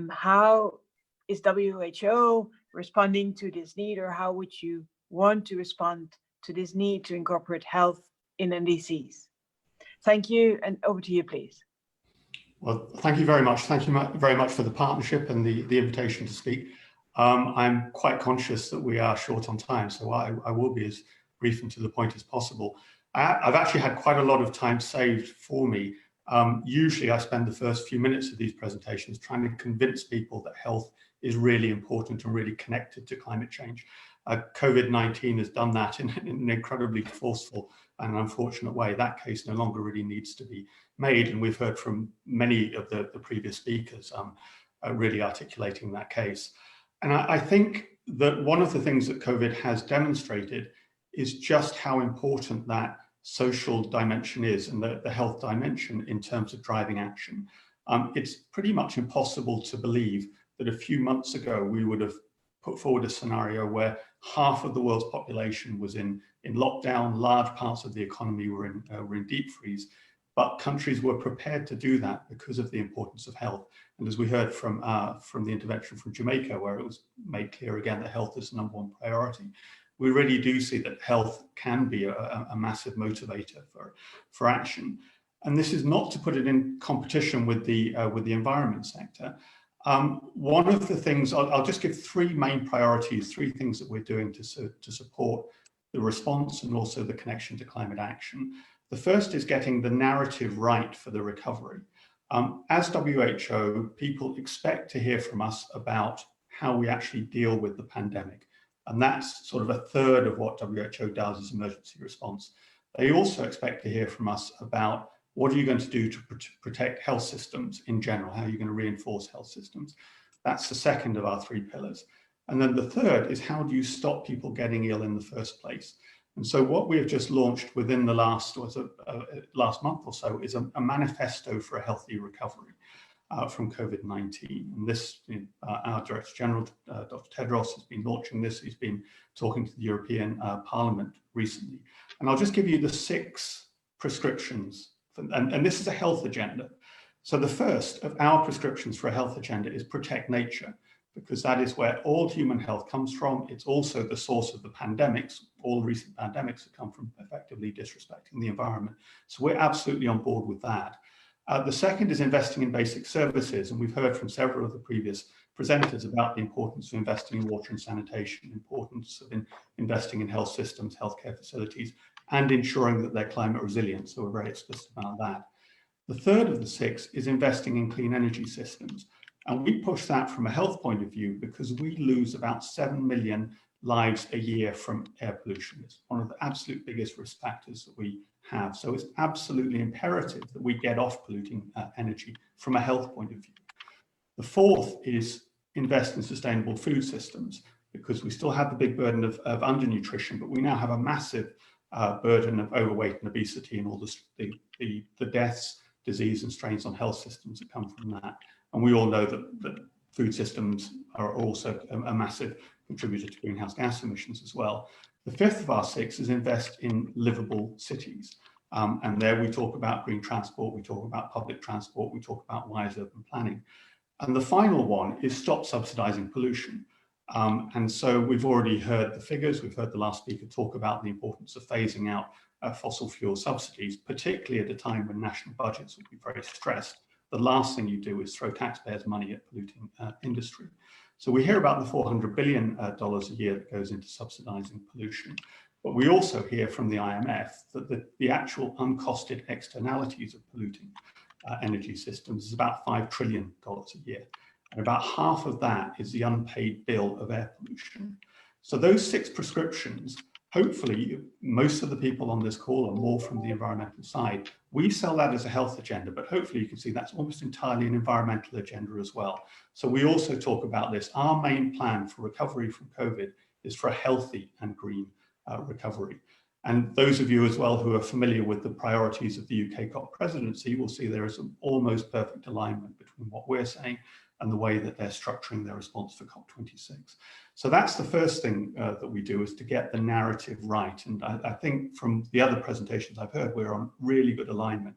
How is WHO responding to this need, or how would you want to respond to this need to incorporate health in NDCs? Thank you, and over to you, please. Well, thank you very much. Thank you very much for the partnership and the invitation to speak. I'm quite conscious that we are short on time, so I will be as brief and to the point as possible. I've actually had quite a lot of time saved for me. Usually I spend the first few minutes of these presentations trying to convince people that health is really important and really connected to climate change. COVID-19 has done that in an incredibly forceful and unfortunate way. That case no longer really needs to be made, and we've heard from many of the previous speakers really articulating that case. And I think that one of the things that COVID has demonstrated is just how important that social dimension is, and the health dimension in terms of driving action. It's pretty much impossible to believe that a few months ago we would have put forward a scenario where half of the world's population was in lockdown, large parts of the economy were in deep freeze, but countries were prepared to do that because of the importance of health. And as we heard from the intervention from Jamaica, where it was made clear again that health is the #1 priority, we really do see that health can be a massive motivator for action. And this is not to put it in competition with the environment sector. One of the things, I'll just give 3 main priorities, 3 things that we're doing to support the response and also the connection to climate action. The first is getting the narrative right for the recovery. As WHO, people expect to hear from us about how we actually deal with the pandemic. And that's sort of a third of what WHO does as emergency response. They also expect to hear from us about what are you going to do to protect health systems in general? How are you going to reinforce health systems? That's the second of our 3 pillars. And then the third is how do you stop people getting ill in the first place? And so what we have just launched within the last month or so is a manifesto for a healthy recovery from COVID-19. And this, our Director General, Dr. Tedros, has been launching this. He's been talking to the European Parliament recently. And I'll just give you the 6 prescriptions. And this is a health agenda. So the first of our prescriptions for a health agenda is protect nature, because that is where all human health comes from. It's also the source of the pandemics. All recent pandemics have come from effectively disrespecting the environment. So we're absolutely on board with that. The second is investing in basic services. And we've heard from several of the previous presenters about the importance of investing in water and sanitation, importance of investing in health systems, healthcare facilities, and ensuring that they're climate resilient. So we're very explicit about that. The third of the 6 is investing in clean energy systems. And we push that from a health point of view because we lose about 7 million lives a year from air pollution. It's one of the absolute biggest risk factors that we have. So it's absolutely imperative that we get off polluting energy from a health point of view. The fourth is invest in sustainable food systems, because we still have the big burden of undernutrition, but we now have a massive burden of overweight and obesity and all the deaths, disease and strains on health systems that come from that. And we all know that food systems are also a massive contributor to greenhouse gas emissions as well. The fifth of our 6 is invest in livable cities. And there we talk about green transport, we talk about public transport, we talk about wise urban planning. And the final one is stop subsidizing pollution. And so we've already heard the figures, we've heard the last speaker talk about the importance of phasing out fossil fuel subsidies, particularly at a time when national budgets will be very stressed. The last thing you do is throw taxpayers' money at polluting industry. So we hear about the $400 billion a year that goes into subsidizing pollution. But we also hear from the IMF that the actual uncosted externalities of polluting energy systems is about $5 trillion a year. And about half of that is the unpaid bill of air pollution. So those 6 prescriptions, hopefully most of the people on this call are more from the environmental side. We sell that as a health agenda, but hopefully you can see that's almost entirely an environmental agenda as well. So we also talk about this. Our main plan for recovery from COVID is for a healthy and green recovery. And those of you as well who are familiar with the priorities of the UK COP presidency will see there is an almost perfect alignment between what we're saying and the way that they're structuring their response for COP26. So that's the first thing that we do, is to get the narrative right. And I think from the other presentations I've heard, we're on really good alignment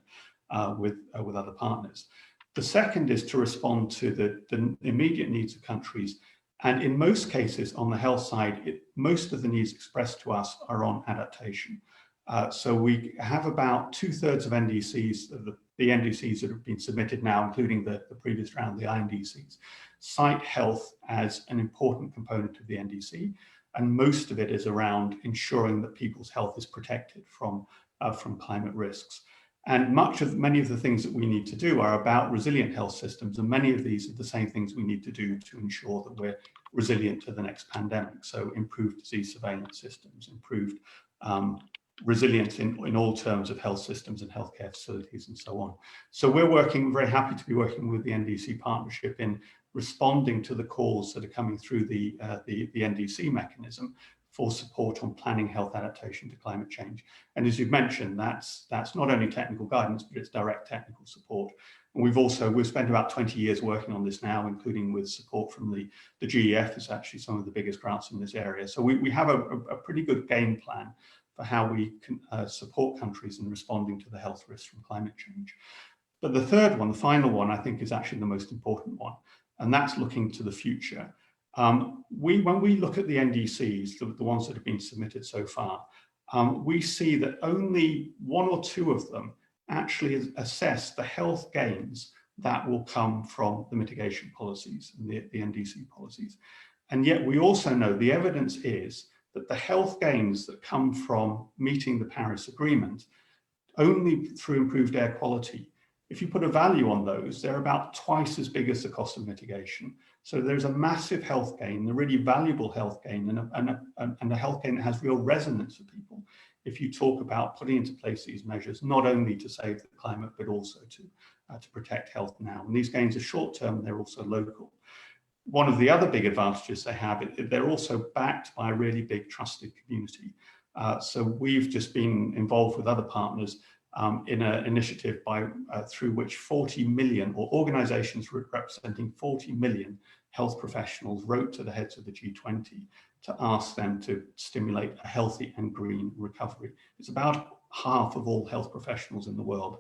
with other partners. The second is to respond to the immediate needs of countries. And in most cases on the health side, most of the needs expressed to us are on adaptation. So we have about 2/3 of NDCs, the NDCs that have been submitted now, including the previous round, the INDCs, cite health as an important component of the NDC. And most of it is around ensuring that people's health is protected from from climate risks. And many of the things that we need to do are about resilient health systems, and many of these are the same things we need to do to ensure that we're resilient to the next pandemic. So improved disease surveillance systems, improved resilience in all terms of health systems and healthcare facilities and so on. So we're very happy to be working with the NDC Partnership in responding to the calls that are coming through the NDC mechanism for support on planning health adaptation to climate change. And as you've mentioned, that's not only technical guidance, but it's direct technical support. And we've spent about 20 years working on this now, including with support from the GEF, is actually some of the biggest grants in this area. So we have a pretty good game plan for how we can support countries in responding to the health risks from climate change. But the third one, the final one, I think is actually the most important one, and that's looking to the future. When we look at the NDCs, the ones that have been submitted so far, we see that only one or two of them actually assess the health gains that will come from the mitigation policies and the NDC policies. And yet we also know the evidence is that the health gains that come from meeting the Paris Agreement only through improved air quality. If you put a value on those, they're about twice as big as the cost of mitigation. So there's a massive health gain, a really valuable health gain, and a health gain that has real resonance for people if you talk about putting into place these measures, not only to save the climate, but also to protect health now. And these gains are short-term, they're also local. One of the other big advantages they have, they're also backed by a really big trusted community. So we've just been involved with other partners in an initiative through which 40 million, or organizations representing 40 million health professionals, wrote to the heads of the G20 to ask them to stimulate a healthy and green recovery. It's about half of all health professionals in the world.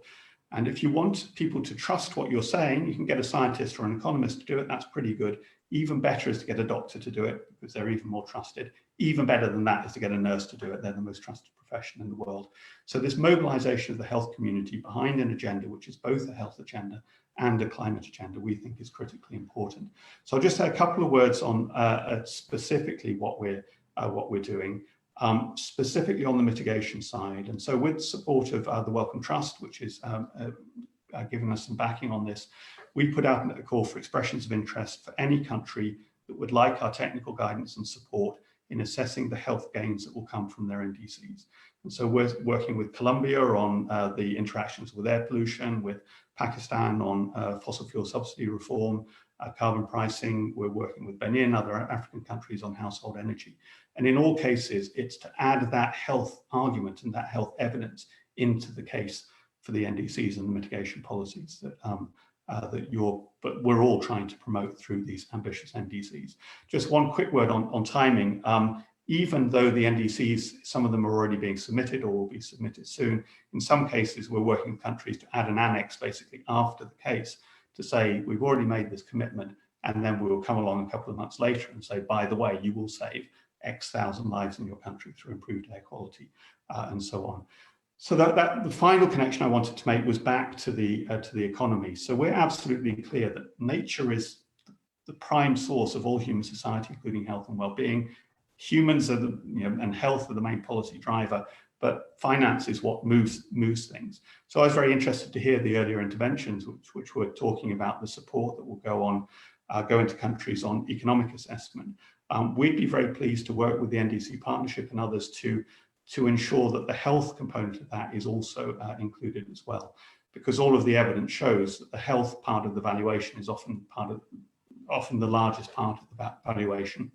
And if you want people to trust what you're saying, you can get a scientist or an economist to do it. That's pretty good. Even better is to get a doctor to do it, because they're even more trusted. Even better than that is to get a nurse to do it. They're the most trusted profession in the world. So this mobilization of the health community behind an agenda, which is both a health agenda and a climate agenda, we think is critically important. So I'll just say a couple of words on specifically what we're doing, specifically on the mitigation side. And so with support of the Wellcome Trust, which is giving us some backing on this, we put out a call for expressions of interest for any country that would like our technical guidance and support in assessing the health gains that will come from their NDCs. And so we're working with Colombia on the interactions with air pollution, with Pakistan on fossil fuel subsidy reform, carbon pricing. We're working with Benin, other African countries on household energy. And in all cases, it's to add that health argument and that health evidence into the case for the NDCs and the mitigation policies that but we're all trying to promote through these ambitious NDCs. Just one quick word on timing. Even though the NDCs, some of them are already being submitted or will be submitted soon, in some cases we're working with countries to add an annex basically after the case to say we've already made this commitment, and then we will come along a couple of months later and say, by the way, you will save X thousand lives in your country through improved air quality and so on. So that the final connection I wanted to make was back to the economy. So we're absolutely clear that nature is the prime source of all human society, including health and well-being. Humans are and health are the main policy driver, but finance is what moves things. So I was very interested to hear the earlier interventions, which were talking about the support that will go into countries on economic assessment. We'd be very pleased to work with the NDC Partnership and others to ensure that the health component of that is also included as well, because all of the evidence shows that the health part of the valuation is often the largest part of the valuation,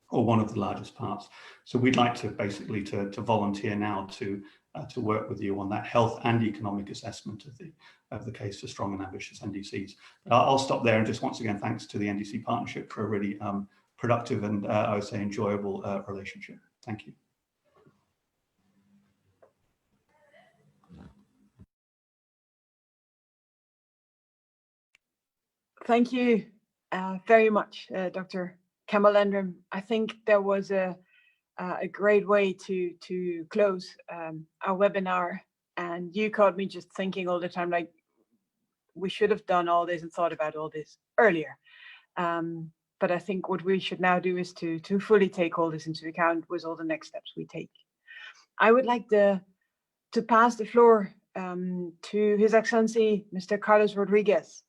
or one of the largest parts. So we'd like to basically to volunteer now to work with you on that health and economic assessment of the case for strong and ambitious NDCs. But I'll stop there, and just once again, thanks to the NDC Partnership for a really productive and I would say enjoyable relationship. Thank you. Thank you very much, Dr. Campbell-Landrum. I think there was a great way to close our webinar, and you caught me just thinking all the time, like, we should have done all this and thought about all this earlier. But I think what we should now do is to fully take all this into account with all the next steps we take. I would like the to pass the floor to His Excellency, Mr. Carlos Rodriguez,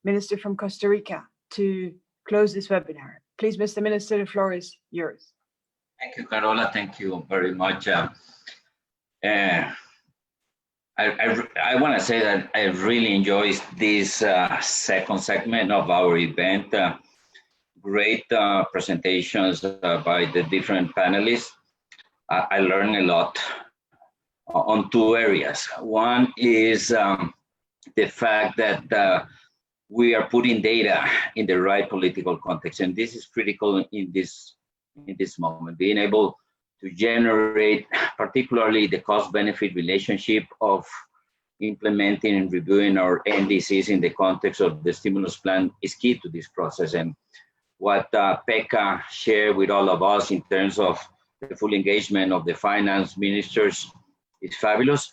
Minister from Costa Rica, to close this webinar. Please, Mr. Minister, the floor is yours. Thank you, Carola. Thank you very much. I want to say that I really enjoyed this second segment of our event. Great presentations by the different panelists. I learned a lot on two areas. One is the fact that we are putting data in the right political context, and this is critical in this moment. Being able to generate, particularly the cost-benefit relationship of implementing and reviewing our NDCs in the context of the stimulus plan is key to this process. And what Pekka shared with all of us in terms of the full engagement of the finance ministers is fabulous.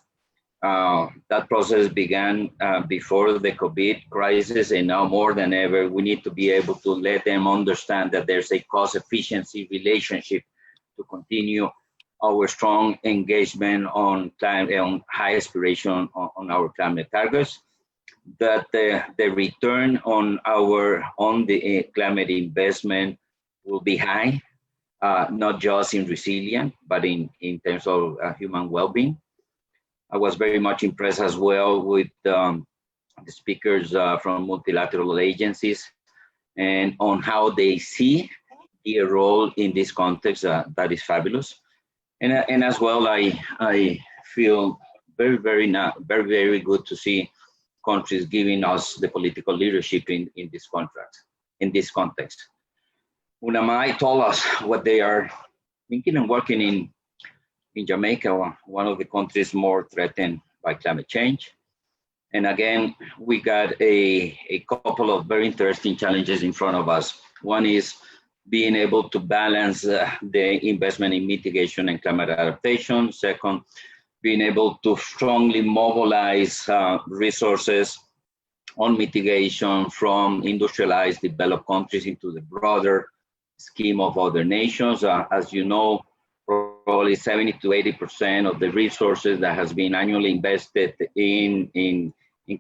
That process began before the COVID crisis, and now more than ever, we need to be able to let them understand that there's a cost efficiency relationship to continue our strong engagement on climate, on high aspiration on our climate targets. That the return on the climate investment will be high, not just in resilience, but in terms of human well-being. I was very much impressed as well with the speakers from multilateral agencies and on how they see their role in this context. That is fabulous. And as well, I feel very good to see countries giving us the political leadership in this context. UNAMAI told us what they are thinking and working in Jamaica, one of the countries more threatened by climate change. And again, we got a couple of very interesting challenges in front of us. One is being able to balance the investment in mitigation and climate adaptation. Second, being able to strongly mobilize resources on mitigation from industrialized developed countries into the broader scheme of other nations. As you know, probably 70 to 80% of the resources that has been annually invested in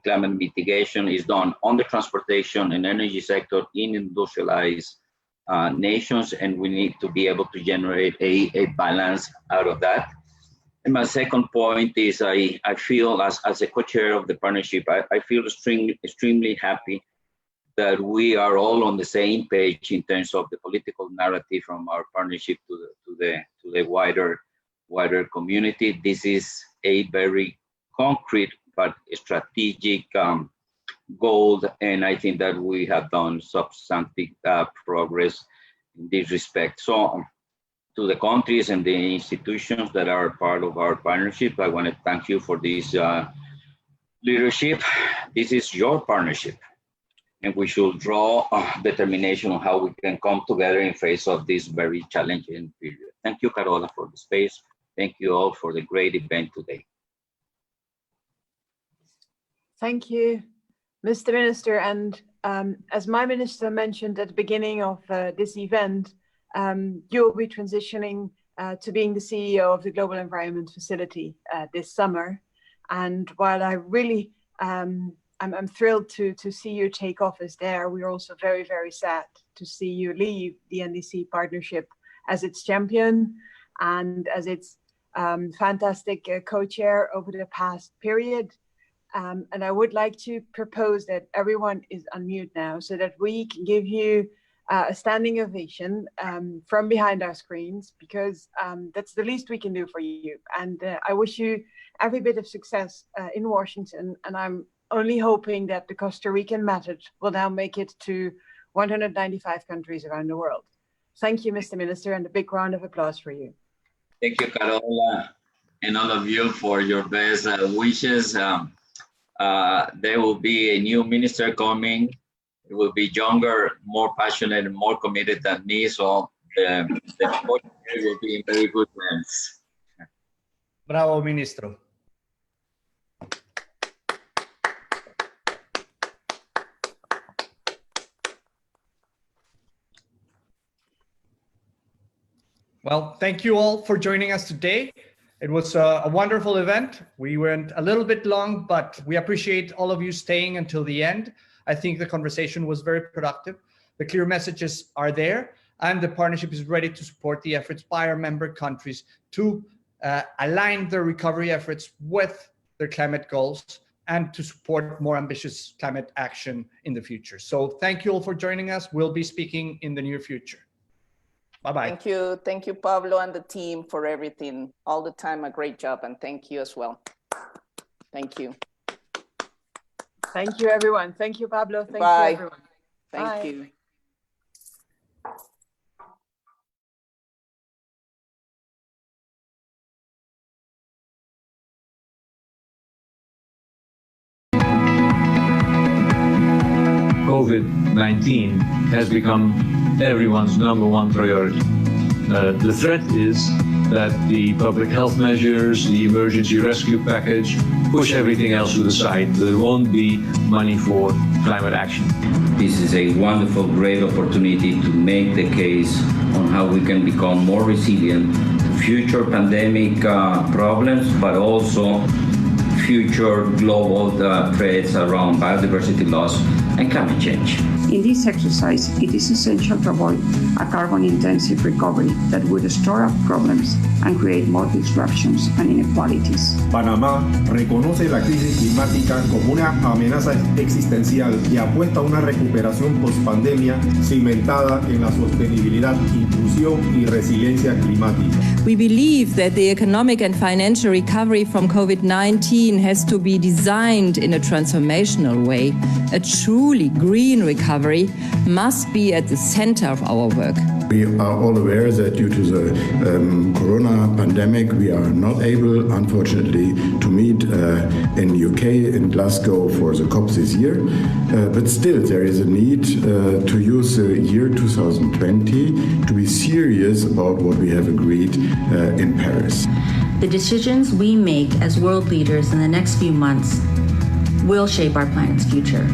climate mitigation is done on the transportation and energy sector in industrialized nations, and we need to be able to generate a balance out of that. And my second point is I feel as a co-chair of the partnership, I feel extremely happy that we are all on the same page in terms of the political narrative from our partnership to the wider community. This is a very concrete but strategic goal, and I think that we have done substantive progress in this respect. So to the countries and the institutions that are part of our partnership, I want to thank you for this leadership. This is your partnership, and we should draw determination on how we can come together in face of this very challenging period. Thank you, Carola, for the space. Thank you all for the great event today. Thank you, Mr. Minister. And as my minister mentioned at the beginning of this event, you'll be transitioning to being the CEO of the Global Environment Facility this summer. And while I really, I'm thrilled to see you take office there, we're also very, very sad to see you leave the NDC Partnership as its champion and as its fantastic co-chair over the past period. And I would like to propose that everyone is on mute now so that we can give you a standing ovation from behind our screens, because that's the least we can do for you. And I wish you every bit of success in Washington. And I'm only hoping that the Costa Rican method will now make it to 195 countries around the world. Thank you, Mr. Minister, and a big round of applause for you. Thank you, Carola, and all of you for your best wishes. There will be a new minister coming. It will be younger, more passionate, and more committed than me. So the will be in very good hands. Bravo, Ministro. Well, thank you all for joining us today. It was a wonderful event. We went a little bit long, but we appreciate all of you staying until the end. I think the conversation was very productive. The clear messages are there, and the partnership is ready to support the efforts by our member countries to align their recovery efforts with their climate goals and to support more ambitious climate action in the future. So thank you all for joining us. We'll be speaking in the near future. Bye-bye. Thank you, Pablo and the team for everything. All the time, a great job, and thank you as well. Thank you. Thank you, everyone. Thank you, Pablo. Thank Bye. you, everyone. Thank Bye. you. COVID-19 has become everyone's #1 priority. The threat is that the public health measures, the emergency rescue package, push everything else to the side. There won't be money for climate action. This is a wonderful, great opportunity to make the case on how we can become more resilient to future pandemic problems, but also future global threats around biodiversity loss and climate change. In this exercise, it is essential to avoid a carbon-intensive recovery that would store up problems and create more disruptions and inequalities. Panamá reconoce la crisis climática como una amenaza existencial y apuesta a una recuperación post-pandemia cimentada en la sostenibilidad, inclusión y resiliencia climática. We believe that the economic and financial recovery from COVID-19 has to be designed in a transformational way. A truly green recovery must be at the center of our work. We are all aware that due to the corona pandemic, we are not able, unfortunately, to meet in UK, in Glasgow, for the COP this year. But still, there is a need to use the year 2020 to be serious about what we have agreed in Paris. The decisions we make as world leaders in the next few months will shape our planet's future.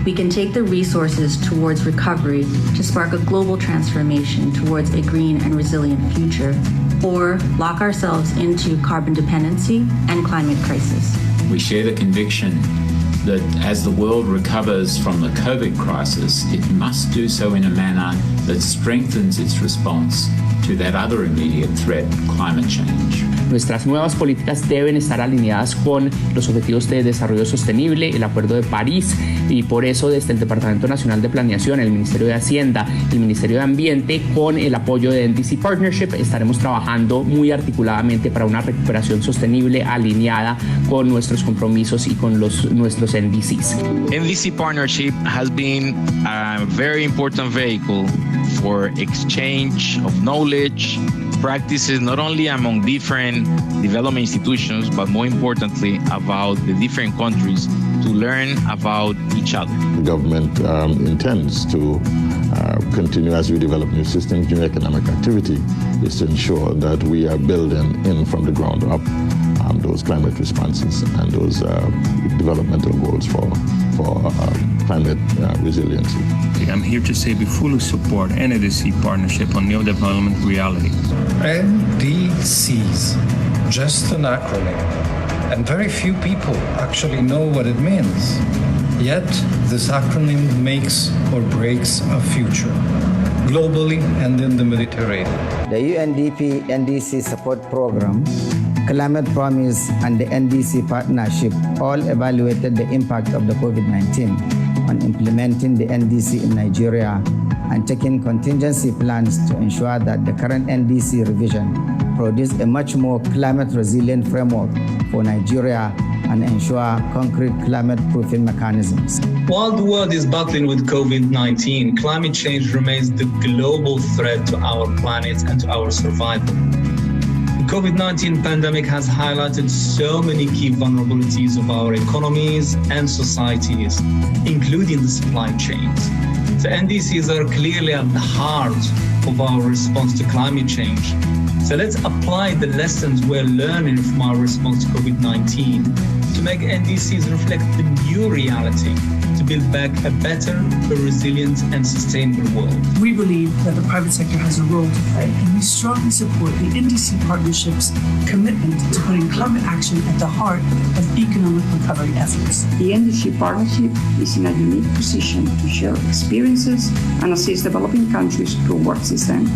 We can take the resources towards recovery to spark a global transformation towards a green and resilient future, or lock ourselves into carbon dependency and climate crisis. We share the conviction that as the world recovers from the COVID crisis, it must do so in a manner that strengthens its response to that other immediate threat, climate change. Nuestras nuevas políticas deben estar alineadas con los objetivos de desarrollo sostenible, el Acuerdo de París, y por eso desde el Departamento Nacional de Planeación, el Ministerio de Hacienda, el Ministerio de Ambiente, con el apoyo de NDC Partnership, estaremos trabajando muy articuladamente para una recuperación sostenible alineada con nuestros compromisos y con nuestros NDCs. NDC Partnership has been a very important vehicle for exchange of knowledge, practices not only among different development institutions, but more importantly about the different countries to learn about each other. The government intends to continue as we develop new systems, new economic activity, is to ensure that we are building in from the ground up those climate responses and those developmental goals for climate resiliency. I'm here to say we fully support NDC Partnership on New Development Reality. NDCs, just an acronym, and very few people actually know what it means. Yet, this acronym makes or breaks a future, globally and in the Mediterranean. The UNDP NDC Support Program, Climate Promise, and the NDC Partnership all evaluated the impact of the COVID-19 on implementing the NDC in Nigeria and taking contingency plans to ensure that the current NDC revision produce a much more climate-resilient framework for Nigeria and ensure concrete climate-proofing mechanisms. While the world is battling with COVID-19, climate change remains the global threat to our planet and to our survival. The COVID-19 pandemic has highlighted so many key vulnerabilities of our economies and societies, including the supply chains. The NDCs are clearly at the heart of our response to climate change. So let's apply the lessons we're learning from our response to COVID-19 to make NDCs reflect the new reality to build back a better, a resilient and sustainable world. We believe that the private sector has a role to play, and we strongly support the NDC Partnership's commitment to putting climate action at the heart of economic recovery efforts. The NDC Partnership is in a unique position to share experiences and assist developing countries towards this end.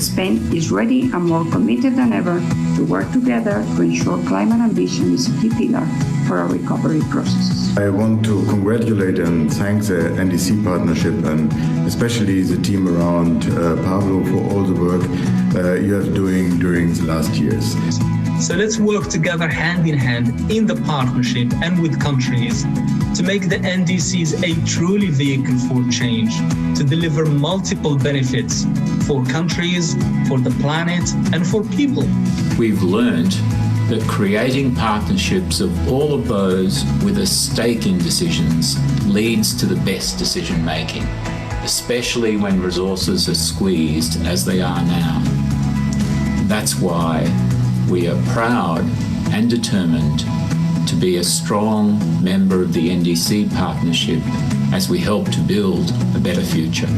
Spain is ready and more committed than ever to work together to ensure climate ambition is a key pillar for our recovery processes. I want to congratulate and thank the NDC Partnership and especially the team around Pablo for all the work you have doing during the last years. So let's work together hand in hand in the partnership and with countries to make the NDCs a truly vehicle for change, to deliver multiple benefits for countries, for the planet, and for people. We've learned that creating partnerships of all of those with a stake in decisions leads to the best decision making, especially when resources are squeezed as they are now. That's why we are proud and determined to be a strong member of the NDC Partnership as we help to build a better future.